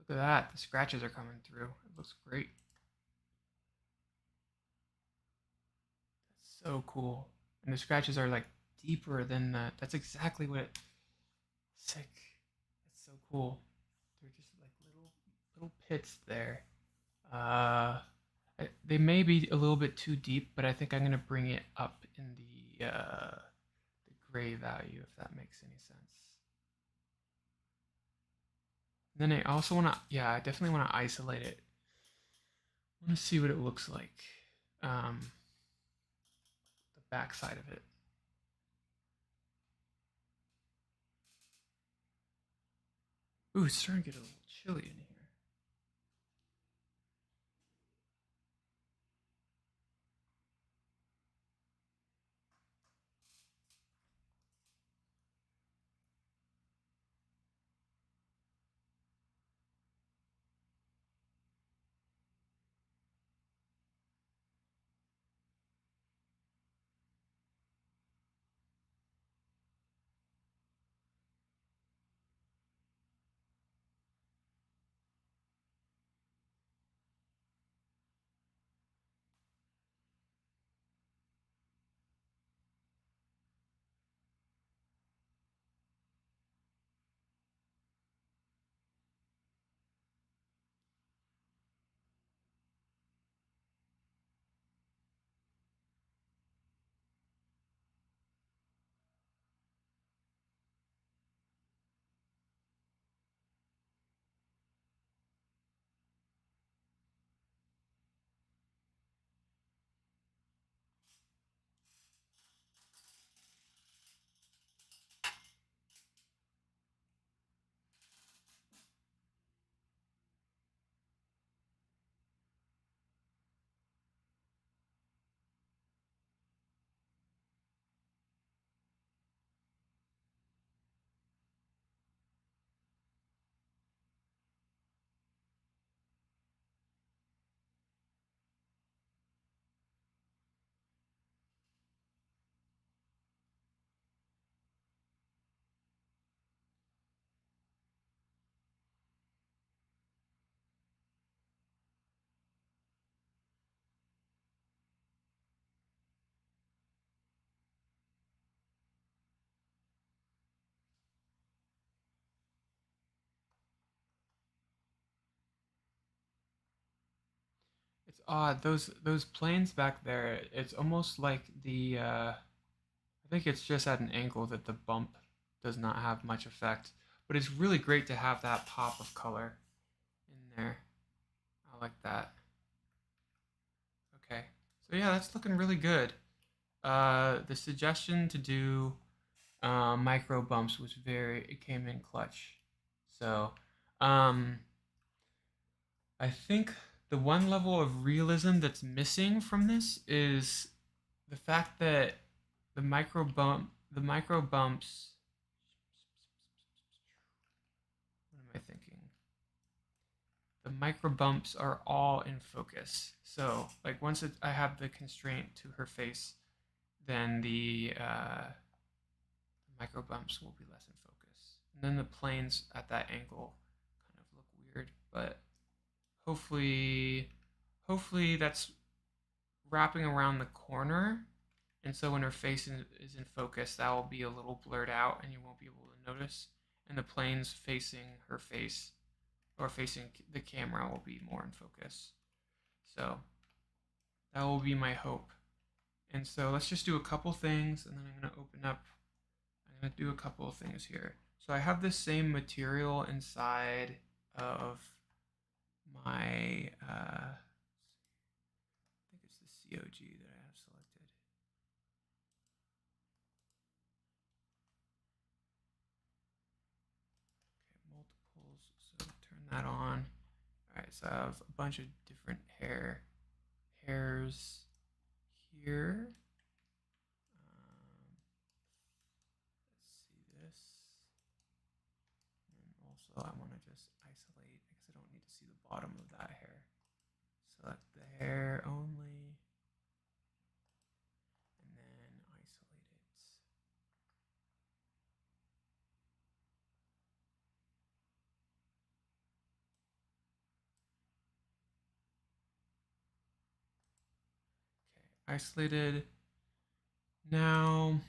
Look at that. The scratches are coming through. It looks great. That's so cool. And the scratches are like deeper than the, that's exactly what it, sick. That's so cool. They're just like little pits there. Uh, they may be a little bit too deep, but I think I'm gonna bring it up in the gray value if that makes any sense. And then I also want to, yeah, I definitely want to isolate it. I want to see what it looks like. Um, the back side of it. Ooh, it's starting to get a little chilly in here. It's odd. Those planes back there, it's almost like the I think it's just at an angle that the bump does not have much effect. But it's really great to have that pop of color in there. I like that. Okay. So yeah, that's looking really good. The suggestion to do micro bumps was it came in clutch. So, um, I think the one level of realism that's missing from this is the fact that the micro bumps. What am I thinking? The micro bumps are all in focus. So, like once I have the constraint to her face, then the micro bumps will be less in focus. And then the planes at that angle kind of look weird, but hopefully, hopefully that's wrapping around the corner. And so when her face is in focus, that will be a little blurred out and you won't be able to notice. And the planes facing her face or facing the camera will be more in focus. So that will be my hope. And so let's just do a couple things and then I'm going to open up. I'm going to do a couple of things here. So I have this same material inside of my, I think it's the COG that I have selected. Okay, multiples, so turn that on. All right, so I have a bunch of different hairs here. Let's see this. And also I want to just isolate because I don't need to see the bottom of that hair. Select the hair only. And then isolate it. isolated. Now,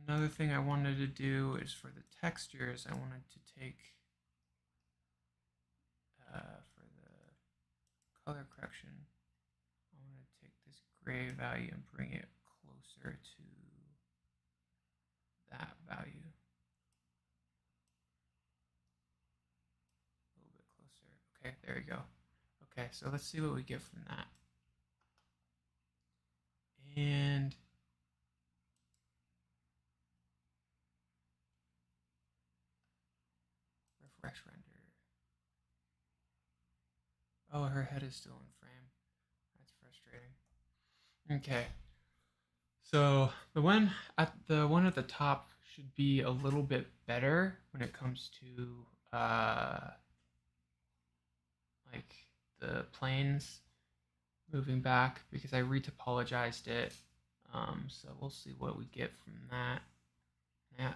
another thing I wanted to do is for the textures, I wanted to take, for the color correction, I want to take this gray value and bring it closer to that value. A little bit closer. Okay, there you go. Okay, so let's see what we get from that. And refresh render. Oh, her head is still in frame. That's frustrating. Okay. So the one at the top should be a little bit better when it comes to like the planes moving back because I retopologized it. So we'll see what we get from that. Yeah,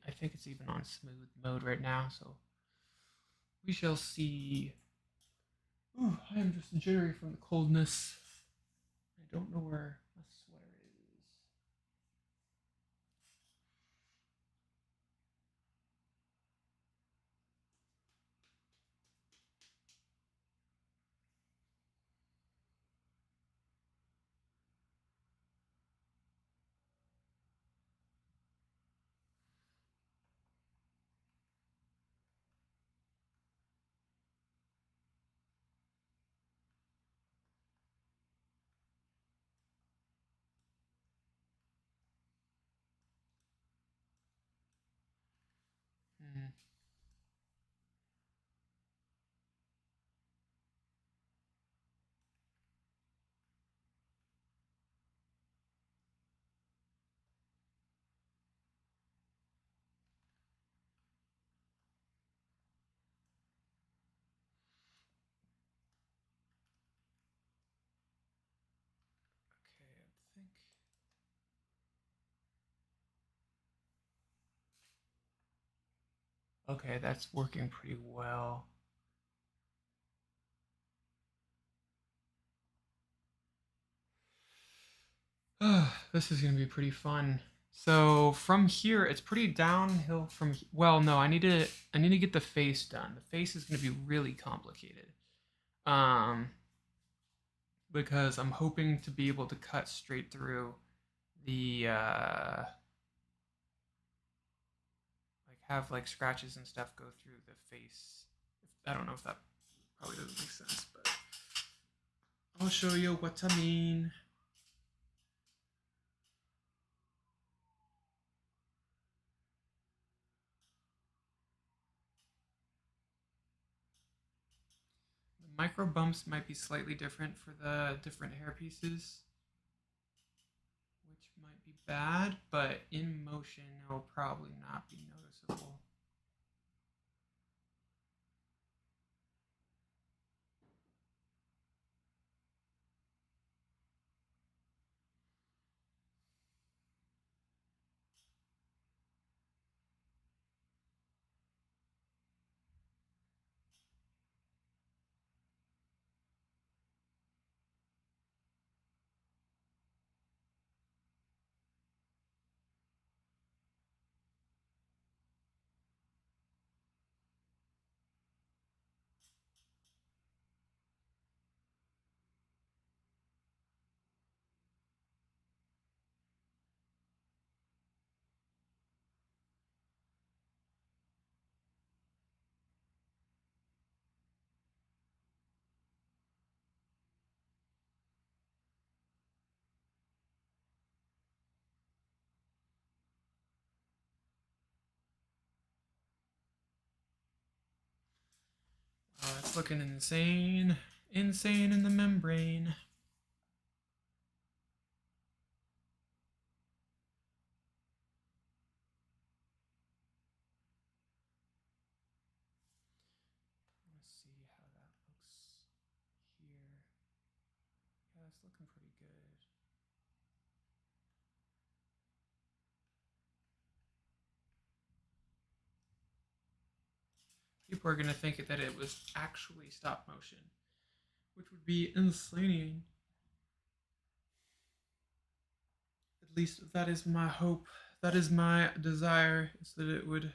I think it's even on smooth mode right now, so we shall see. Ooh, I am just jittery from the coldness. I don't know where my sweater is. Hmm. Okay, I think. Okay, that's working pretty well. This is gonna be pretty fun. So from here, it's pretty downhill from. Well, no, I need to get the face done. The face is gonna be really complicated. Um, because I'm hoping to be able to cut straight through the like have like scratches and stuff go through the face. I don't know if that probably doesn't make sense, but I'll show you what I mean. The micro bumps might be slightly different for the different hair pieces, which might be bad, but in motion it'll probably not be noticeable. It's looking insane. Insane in the membrane. Let's see how that looks here. Yeah, it's looking pretty good. People are gonna think that it was actually stop motion, which would be insane. At least that is my hope. That is my desire, is that it would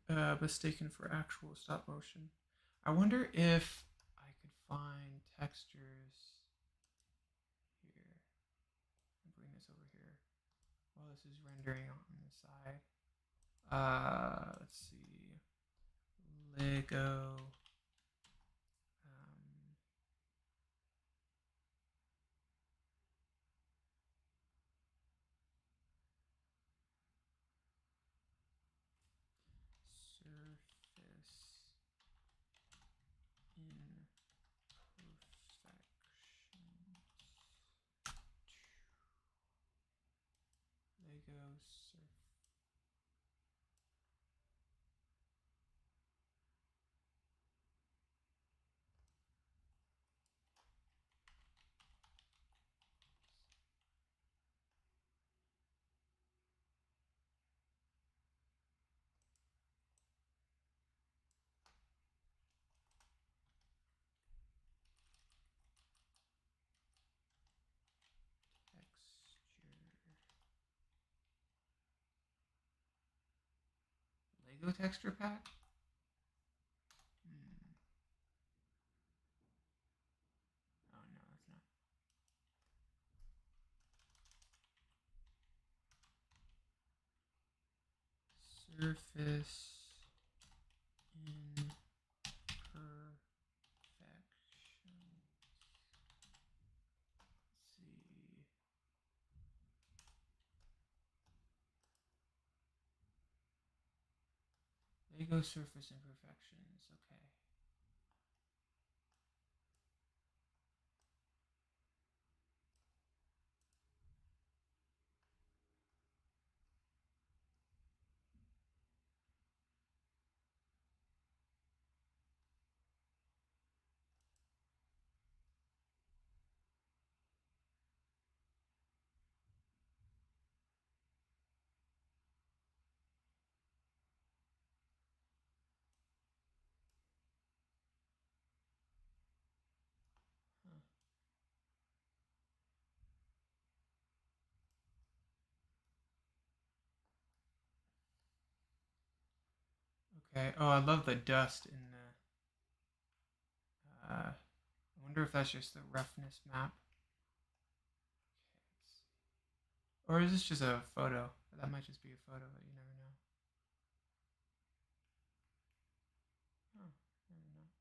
be mistaken for actual stop motion. I wonder if I could find textures here and bring this over here while this is rendering on the side. Let's see. Lego. Surface imperfections. Lego surface. Lego texture pack? Oh no, that's not. Surface imperfections. Let's see. Lego surface imperfections. Okay. Huh. Okay. Oh, I love the dust in the. I wonder if that's just the roughness map. Okay, or is this just a photo? That might just be a photo, but you never know. Oh, never know.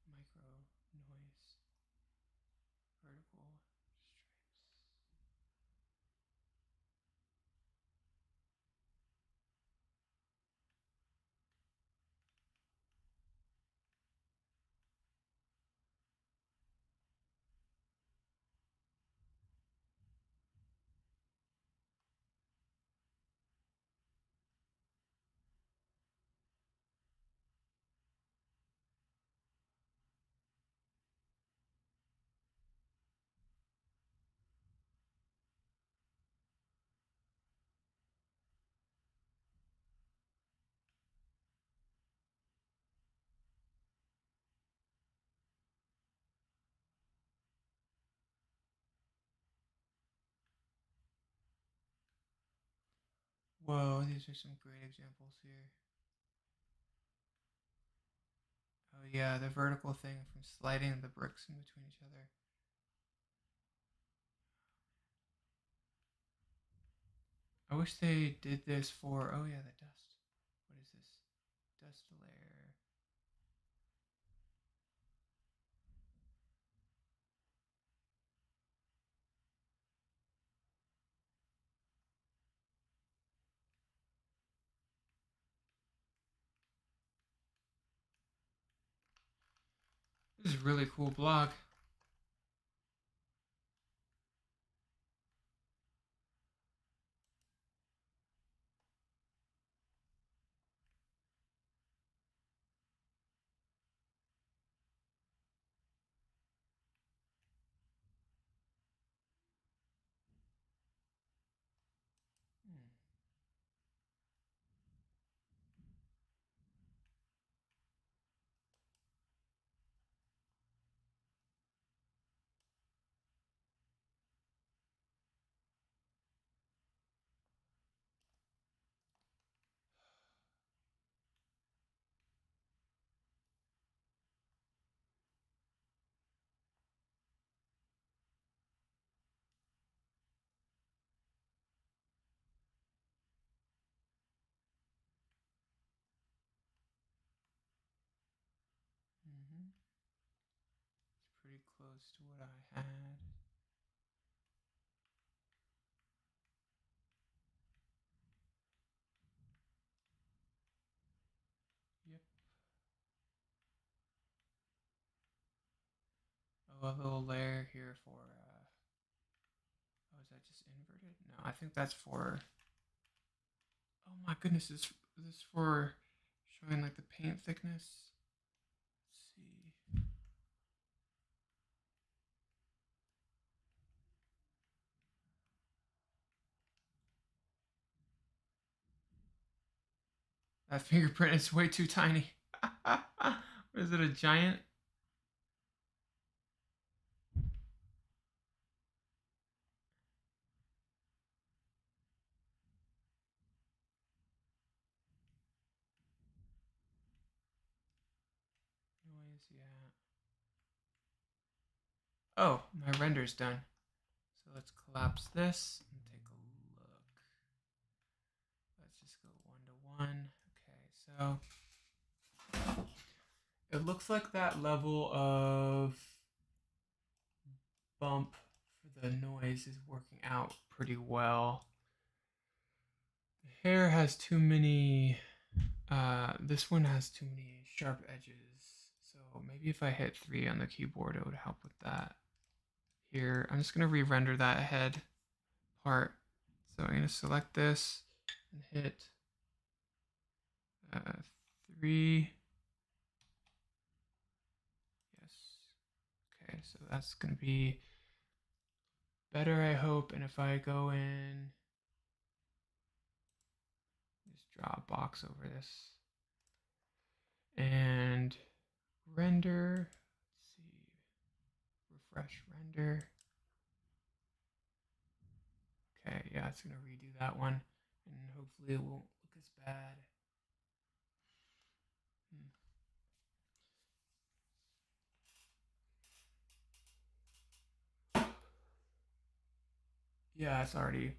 Micro noise, vertical stripes. Whoa, these are some great examples here. Oh yeah, the vertical thing from sliding the bricks in between each other. I wish they did this for. Oh yeah, the dust. What is this? Dust layer. This is a really cool blog. close to what I had. Yep. Oh, a little layer here for, oh, is that just inverted? No, I think that's for, oh my goodness, is this for showing like the paint thickness? Let's see. That fingerprint is way too tiny. Is it a giant? Noise, yeah. Oh, my render's done. So let's collapse this and take a look. Let's just go 1 to 1. Okay, so it looks like that level of bump for the noise is working out pretty well. The hair has too many, this one has too many sharp edges. So maybe if I hit 3 on the keyboard, it would help with that. Here, I'm just gonna re-render that head part. So I'm gonna select this and hit 3. Yes. Okay, so that's gonna be better, I hope. And if I go in, just draw a box over this and render. Let's see, refresh render. Okay, yeah, it's gonna redo that one, and hopefully it won't look as bad. Yeah, it's already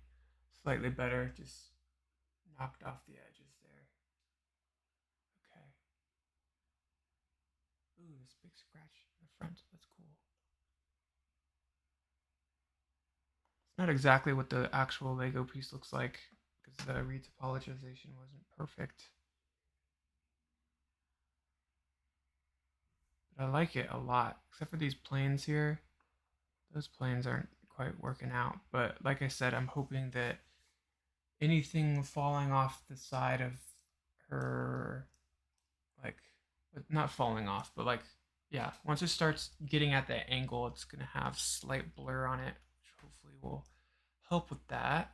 slightly better. Just knocked off the edges there. Okay. Ooh, this big scratch in the front. That's cool. It's not exactly what the actual Lego piece looks like because the retopologization wasn't perfect. But I like it a lot, except for these planes here. Those planes aren't quite working out. But like I said, I'm hoping that anything falling off the side of her, like, not falling off, but like, yeah, once it starts getting at the angle, it's gonna have slight blur on it, which hopefully will help with that.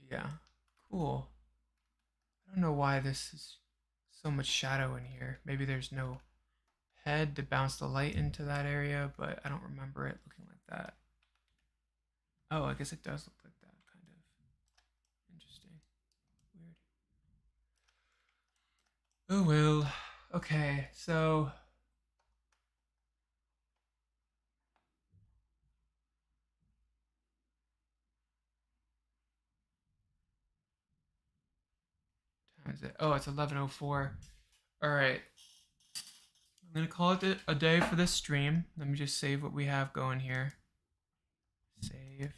Yeah, cool. I don't know why this is so much shadow in here. Maybe there's no head to bounce the light into that area, but I don't remember it looking like that. Oh, I guess it does look like that, kind of. Interesting. Weird. Oh well. Okay, so what time is it? Oh, it's 11:04. All right. I'm gonna call it a day for this stream. Let me just save what we have going here. Save.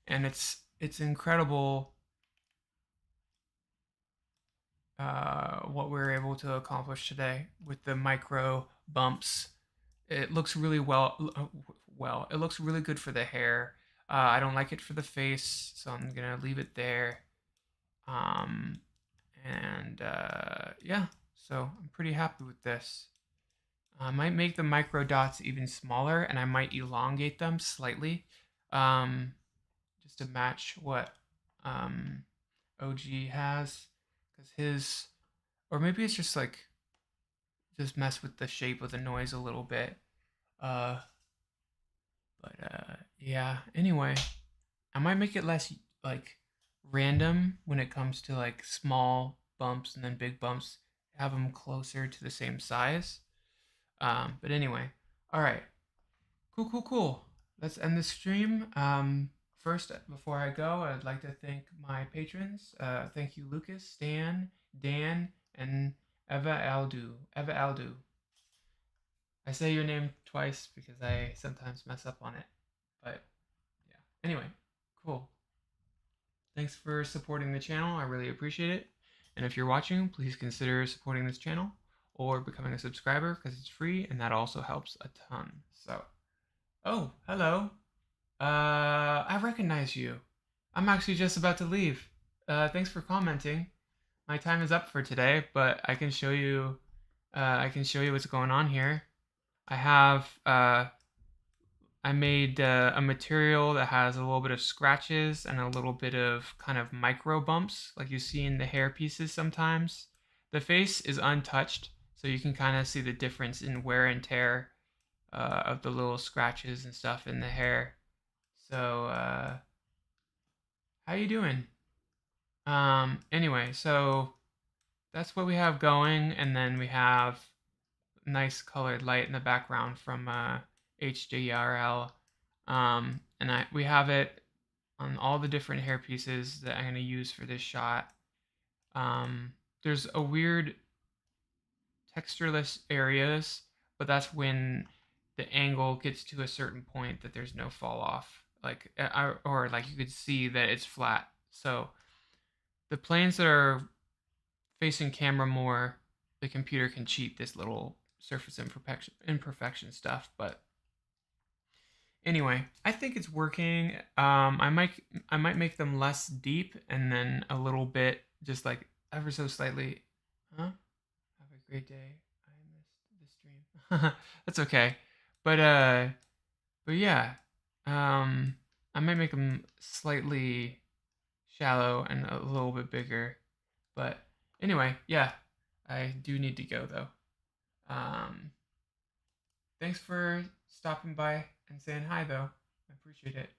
And it's incredible what we were able to accomplish today with the micro bumps. It looks really well. It looks really good for the hair. I don't like it for the face, so I'm gonna leave it there. Um, and yeah, so I'm pretty happy with this. I might make the micro dots even smaller, and I might elongate them slightly, just to match what OG has, because his, or maybe it's just like just mess with the shape of the noise a little bit. Uh, but yeah. Anyway, I might make it less like random when it comes to like small bumps and then big bumps. Have them closer to the same size. But anyway, all right. Cool, cool, cool. Let's end the stream. First, before I go, I'd like to thank my patrons. Thank you, Lucas, Stan, Dan, and Eva Aldu. I say your name twice because I sometimes mess up on it, but yeah. Anyway, cool. Thanks for supporting the channel. I really appreciate it. And if you're watching, please consider supporting this channel or becoming a subscriber because it's free and that also helps a ton. So, oh, hello. I recognize you. I'm actually just about to leave. Thanks for commenting. My time is up for today, but I can show you. I can show you what's going on here. I have I made a material that has a little bit of scratches and a little bit of kind of micro bumps like you see in the hair pieces sometimes. The face is untouched, so you can kind of see the difference in wear and tear of the little scratches and stuff in the hair. So, how you doing? Anyway, so that's what we have going, and then we have nice colored light in the background from HDRL. And we have it on all the different hair pieces that I'm going to use for this shot. There's a weird textureless areas, but that's when the angle gets to a certain point that there's no fall off, like or like you could see that it's flat. So the planes that are facing camera more, the computer can cheat this little surface imperfection stuff. But anyway, I think it's working. I might make them less deep and then a little bit just like ever so slightly. Huh? Have a great day. I missed the stream. That's okay. But but yeah. I might make them slightly shallow and a little bit bigger. But anyway, yeah. I do need to go though. Thanks for stopping by and saying hi though. I appreciate it.